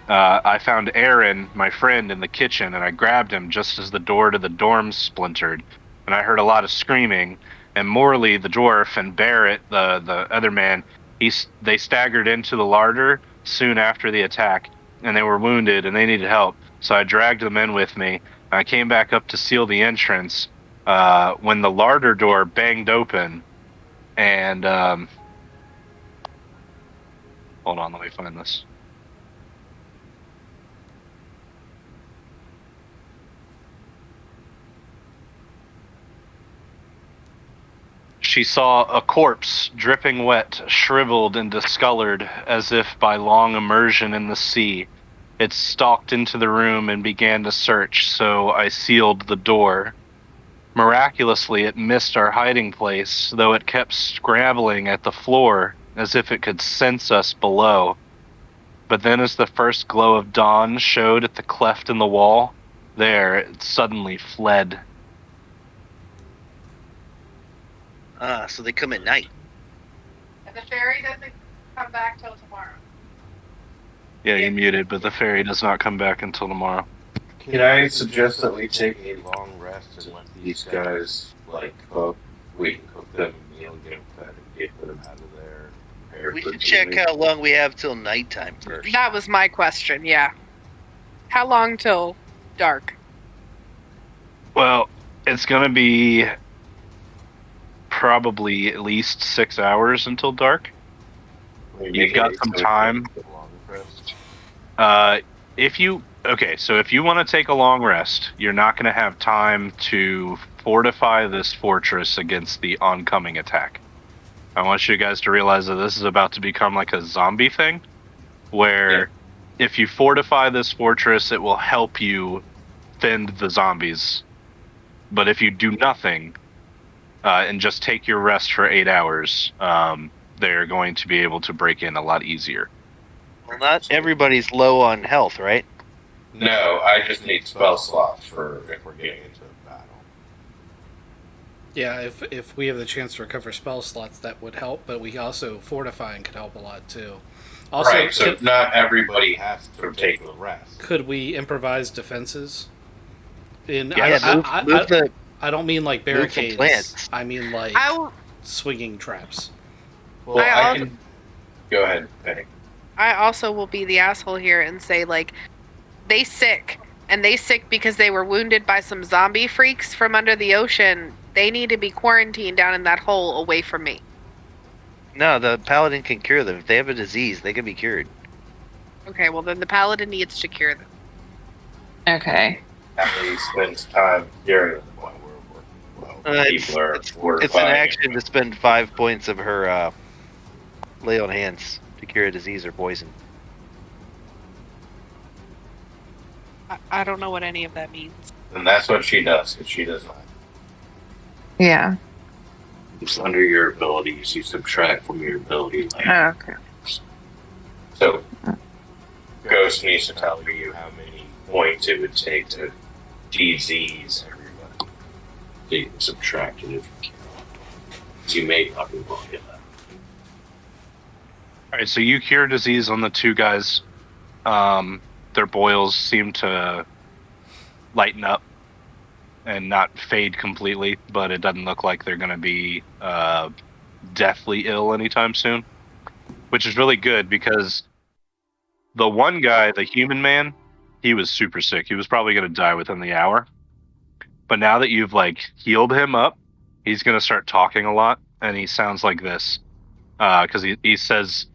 I found Aaron, my friend, in the kitchen, and I grabbed him just as the door to the dorms splintered, and I heard a lot of screaming, and Morley, the dwarf, and Barrett, the other man, they staggered into the larder soon after the attack, and they were wounded, and they needed help, so I dragged them in with me. I came back up to seal the entrance when the larder door banged open, and hold on, let me find this. She saw a corpse, dripping wet, shriveled and discolored, as if by long immersion in the sea. It stalked into the room and began to search, so I sealed the door. Miraculously, it missed our hiding place, though it kept scrabbling at the floor, as if it could sense us below. But then as the first glow of dawn showed at the cleft in the wall, there, it suddenly fled. So they come at night. And the ferry doesn't come back till tomorrow. Yeah, you're muted, but the ferry does not come back until tomorrow. Can I suggest that we take a long rest and let these guys cook? We can cook them a meal, get them fed, and get them out of there. We should check how long we have till nighttime first. That was my question, yeah. How long till dark? Well, it's going to be probably at least 6 hours until dark. You've got some time. If you want to take a long rest, you're not going to have time to fortify this fortress against the oncoming attack. I want you guys to realize that this is about to become like a zombie thing, where if you fortify this fortress, it will help you fend the zombies. But if you do nothing, and just take your rest for 8 hours, they're going to be able to break in a lot easier. Well, not everybody's low on health, right? No, I just need spell slots for if we're getting into battle. Yeah, if we have the chance to recover spell slots, that would help. But we also fortifying could help a lot too. Also, right, so not everybody has to take the rest. Could we improvise defenses? Move the. I don't mean like barricades. Plants. I mean like swinging traps. Well, I can. Go ahead, Penny. I also will be the asshole here and say, like, they sick. And they sick because they were wounded by some zombie freaks from under the ocean. They need to be quarantined down in that hole away from me. No, the paladin can cure them. If they have a disease, they can be cured. Okay, well then the paladin needs to cure them. Okay. Emily spends time curing them while people are it's an action to spend 5 points of her lay on hands to cure a disease or poison. I don't know what any of that means. And that's what she does, because she does not. Yeah. It's under your abilities, you subtract from your ability. Okay. So, Ghost needs to tell you how many points it would take to disease everybody. So you can subtract it if you can. You may not be able to get that. Alright, so you cure disease on the two guys. Their boils seem to lighten up and not fade completely, but it doesn't look like they're going to be deathly ill anytime soon, which is really good because the one guy, the human man, he was super sick. He was probably going to die within the hour. But now that you've healed him up, he's going to start talking a lot, and he sounds like this because he says,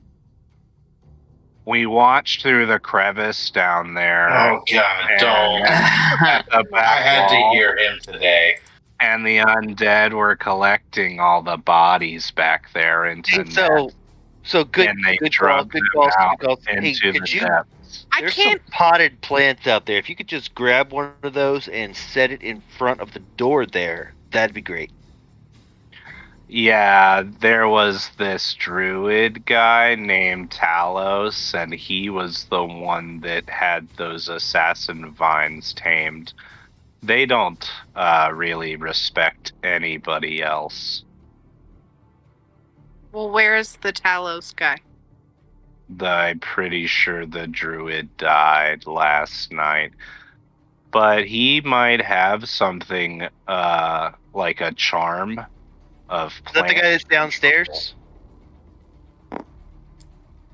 "We watched through the crevice down there." Oh God, don't! I had to hear him today. And the undead were collecting all the bodies back there into So good. And they good drugged call, them out good call. into Hey, the depths. There's some potted plants out there. If you could just grab one of those and set it in front of the door there, that'd be great. Yeah, there was this druid guy named Talos, and he was the one that had those assassin vines tamed. They don't really respect anybody else. Well, where's the Talos guy? I'm pretty sure the druid died last night. But he might have something like a charm of Is that the guy that's downstairs?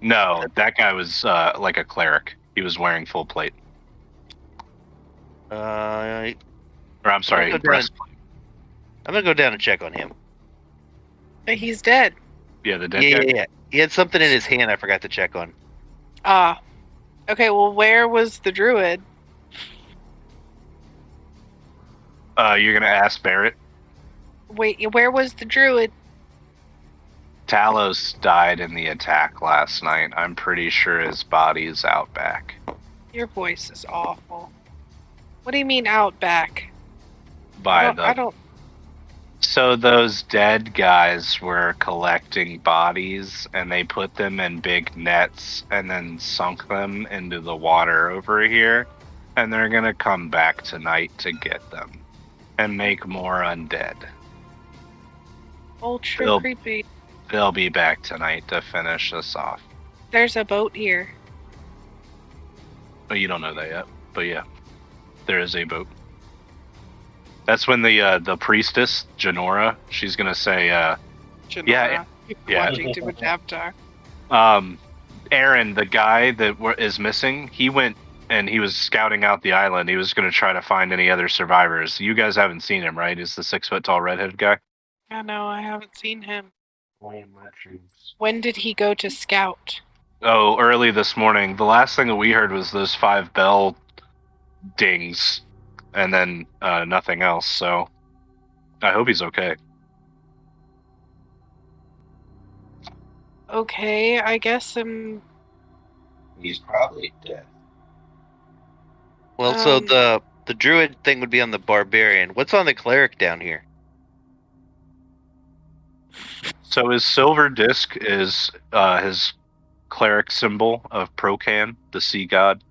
No, that guy was like a cleric. He was wearing full plate. Or I'm sorry, breastplate. I'm gonna go down and check on him. But he's dead. Yeah, the dead guy? Yeah. He had something in his hand I forgot to check on. Ah. Okay, well, where was the druid? You're gonna ask Barrett? Wait, where was the druid? Talos died in the attack last night. I'm pretty sure his body's out back. Your voice is awful. What do you mean out back? I don't. So those dead guys were collecting bodies, and they put them in big nets and then sunk them into the water over here, and they're gonna come back tonight to get them and make more undead. Ultra creepy. They'll be back tonight to finish us off. There's a boat here. Well, you don't know that yet, but yeah, there is a boat. That's when the priestess, Janora, she's gonna say, Janora. yeah. Watching too much Avatar. Aaron, the guy that is missing, he went and he was scouting out the island. He was gonna try to find any other survivors. You guys haven't seen him, right? Is the 6-foot-tall redheaded guy? Yeah, no, I haven't seen him. When did he go to scout? Oh, early this morning. The last thing that we heard was those 5 bell dings, and then nothing else. So I hope he's okay. Okay, I guess He's probably dead. Well, so the druid thing would be on the barbarian. What's on the cleric down here? So his silver disc is his cleric symbol of Procan, the sea god.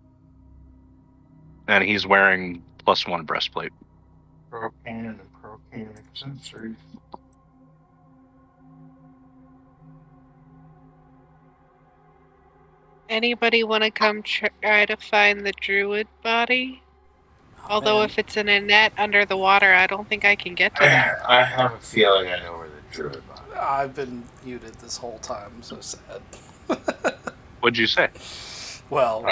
And he's wearing +1 breastplate. Procan and Procan accessories. Anybody want to come try to find the druid body? Although if it's in a net under the water, I don't think I can get to that. I have a feeling I know where the druid body. I've been muted this whole time. I'm so sad. What'd you say? Well,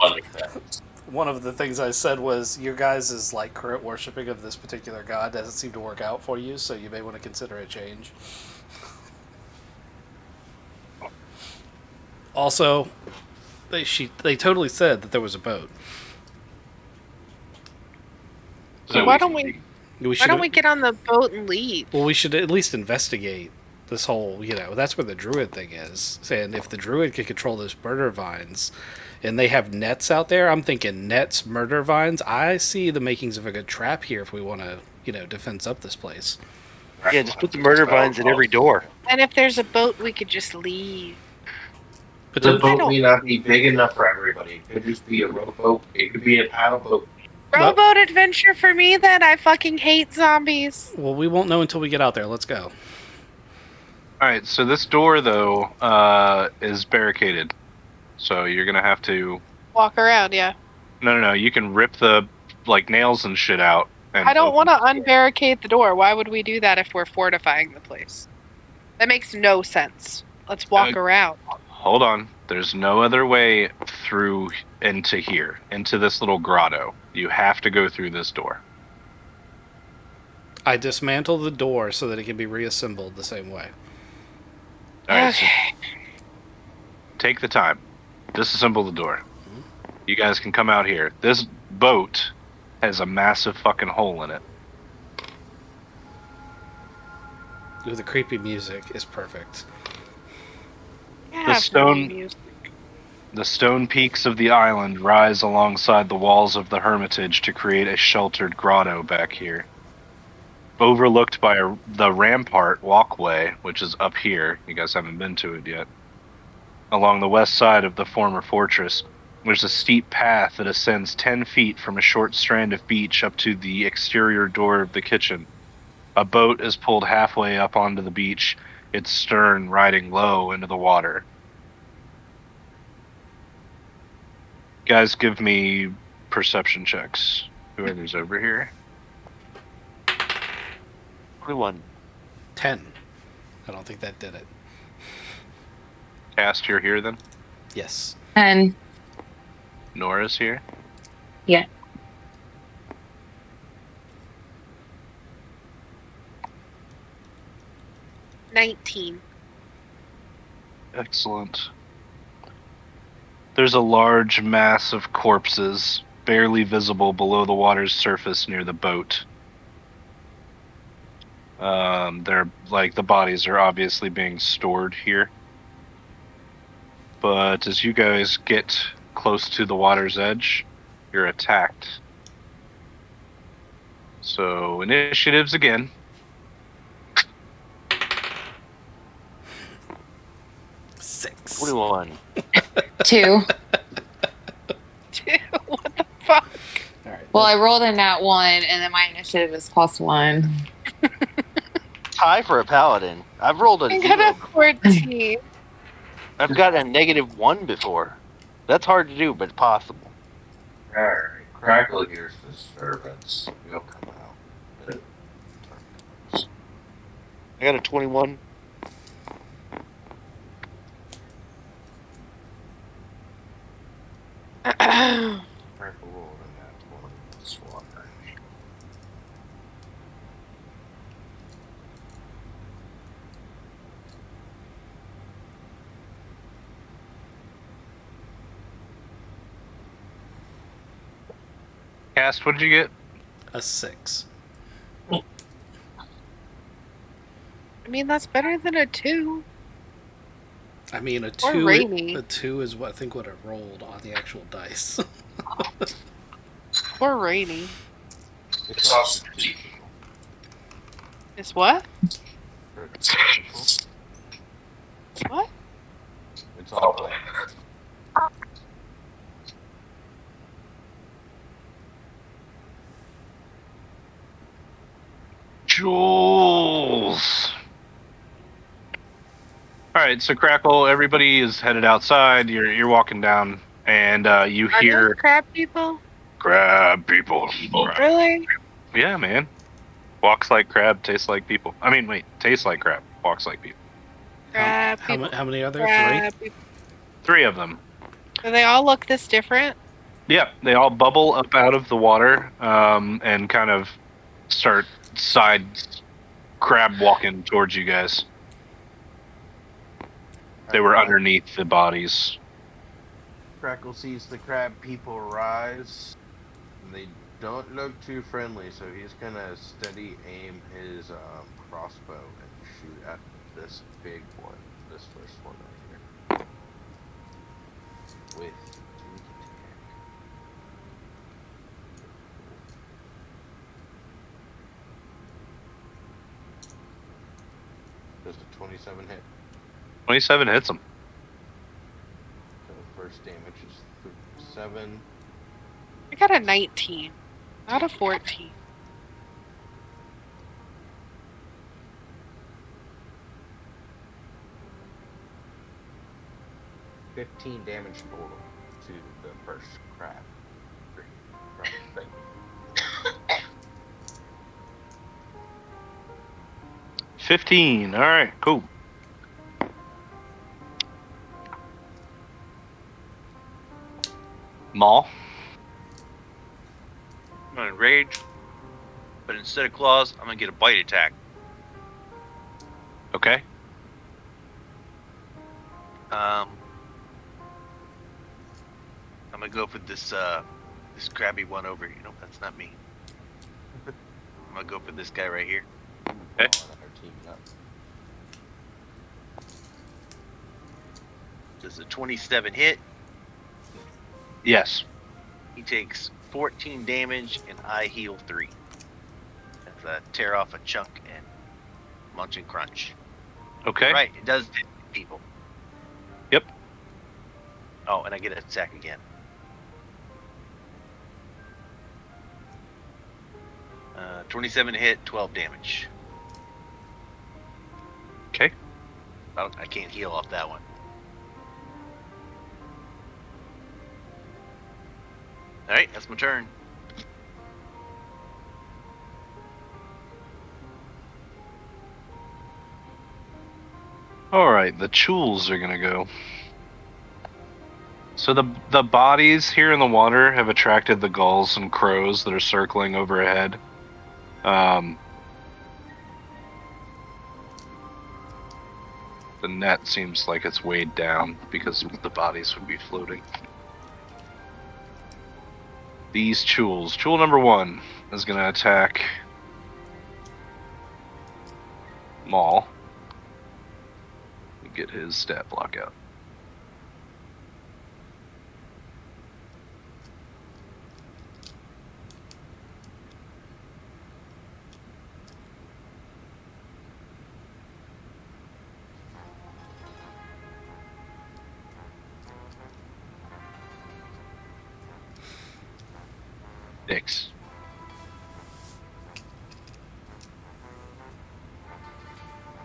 Like that. one of the things I said was your guys' like current worshipping of this particular god doesn't seem to work out for you, so you may want to consider a change. Also, they totally said that there was a boat. So why don't we get on the boat and leave? Well, we should at least investigate this whole, that's where the druid thing is. And if the druid can control those murder vines, and they have nets out there, I'm thinking nets, murder vines. I see the makings of a good trap here if we want to, defense up this place. Yeah, just put the murder vines at every door. And if there's a boat, we could just leave. But the boat may not be big enough for everybody. It could just be a rowboat. It could be a paddle boat. Rowboat adventure for me, then. I fucking hate zombies. Well, we won't know until we get out there. Let's go. Alright, so this door, though, is barricaded. So you're going to have to... Walk around, yeah. No. You can rip the, nails and shit out. And I don't want to unbarricade the door. Why would we do that if we're fortifying the place? That makes no sense. Let's walk around. Hold on. There's no other way through into here, into this little grotto. You have to go through this door. I dismantle the door so that it can be reassembled the same way. Alright, so take the time. Disassemble the door. You guys can come out here. This boat has a massive fucking hole in it. Ooh, the creepy music is perfect. The stone peaks of the island rise alongside the walls of the hermitage to create a sheltered grotto back here. Overlooked by the rampart walkway, which is up here. You guys haven't been to it yet. Along the west side of the former fortress, there's a steep path that ascends 10 feet from a short strand of beach up to the exterior door of the kitchen. A boat is pulled halfway up onto the beach, its stern riding low into the water. Guys, give me perception checks. Whoever's over here. 21. 10. I don't think that did it. Cast, you're here then? Yes. 10. Nora's here? Yeah. $19. Excellent. There's a large mass of corpses, barely visible below the water's surface near the boat. The bodies are obviously being stored here. But as you guys get close to the water's edge, you're attacked. So, initiatives again. 6. 21. 2. What the fuck? All right. Well, I rolled in that one, and then my initiative is +1. Tie for a paladin. I've rolled a I got a 0. 14. I've gotten a -1 before. That's hard to do, but possible. Alright, Crackle hears disturbance. He'll come out. I got a 21. Crackle rolled in that one. Swap. Cast, what did you get? A 6. I mean, that's better than a 2. I mean, a Or 2. rainy. A 2 is what I think what it rolled on the actual dice. Or rainy. It's also cheap. Is what? all planned. Jules. All right, so Crackle, everybody is headed outside. You're walking down, and you Are those hear crab people? crab people. Really? Yeah, man. Walks like crab, tastes like people. I mean, wait, tastes like crab, walks like people. Crab How people. many are there? Crab people. 3 of them. Do they all look this different? Yeah, they all bubble up out of the water, and kind of start side crab walking towards you guys. They were underneath the bodies. Crackle sees the crab people rise. And they don't look too friendly, so he's gonna steady aim his crossbow and shoot at this big one, this first one right here, with sneak attack. Does a 27 hit? 27 hits them. So first damage is 7. I got a 19, not a 14. $15 damage total to the first crab. Thing. $15. All right, cool. Maul. I'm gonna enrage, but instead of claws, I'm gonna get a bite attack. Okay. I'm gonna go for this this crabby one over here. Nope, that's not me. I'm gonna go for this guy right here. Okay. Does a 27 hit? Yes. He takes 14 damage and I heal 3. That's a tear off a chunk and munch and crunch. Okay. Right, it does hit people. Yep. Oh, and I get an attack again. 27 hit, 12 damage. Okay. I can't heal off that one. Alright, that's my turn. All right, the Chules are gonna go. So the bodies here in the water have attracted the gulls and crows that are circling overhead. The net seems like it's weighed down because the bodies would be floating. These Chules. Chul number 1 is gonna attack Maul. Get his stat block out. Six.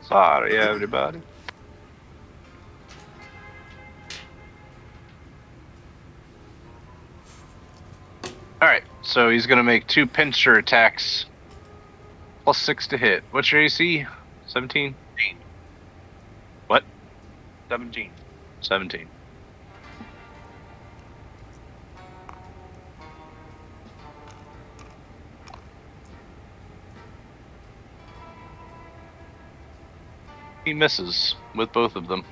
Sorry, everybody. Alright, so he's gonna make 2 pincer attacks. Plus 6 to hit. What's your AC? 17? What? 17. 17. He misses with both of them.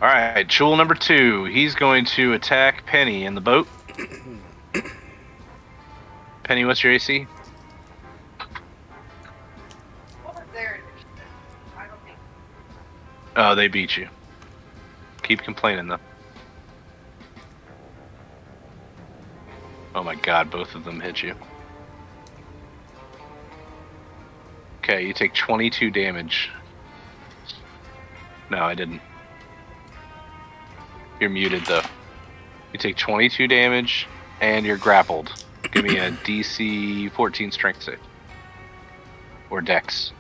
Alright, Chul number 2. He's going to attack Penny in the boat. Penny, what's your AC? Oh, they beat you. Keep complaining, though. Oh my god, both of them hit you. Okay, you take 22 damage. No, I didn't. You're muted, though. You take 22 damage, and you're grappled. Give me a DC 14 strength save. Or dex.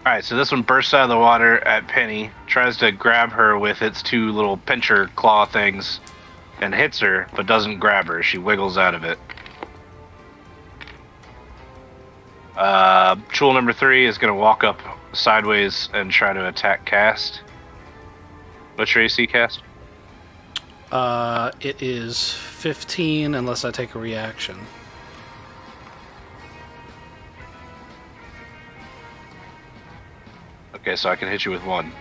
Alright, so this one bursts out of the water at Penny, tries to grab her with its two little pincher claw things, and hits her, but doesn't grab her. She wiggles out of it. Tool number 3 is going to walk up sideways and try to attack Cast. What's your AC, Cast? It is 15 unless I take a reaction. Okay, so I can hit you with 1.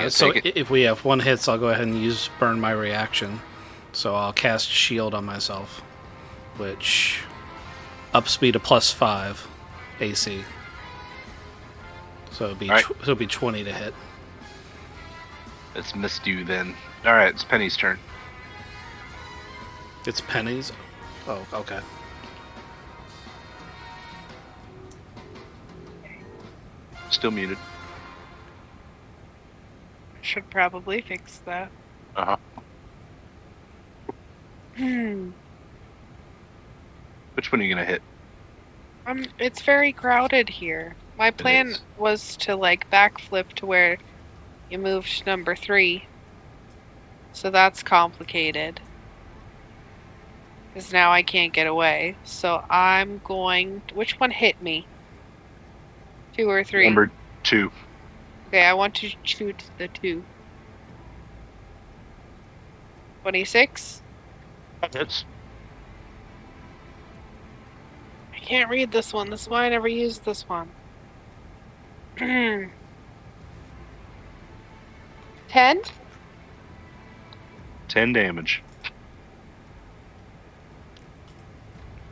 So if we have 1 hit, I'll go ahead and burn my reaction. So I'll cast Shield on myself, which ups me to +5 AC. So it'd be, it'll be 20 to hit. It's missed you then. Alright, it's Penny's turn. It's Penny's? Oh, okay. Still muted. Should probably fix that. Uh-huh. Which one are you gonna hit? It's very crowded here. My plan was to like backflip to where you moved number 3. So that's complicated. Because now I can't get away. So I'm going... Which one hit me? 2 or 3? Number 2. Okay, I want to shoot the 2. 26? Hits. I can't read this one. This is why I never used this one. 10? 10 damage.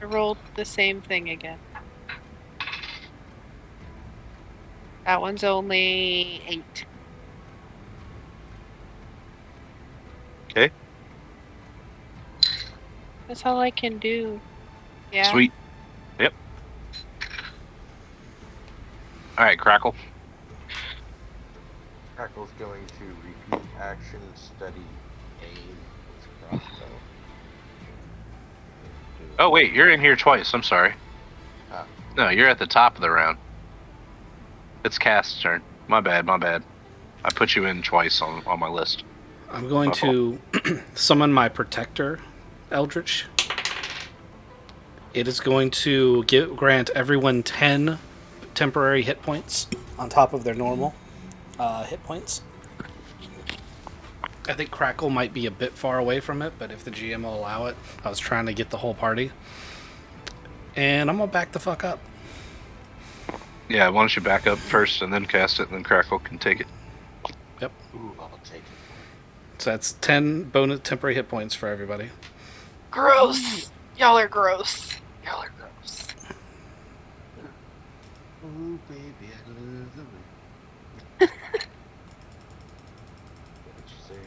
I rolled the same thing again. That one's only 8. Okay. That's all I can do. Yeah. Sweet. Yep. Alright, Crackle. Crackle's going to repeat action, study, aim with crossbow. Oh, wait, you're in here twice. I'm sorry. Ah. No, you're at the top of the round. It's Cast's turn. My bad. I put you in twice on my list. I'm going to summon my Protector Eldritch. It is going to grant everyone 10 temporary hit points on top of their normal hit points. I think Crackle might be a bit far away from it, but if the GM will allow it, I was trying to get the whole party. And I'm going to back the fuck up. Yeah, why don't you back up first and then cast it, and then Crackle can take it. Yep. Ooh, I'll take it. So that's 10 bonus temporary hit points for everybody. Gross. Y'all are gross. Y'all are gross. Ooh, baby, I love the way. What you say?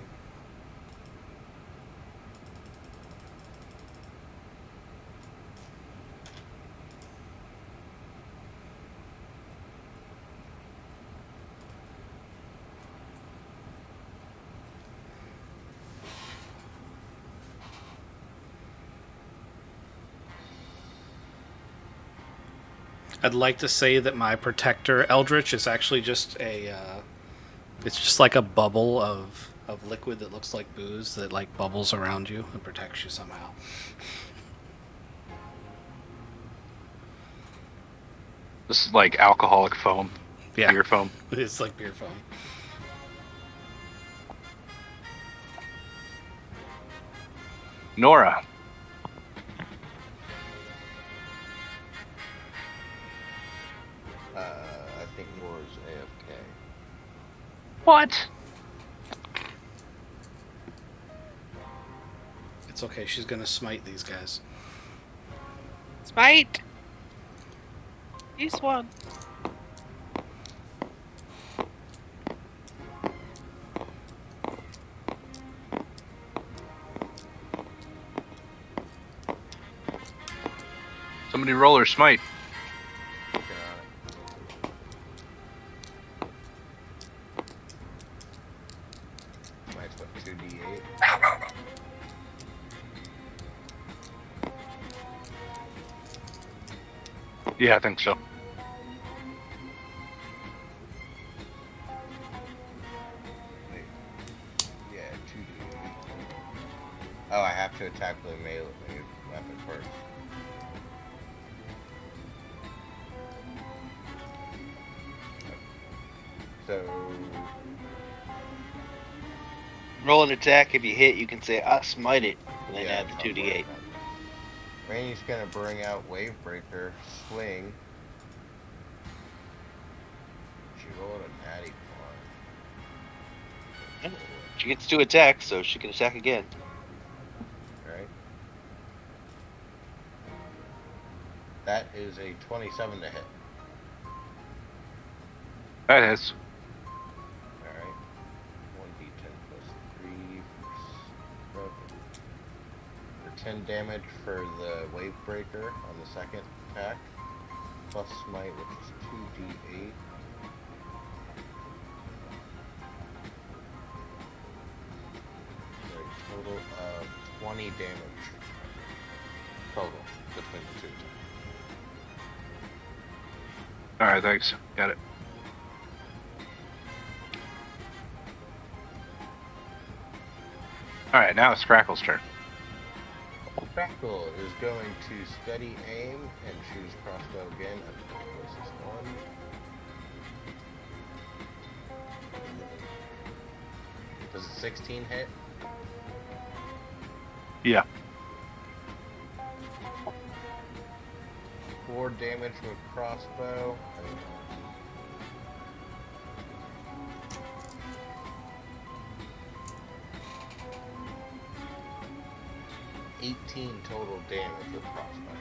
I'd like to say that my Protector Eldritch is actually just it's just like a bubble of liquid that looks like booze that like bubbles around you and protects you somehow. This is like alcoholic foam. Yeah. Beer foam. It's like beer foam. Nora. I think Nora's AFK. What? It's okay, she's gonna smite these guys. Smite. Use one. Somebody roll or smite. Working on it. Smite's what, 2d8? Yeah, I think so. Wait. Yeah, 2d8. Oh, I have to attack the melee weapon first. So, Roll an attack. If you hit, you can say, I smite it, and then yeah, add the that's what I'm 2d8. working on. Rainey's gonna bring out Wavebreaker, swing. She rolled a natty one. She gets 2 attacks, so she can attack again. Right? That is a 27 to hit. That is. Alright. 1d10 plus 3 for 10 damage for the Wavebreaker on the second attack. Plus smite, which is 2d8. For a total of 20 damage. Total between the two attacks. Alright, thanks. Got it. Alright, now it's Crackle's turn. Crackle is going to steady aim and choose crossbow again at the closest one. Does a 16 hit? Yeah. 4 damage with crossbow. 18 total damage with crossbow.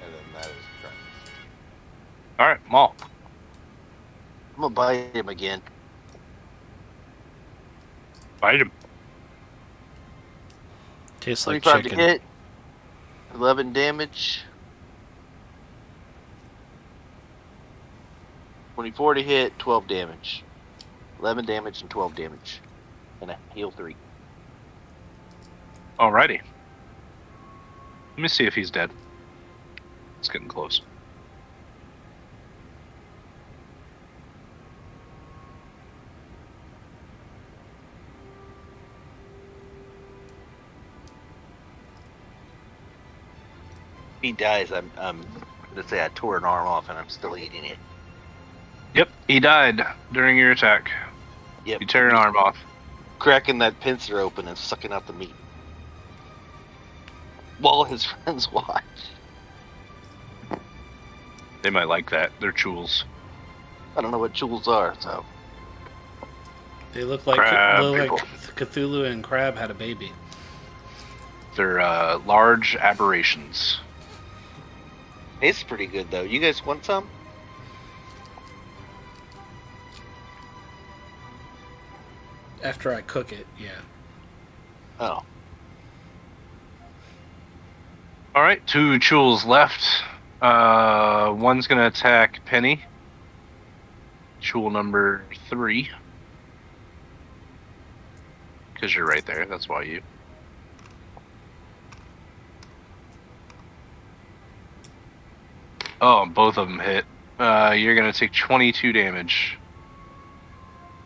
And then that is correct. Alright, Maul. I'm gonna bite him again. Bite him. Tastes like 25 chicken. to hit. 11 damage. 24 to hit, 12 damage. 11 damage and 12 damage. And a heal 3. Alrighty. Let me see if he's dead. It's getting close. If he dies, I'm gonna say I tore an arm off and I'm still eating it. Yep, he died during your attack. Yep. You tear an arm off. Cracking that pincer open and sucking out the meat. While his friends watch. They might like that. They're chewels. I don't know what jewels are, so. They look like Crab. Cthulhu and Crab had a baby. They're large aberrations. It's pretty good though. You guys want some? After I cook it, yeah. Oh. Alright, 2 chewels left. One's gonna attack Penny. Chewel number 3. Because you're right there, that's why you. Oh, both of them hit. You're gonna take 22 damage.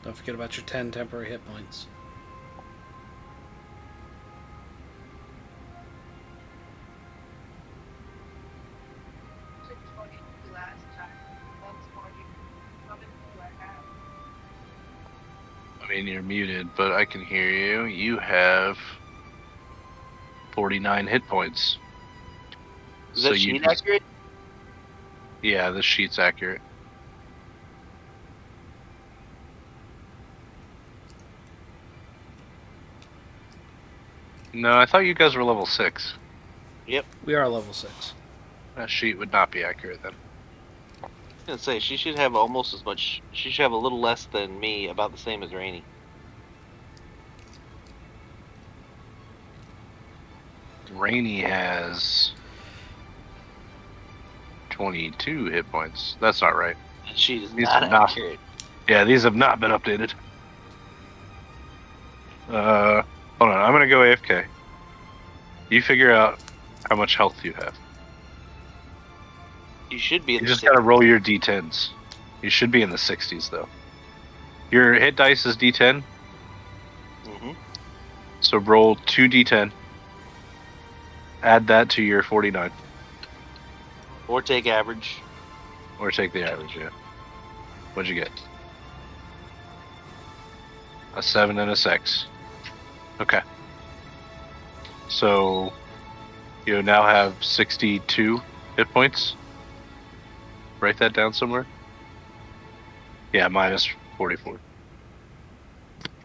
Don't forget about your 10 temporary hit points. I mean, you're muted, but I can hear you. You have 49 hit points. Is that sheet accurate? Yeah, the sheet's accurate. No, I thought you guys were level 6. Yep. We are level 6. That sheet would not be accurate then. gonna say she should have almost as much. She should have a little less than me, about the same as Rainy. Rainy has 22 hit points. That's not right. And she is These not are not- accurate. Yeah, these have not been updated. Hold on. I'm gonna go AFK. You figure out how much health you have. You should be in You the just gotta 60s. roll your d10s. You should be in the 60s though. Your hit dice is d10, Mhm. so roll 2d10. Add that to your 49, Or take average. or take the average. Yeah. What'd you get? A 7 and a 6. Okay. So you now have 62 hit points. Write that down somewhere. Yeah, minus 44.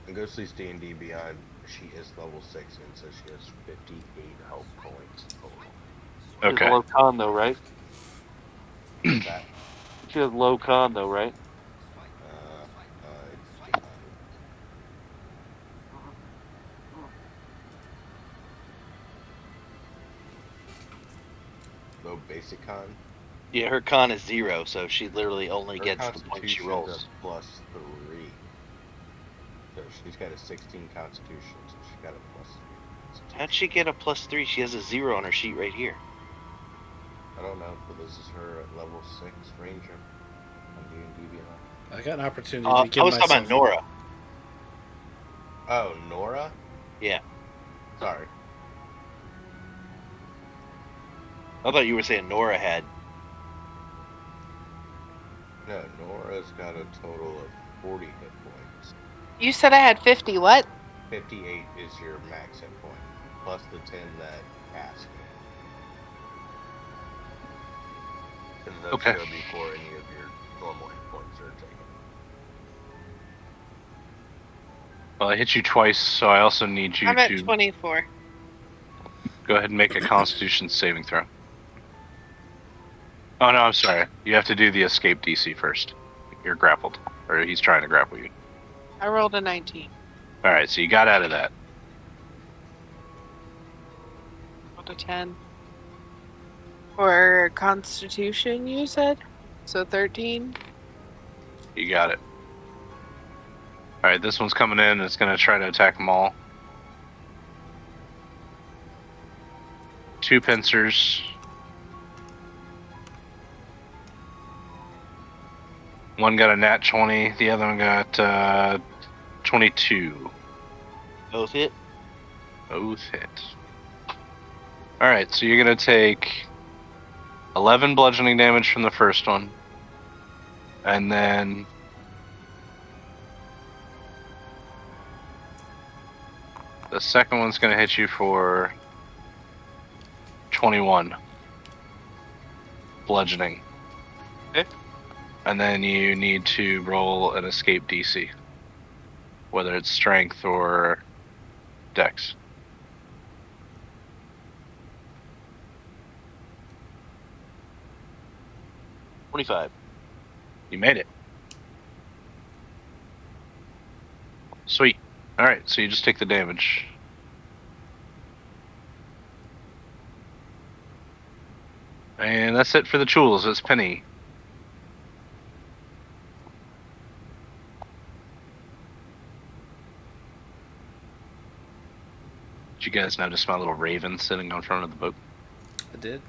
And Ghostly's D&D Beyond, she is level 6, and so she has 58 health points total. She has Okay. low con though, right? What's that? She has low con though, right? It's low basic con. Yeah, her con is 0, so she literally only Her gets the points she constitution's rolls. a +3. So she's got a 16 constitution, so she got a +3. How'd she get a +3? She has a 0 on her sheet right here. I don't know, but this is her at level 6 ranger on D&D Beyond. I got an opportunity I to give was myself. talking about Nora. Oh, Nora? Yeah. Sorry. I thought you were saying Nora had. No, Nora's got a total of 40 hit points. You said I had 50. What? 58 is your max hit point, plus the 10 that Cass can. And those Okay. go before any of your normal hit points are taken. Well, I hit you twice, so I also need you I'm at to 24. go ahead and make a Constitution saving throw. Oh no, I'm sorry. You have to do the escape DC first. You're grappled, or he's trying to grapple you. I rolled a 19. All right, so you got out of that. Rolled a 10. For Constitution, you said? So 13? You got it. All right, this one's coming in. And it's going to try to attack them all. 2 pincers. One got a nat 20. The other one got 22. Both hit? Both hit. All right, so you're going to take 11 bludgeoning damage from the first one. And then the second one's going to hit you for 21 bludgeoning. Okay. And then you need to roll an escape DC, whether it's strength or dex. $25. You made it. Sweet. Alright, so you just take the damage. And that's it for the tools. It's Penny. Did you guys notice my little raven sitting on front of the boat? I did.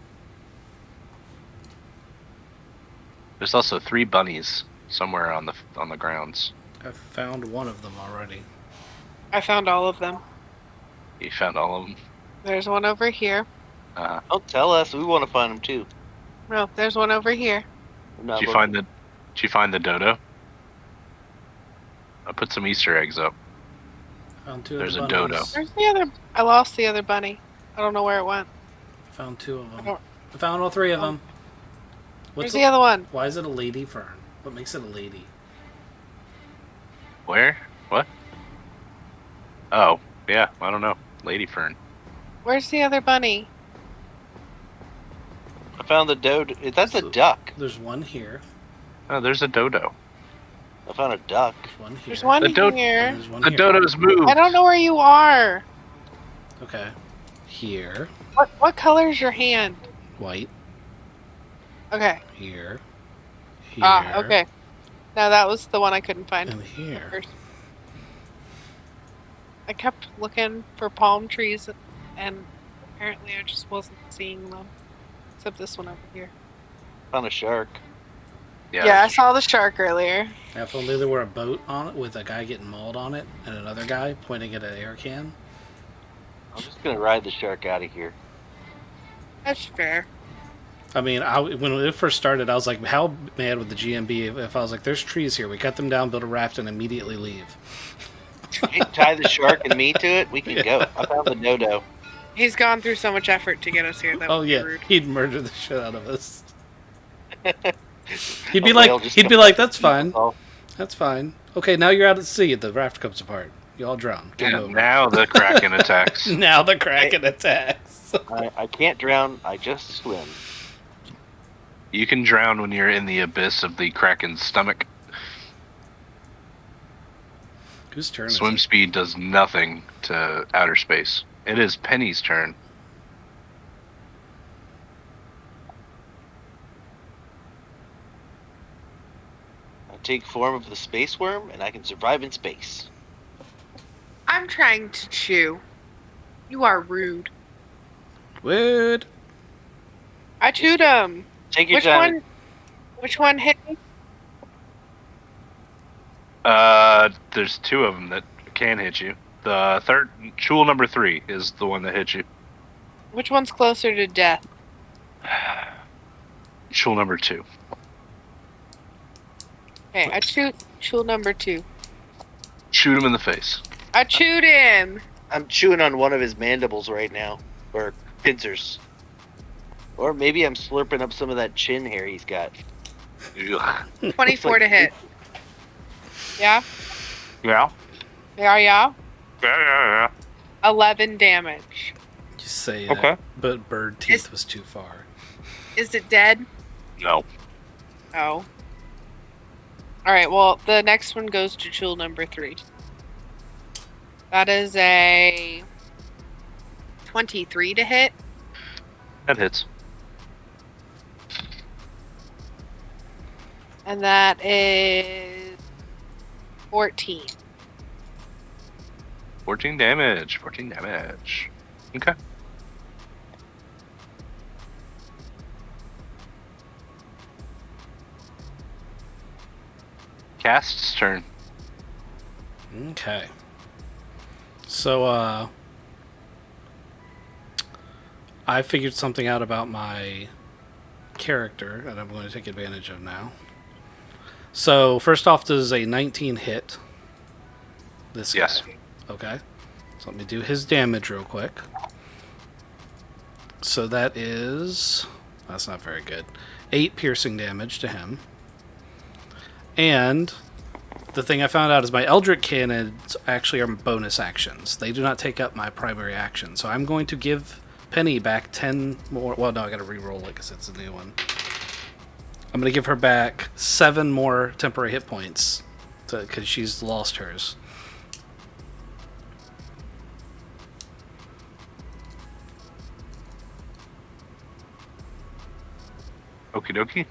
There's also 3 bunnies somewhere on the grounds. I found one of them already. I found all of them. You found all of them? There's one over here. Don't tell us. We want to find them too. No, there's one over here. Did you find the dodo? I put some Easter eggs up. Found 2 There's of a the dodo. bunnies. Where's the other? I lost the other bunny. I don't know where it went. Found 2 of them. don't- I found all 3 of them. Where's the other one? Why is it a lady fern? What makes it a lady? Where? What? Oh, yeah, I don't know. Lady fern. Where's the other bunny? I found the dodo. That's a duck. There's one here. Oh, there's a dodo. I found a duck. There's one here. There's one The here. And there's one The here. dodos move. I don't know where you are. Okay. Here. What color is your hand? White. Okay. Here. Here. Ah, okay. No, that was the one I couldn't find. And here. First. I kept looking for palm trees, and apparently I just wasn't seeing them. Except this one over here. Found a shark. Yeah, I saw the shark earlier. If only there were a boat on it with a guy getting mauled on it and another guy pointing at an air can. I'm just gonna ride the shark out of here. That's fair. I mean, when it first started, I was like, how mad would the GM be if I was like, there's trees here, we cut them down, build a raft, and immediately leave? Hey, tie the shark and me to it. We can go. I found the dodo. He's gone through so much effort to get us here. That was rude. He'd murder the shit out of us. He'd be like, that's fine. That's fine. Okay, now you're out at sea. The raft comes apart. You all drown. Now the Kraken attacks. Now the Kraken attacks. I can't drown. I just swim. You can drown when you're in the abyss of the Kraken's stomach. Whose turn Swim is it? speed does nothing to outer space. It is Penny's turn. I take form of the space worm, and I can survive in space. I'm trying to chew. You are rude. Wood. I chewed him. Take your time. Which one hit me? There's two of them that can hit you. The third, tool number 3 is the one that hit you. Which one's closer to death? Tool number 2. Okay, I chewed tool number 2. Shoot him in the face. I chewed him. I'm chewing on one of his mandibles right now, or pincers. Or maybe I'm slurping up some of that chin hair he's got. Ugh. 24 to hit. Yeah? Yeah? Yeah. Yeah. 11 damage. You say Okay. that, but bird teeth was too far. Is it dead? No. Oh. Alright, well, the next one goes to tool number 3. That is a 23 to hit. That hits. And that is 14. 14 damage. 14 damage. Okay. Cast's turn. Okay. So, I figured something out about my character that I'm going to take advantage of now. So, first off, does a 19 hit this guy? Yes. Okay. So let me do his damage real quick. So that is... That's not very good. 8 piercing damage to him. And the thing I found out is my Eldritch Cannons actually are bonus actions. They do not take up my primary action. So I'm going to give Penny back 10 more... Well, no, I gotta re-roll it because it's a new one. I'm going to give her back 7 more temporary hit points because she's lost hers. Okie dokie.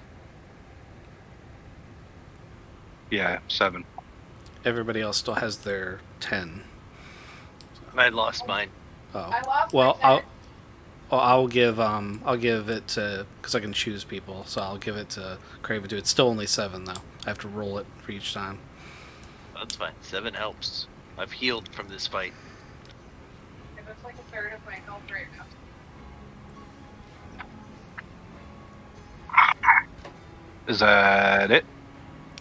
Yeah, 7. Everybody else still has their 10. I lost mine. Oh. I lost Well, my 10. I'll give it to, because I can choose people, so I'll give it to Craven too. It's still only 7 though. I have to roll it for each time. That's fine. 7 helps. I've healed from this fight. That's like a third of my health right now. Is that it?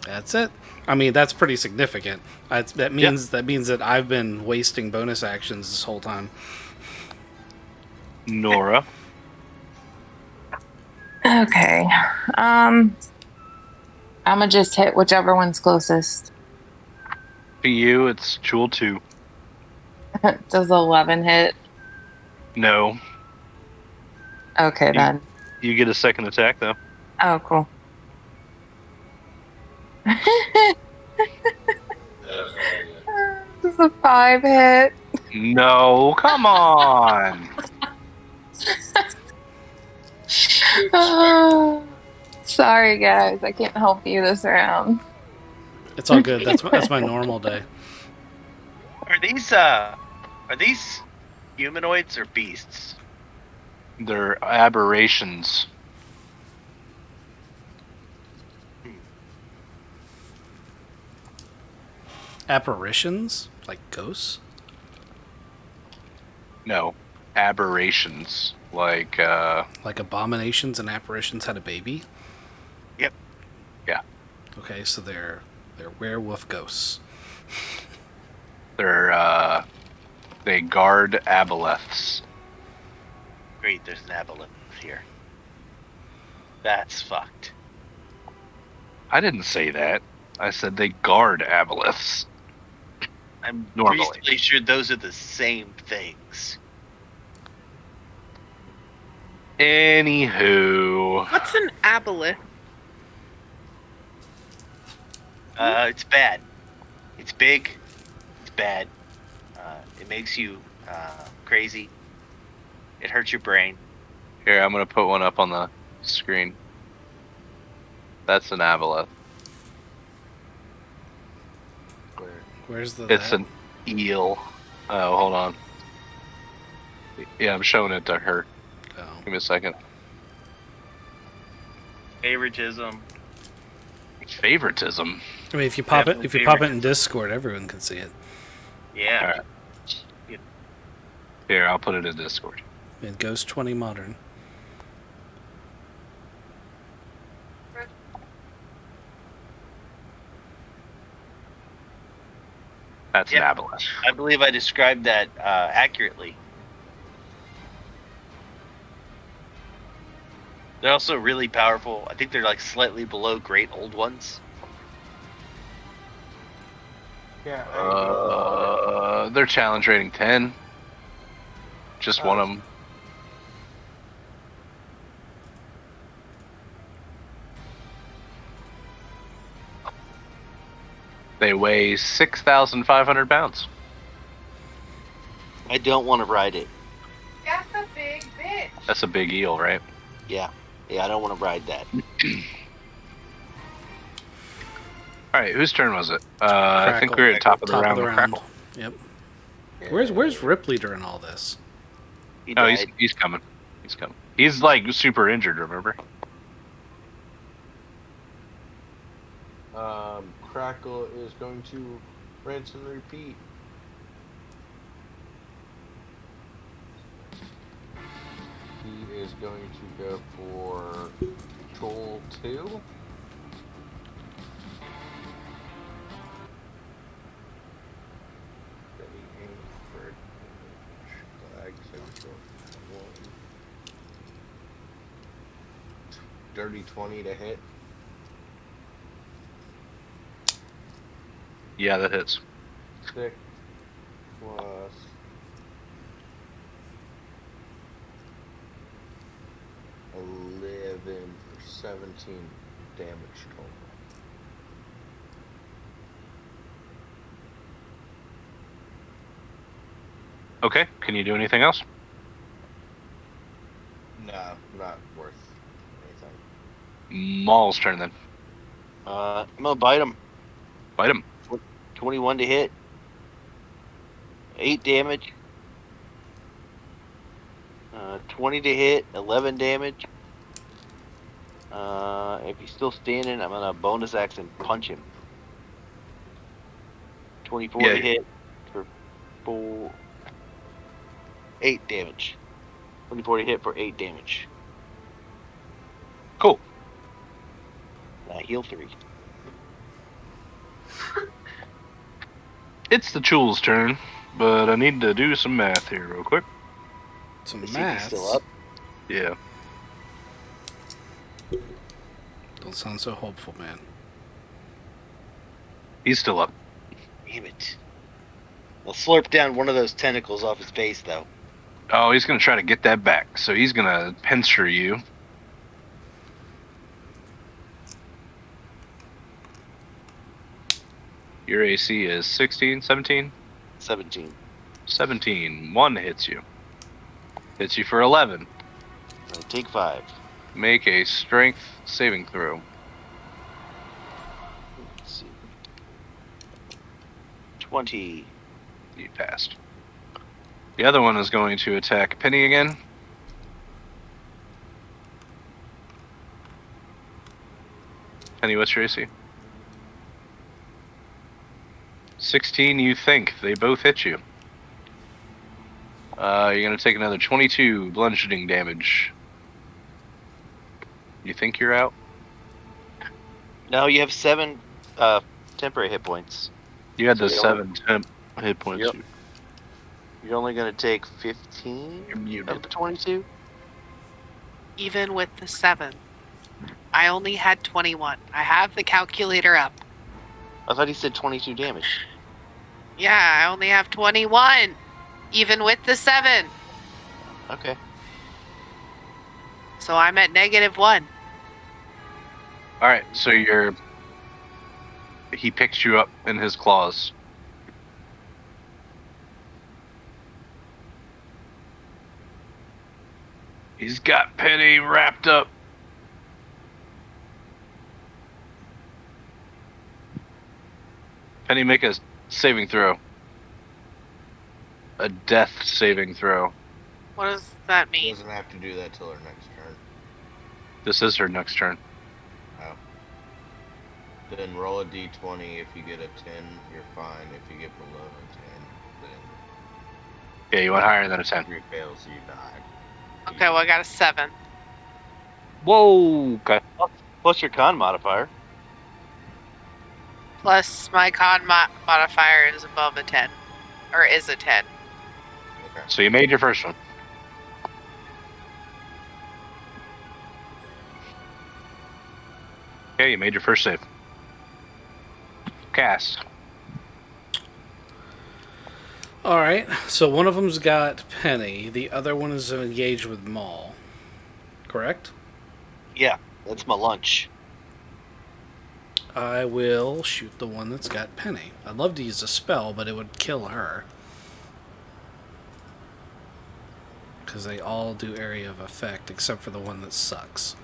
That's it. I mean, that's pretty significant. That means that I've been wasting bonus actions this whole time. Nora. Okay. I'm gonna just hit whichever one's closest. For you, it's Jewel 2. Does 11 hit? No. Okay, then. You get a second attack, though. Oh, cool. This is a 5 hit. No, come on. Sorry, guys. I can't help you this round. It's all good. That's my normal day. Are these humanoids or beasts? They're aberrations. Apparitions? Like ghosts? No, aberrations. Like abominations and apparitions had a baby? Yep. Yeah. Okay, so they're werewolf ghosts. They guard aboleths. Great, there's an aboleth here. That's fucked. I didn't say that. I said they guard aboleths. I'm Normally. reasonably sure those are the same things. Anywho. What's an aboleth? It's bad. It's big. It's bad. It makes you crazy. It hurts your brain. Here, I'm going to put one up on the screen. That's an aboleth. Where's the... It's an eel. Oh, hold on. Yeah, I'm showing it to her. Oh. Give me a second. Favoritism. Favoritism? I mean, if you pop it in Discord, everyone can see it. Yeah. All right. Here, I'll put it in Discord. In Ghost 20 Modern. That's an aboleth. I believe I described that accurately. They're also really powerful. I think they're like slightly below great old ones. Yeah. They're challenge rating 10. Just one of them. They weigh 6,500 pounds. I don't want to ride it. That's a big bitch. That's a big eel, right? Yeah. Yeah, I don't want to ride that. Alright, whose turn was it? I think we were at top of the round with Crackle. Yep. Where's Rip Leader in all this? He Oh, died. he's coming. He's coming. He's like super injured, remember? Crackle is going to rinse and repeat. He is going to go for Troll 2. Dirty 20 to hit. Yeah, that hits. 6 plus 11 for 17 damage total. Okay, can you do anything else? No, not worth anything. Maul's turn then. I'm gonna bite him. Bite him. 21 to hit. 8 damage. 20 to hit. 11 damage. If he's still standing, I'm gonna bonus action punch him. 24 to hit for 8 damage. 24 to hit for 8 damage. Cool. Heal 3. It's the Chul's turn, but I need to do some math here real quick. Some Is he math. still up? Yeah. Don't sound so hopeful, man. He's still up. Damn it. I'll slurp down one of those tentacles off his face, though. Oh, he's going to try to get that back. So he's going to pincer you. Your AC is 16, 17? 17. 17. 1 hits you. Hits you for 11. I take 5. Make a strength saving throw. Let's see. 20. You passed. The other one is going to attack Penny again. Penny, what's your AC? 16, you think. They both hit you. You're going to take another 22 bludgeoning damage. You think you're out? No, you have 7 temporary hit points. You had So the you're 7 temp hit points. Yep. You're only going to take 15 You're muted. of the 22? Even with the 7, I only had 21. I have the calculator up. I thought he said 22 damage. Yeah, I only have 21. Even with the 7. Okay. So I'm at -1. Alright, so he picks you up in his claws. He's got Penny wrapped up. Penny, make a saving throw. A death saving throw. What does that He mean? doesn't have to do that till her next turn. This is her next turn. Oh. Then roll a d20. If you get a 10, you're fine. If you get below a 10, then Yeah, you went higher than a 10. if you fails, you die. Okay, well I got a 7. Whoa! Okay. Plus your con modifier. Plus my con modifier is above a 10. Or is a 10. Okay. So you made your first one. Okay, you made your first save. Cast. All right. So one of them's got Penny. The other one is engaged with Maul. Correct? Yeah, that's my lunch. I will shoot the one that's got Penny. I'd love to use a spell, but it would kill her. Because they all do area of effect, except for the one that sucks.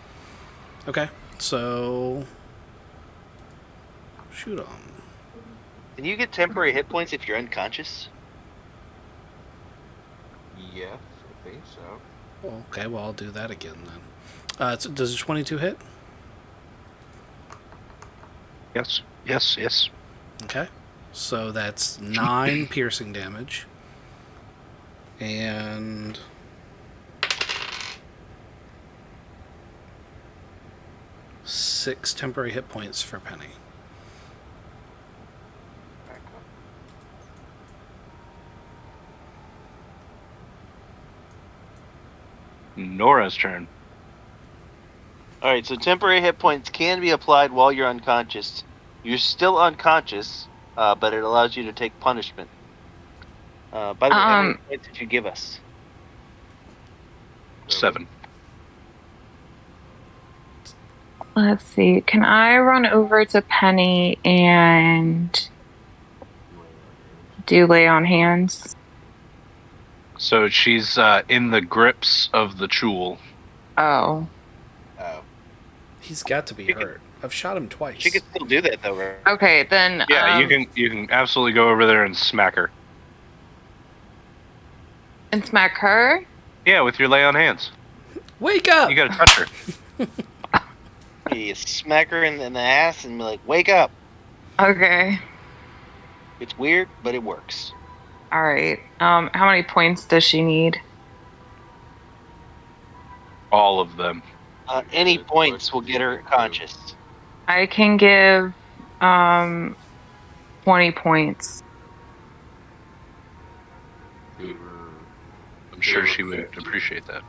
Okay, so... shoot 'em. Can you get temporary hit points if you're unconscious? Yes, I think so. Okay, well, I'll do that again then. Does a 22 hit? Yes. Yes, yes. Okay. So that's 9 piercing damage. And... 6 temporary hit points for Penny. Nora's turn. Alright, so temporary hit points can be applied while you're unconscious. You're still unconscious, but it allows you to take punishment. By the way, how many points did you give us? 7. Let's see. Can I run over to Penny and do lay on hands? So she's in the grips of the Chul. Oh. Oh. He's got to be hurt. I've shot him twice. She can still do that though, right? Okay, then. Yeah, you can absolutely go over there and smack her. And smack her? Yeah, with your lay on hands. Wake up! You gotta touch her. You smack her in the ass and be like, wake up. Okay. It's weird, but it works. All right. How many points does she need? All of them. Any points will get her conscious. I can give 20 points. I'm sure she would appreciate that.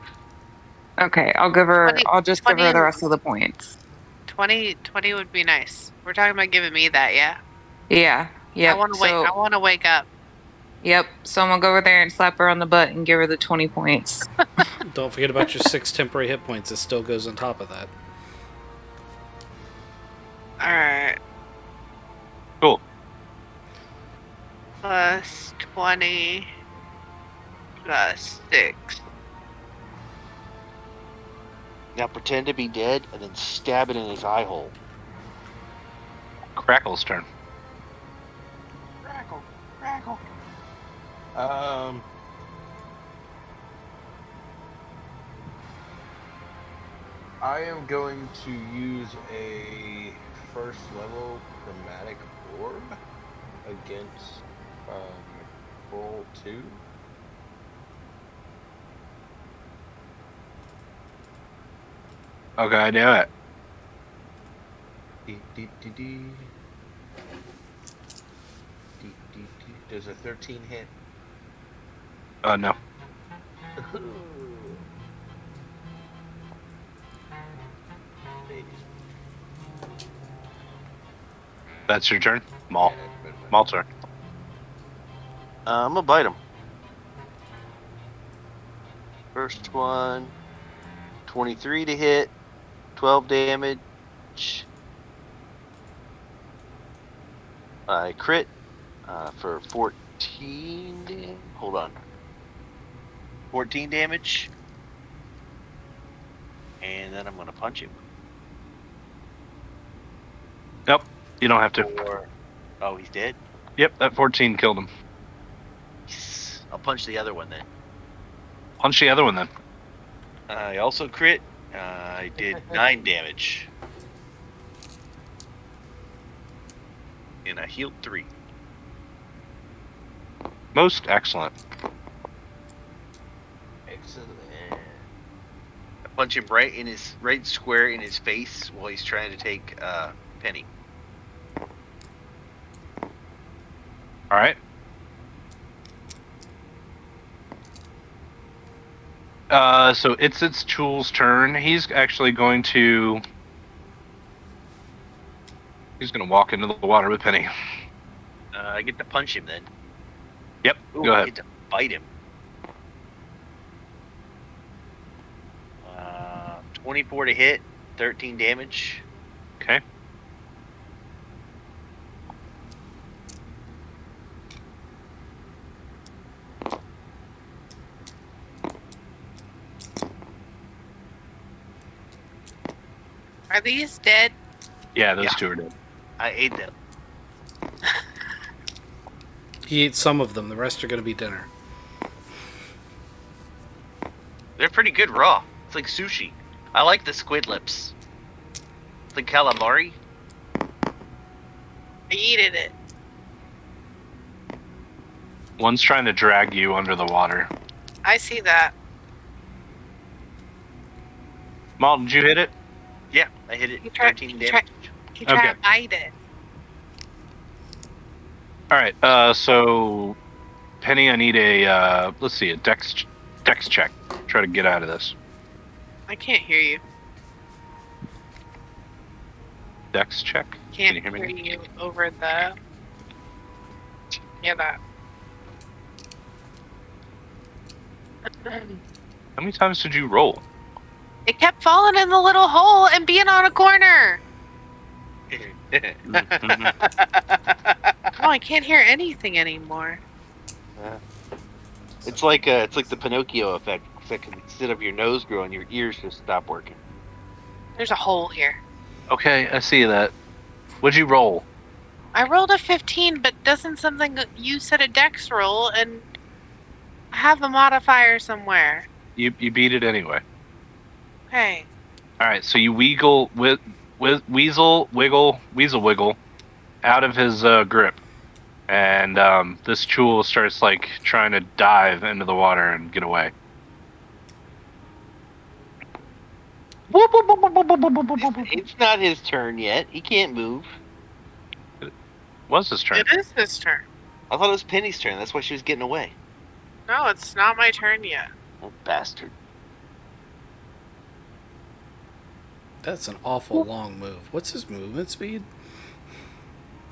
Okay, I'll give her. 20 I'll just give her 20 the rest of the points. 20 would be nice. We're talking about giving me that, yeah? Yeah. Yep. I want to wake up. Yep. So I'm gonna go over there and slap her on the butt and give her the 20 points. Don't forget about your 6 temporary hit points. It still goes on top of that. Alright. Cool. plus 20 plus 6. Now pretend to be dead and then stab it in his eye hole. Crackle's turn. Crackle, crackle. I am going to use a first level chromatic orb against roll 2. Okay, do it. Does a 13 hit? No. That's your turn? Maul. Maul turn. I'm gonna bite him. First one, 23 to hit, 12 damage. I crit for 14. Hold on. 14 damage. And then I'm gonna punch him. Nope, you don't have to. Oh, he's dead? Yep, that 14 killed him. I'll punch the other one then. Punch the other one then. I also crit. I did 9 damage. And I healed 3. Most excellent. Excellent. I punch him right square in his face while he's trying to take Penny. All right. So it's Chul's turn. He's actually going to. He's going to walk into the water with Penny. I get to punch him then. Yep. Ooh, go I ahead. get to bite him. 24 to hit, 13 damage. Okay. Are these dead? Yeah, those two are dead. I ate them. He ate some of them. The rest are going to be dinner. They're pretty good raw. It's like sushi. I like the squid lips. It's like calamari. I yeeted it. One's trying to drag you under the water. I see that. Maul, did you hit it? Yeah, I hit it. He tried 13 to damage. bite it. All right. So Penny, I need a let's see, a dex check. Try to get out of this. I can't hear you. Dex check. Can't Can you hear hear me? you over the. Yeah, that. How many times did you roll? It kept falling in the little hole and being on a corner. Oh, I can't hear anything anymore. It's like the Pinocchio effect. Except instead of your nose growing, your ears just stop working. There's a hole here. Okay, I see that. What'd you roll? I rolled a 15, but doesn't something you said a dex roll and I have a modifier somewhere? You beat it anyway. Okay. All right, so you weasel wiggle out of his grip, and this Chul starts like trying to dive into the water and get away. It's not his turn yet. He can't move. It was his turn. It is his turn. I thought it was Penny's turn. That's why she was getting away. No, it's not my turn yet. Oh, bastard. That's an awful long move. What's his movement speed?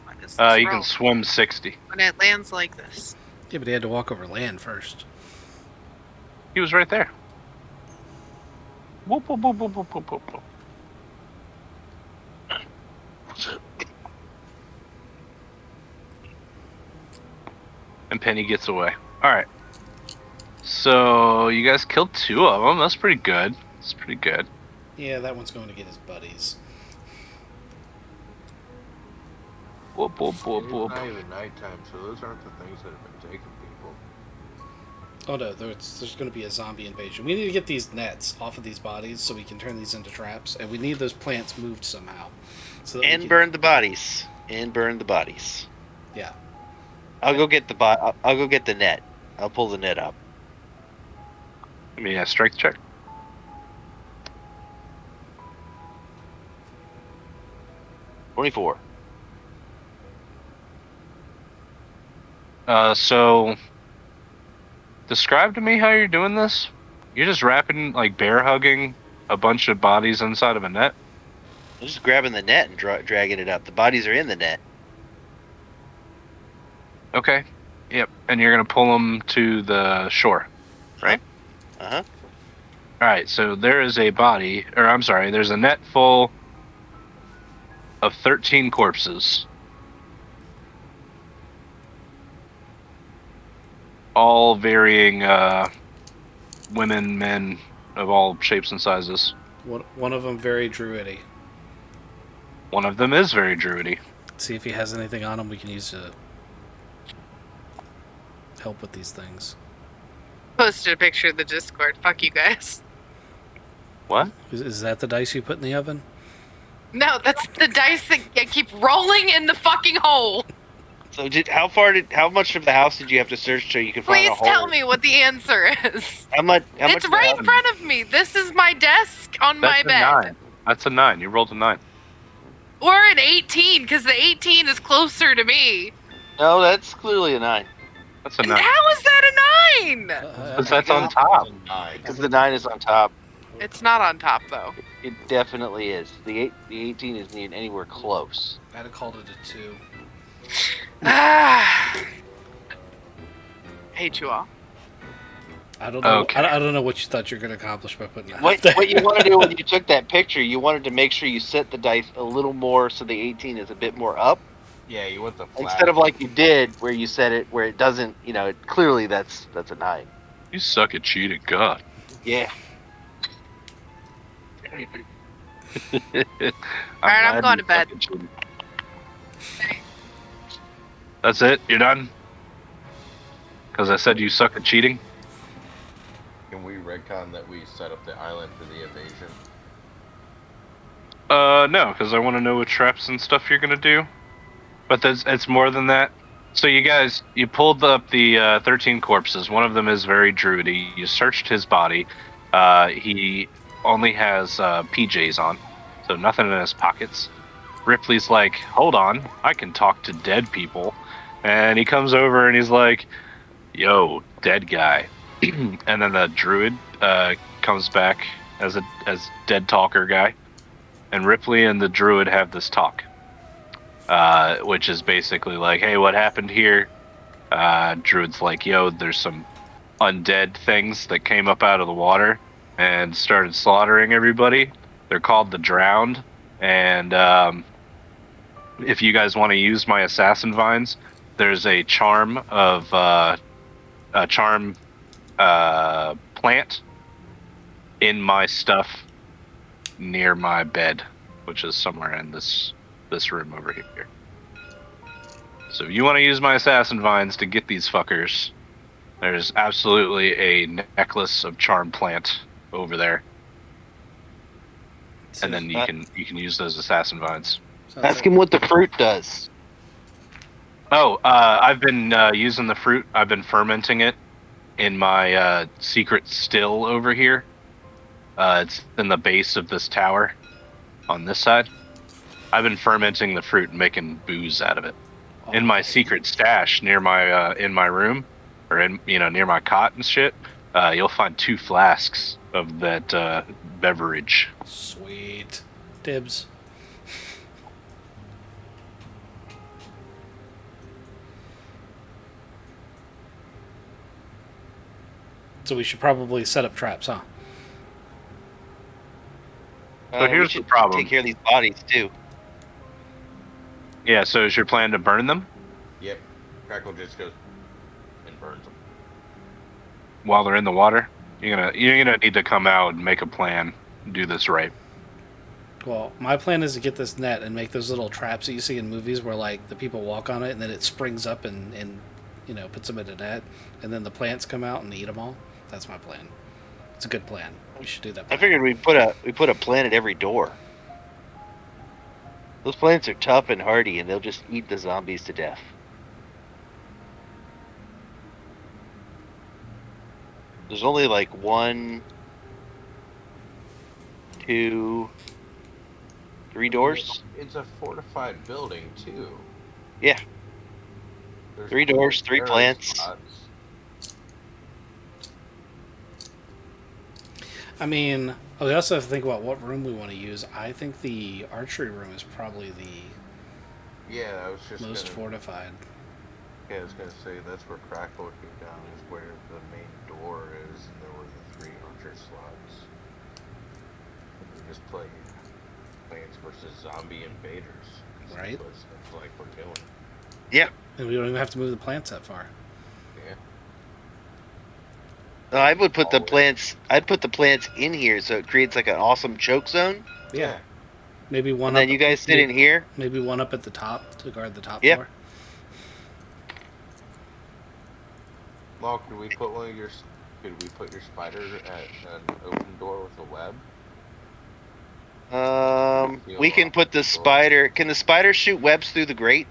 What is this You roll? can swim 60. When it lands like this. Yeah, but he had to walk over land first. He was right there. Whoop, whoop, whoop, whoop, whoop, whoop, whoop. And Penny gets away. All right. So you guys killed 2 of them. That's pretty good. That's pretty good. Yeah, that one's going to get his buddies. Whoop, whoop, whoop, It's whoop. not even nighttime, so those aren't the things that have been taking people. Oh no, there's going to be a zombie invasion. We need to get these nets off of these bodies so we can turn these into traps, and we need those plants moved somehow. So And burn the bodies. And burn the bodies. Yeah. I'll go get the I'll go get the net. I'll pull the net up. Give me a strength check. $24. So describe to me how you're doing this. You're just wrapping, like, bear hugging a bunch of bodies inside of a net? I'm just grabbing the net and dragging it up. The bodies are in the net. Okay. Yep. And you're going to pull them to the shore, right? Uh-huh. All right. So there is a body, or I'm sorry, there's a net full of 13 corpses. All varying women, men of all shapes and sizes. One of them very druidy. One of them is very druidy. See if he has anything on him we can use to help with these things. Posted a picture of the Discord. Fuck you guys. What? Is that the dice you put in the oven? No, that's the dice that keep rolling in the fucking hole. So how much of the house did you have to search so you could find Please a hole? tell me what the answer is. How much It's of the right house- in front of me. This is my desk on my That's a bed. 9. That's a 9. You rolled a 9. Or an 18, because the 18 is closer to me. No, that's clearly a 9. That's a 9. How is that a 9? Because that's on top. Because the 9 is on top. It's not on top, though. It definitely is. The 18 isn't even anywhere close. I'd have called it a 2. Hate you all. I don't know. Okay. I don't know what you thought you were going to accomplish by putting that. What you want to do when you took that picture, you wanted to make sure you set the dice a little more so the 18 is a bit more up. Yeah, you want the flat. Instead of like you did, where you set it where it doesn't, clearly that's a 9. You suck at cheating, God. Yeah. Alright, I'm going to bed. That's it? You're done? Because I said you suck at cheating? Can we retcon that we set up the island for the invasion? No, because I want to know what traps and stuff you're going to do. But it's more than that. So you guys, you pulled up the 13 corpses. One of them is very druidy. You searched his body. He only has PJs on, so nothing in his pockets. Ripley's like, hold on, I can talk to dead people. And he comes over and he's like, yo, dead guy. And then the druid comes back as dead talker guy. And Ripley and the druid have this talk. Which is basically like, hey, what happened here? Druid's like, yo, there's some undead things that came up out of the water and started slaughtering everybody. They're called the Drowned. And if you guys want to use my assassin vines, there's a charm of plant in my stuff near my bed, which is somewhere in this room over here. So if you want to use my assassin vines to get these fuckers, there's absolutely a necklace of charm plant over there. And then you can use those assassin vines. Ask him what the fruit does. Oh, I've been using the fruit. I've been fermenting it in my secret still over here. It's in the base of this tower on this side. I've been fermenting the fruit and making booze out of it. In my secret stash near my in my room, or in near my cot and shit, you'll find 2 flasks of that beverage. Sweet. Dibs. So we should probably set up traps, huh? So here's we should the problem. Take care of these bodies too. Yeah, so is your plan to burn them? Yep. Crackle just goes. and burns them. While they're in the water, you're gonna need to come out and make a plan. Do this right. Well, my plan is to get this net and make those little traps that you see in movies where like the people walk on it and then it springs up and puts them in a net, and then the plants come out and eat them all. That's my plan. It's a good plan. We should do that. I figured we put a plant at every door. Those plants are tough and hardy, and they'll just eat the zombies to death. There's only like 1, 2, 3 doors. It's a fortified building too. Yeah. There's 3 doors, 3 plants. spots. I mean, we also have to think about what room we want to use. I think the archery room is probably the Yeah, I was just most gonna, fortified. Yeah, I was gonna say that's where Crackle came down, is where the main door is, and there were the 3 archer slots. We just play Plants versus Zombie Invaders. Right. That's what it sounds like we're doing. Yeah. And we don't even have to move the plants that far. Yeah. I would put the plants. I'd put the plants in here so it creates like an awesome choke zone. Yeah. Maybe one. And then you guys sit in here. Maybe one up at the top to guard the top Yep. floor. Mark, could we put your spider at an open door with a web? We can put the spider. Can the spider shoot webs through the grate?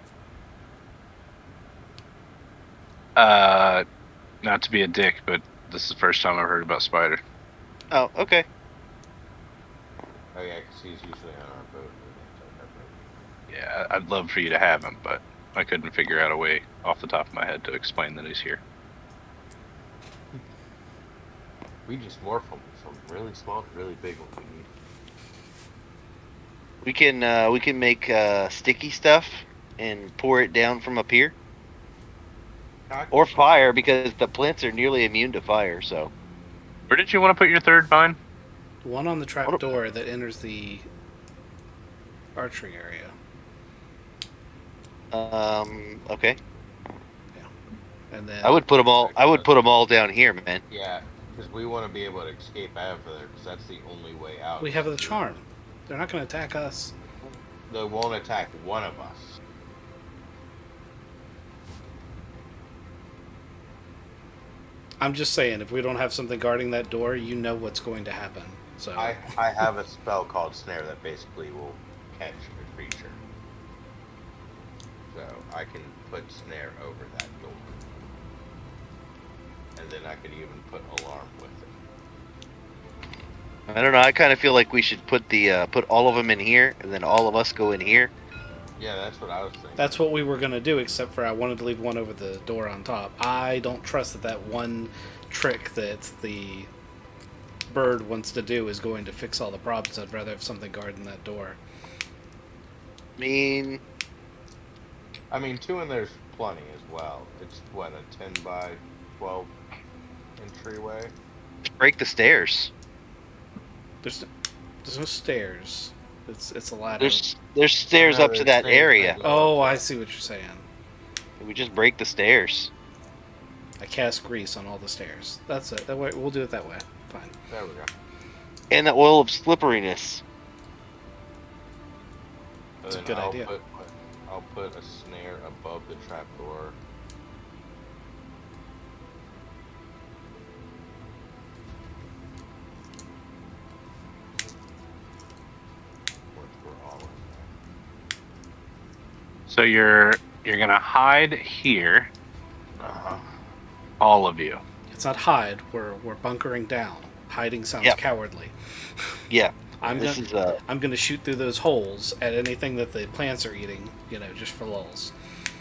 Not to be a dick, but this is the first time I've heard about spider. Oh, okay. Oh yeah, because he's usually on our boat. Yeah, I'd love for you to have him, but I couldn't figure out a way off the top of my head to explain that he's here. We just morph them from really small to really big when we need. We can make sticky stuff and pour it down from up here, or fire, because the plants are nearly immune to fire. So, where did you want to put your third vine? One on the trap door that enters the archery area. Okay. Yeah. And then I would put them all. I would put them all down here, man. Yeah, because we want to be able to escape out of there, because that's the only way out. we have the charm. They're not going to attack us. They won't attack one of us. I'm just saying, if we don't have something guarding that door, you know what's going to happen. So I have a spell called Snare that basically will catch a creature. So I can put Snare over that door. And then I could even put Alarm with it. I don't know. I kind of feel like we should put the put all of them in here, and then all of us go in here. Yeah, that's what I was thinking. that's what we were going to do, except for I wanted to leave one over the door on top. I don't trust that one trick that the bird wants to do is going to fix all the problems. I'd rather have something guarding that door. I mean, 2 in there's plenty as well. It's what, a 10 by 12 entryway? break the stairs. There's no stairs. It's a ladder. There's stairs up to that area. Oh, I see what you're saying. We just break the stairs. I cast grease on all the stairs. That's it. That way, we'll do it that way. Fine. There we go. And the oil of slipperiness. That's a And good I'll idea. I'll put a snare above the trapdoor. Once we're all in there. So you're gonna hide here, all of you. It's not hide. We're bunkering down. Hiding sounds Yep. cowardly. Yeah. I'm gonna shoot through those holes at anything that the plants are eating. Just for lulls.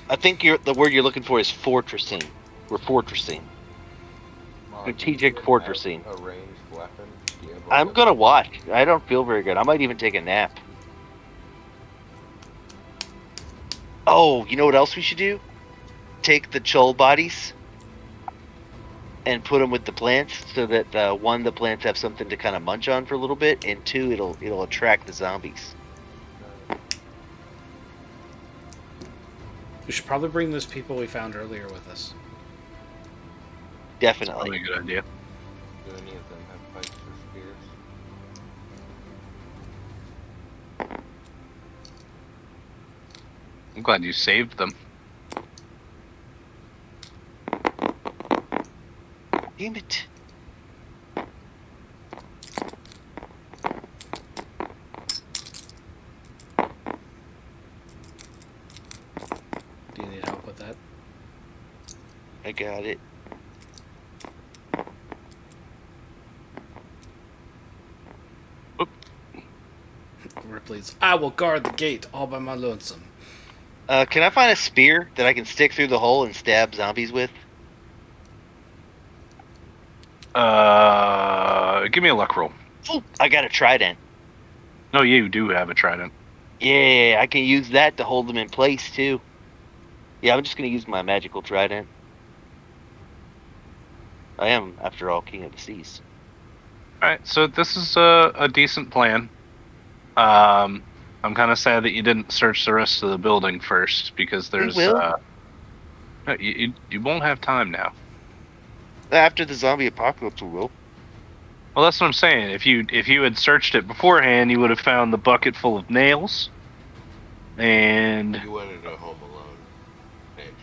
I think the word you're looking for is fortressing. We're fortressing. Strategic Do you fortressing. have a ranged weapon? Do you have I'm gonna watch. I don't feel very good. I might even take a nap. Oh, you know what else we should do? Take the chol bodies and put them with the plants, so that one, the plants have something to kind of munch on for a little bit, and 2, it'll attract the zombies. We should probably bring those people we found earlier with us. Definitely. Probably a good idea. Do any of them have pikes or spears? I'm glad you saved them. Damn it. Do you need help with that? I got it. Ripley's, I will guard the gate all by my lonesome. Can I find a spear that I can stick through the hole and stab zombies with? Give me a luck roll. Oh, I got a trident. No, you do have a trident. Yeah, I can use that to hold them in place too. Yeah, I'm just gonna use my magical trident. I am, after all, king of the seas. All right, so this is a decent plan. I'm kind of sad that you didn't search the rest of the building first because there's will. You won't have time now. After the zombie apocalypse, we will. Well, that's what I'm saying. If you had searched it beforehand, you would have found the bucket full of nails. And You went into Home Alone mansion.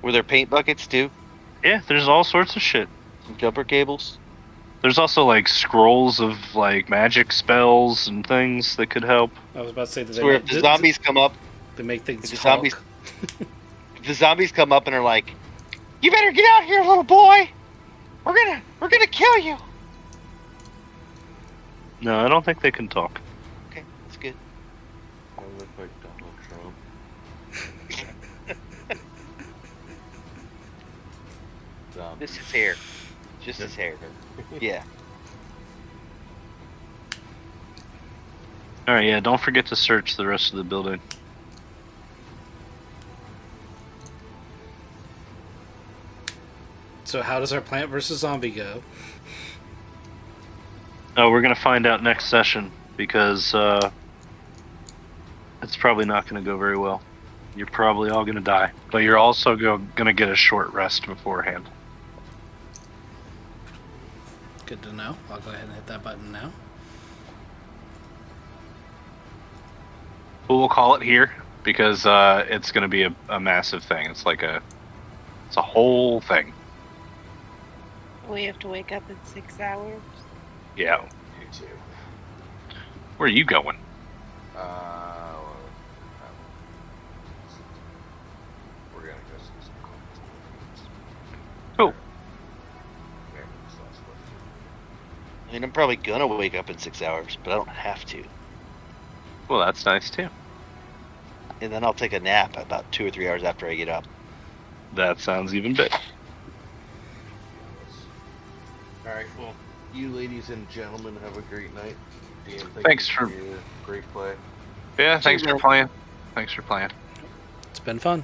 Were there paint buckets too? yeah, there's all sorts of shit. Some jumper cables? There's also like scrolls of like magic spells and things that could help. I was about to say that So if the zombies come up, they make things if the talk. zombies, if the zombies come up and are like, "You better get out here, little boy. We're gonna kill you." No, I don't think they can talk. Okay, that's good. I look like Donald Trump. Just his hair. Just his hair. Yeah. All right, yeah. Don't forget to search the rest of the building. So how does our plant versus zombie go? Oh, we're gonna find out next session because it's probably not gonna go very well. You're probably all gonna die, but you're also gonna get a short rest beforehand. Good to know. I'll go ahead and hit that button now. But we'll call it here because it's gonna be a massive thing. It's a whole thing. We have to wake up in 6 hours. Yeah. You too. Where are you going? We're gonna go see some comics. Oh. I mean, I'm probably gonna wake up in 6 hours, but I don't have to. Well, that's nice too. And then I'll take a nap about 2 or 3 hours after I get up. That sounds even better. Alright, well, you ladies and gentlemen have a great night. Dan, Thanks you for your great play. Yeah, thanks for playing. Thanks for playing. It's been fun.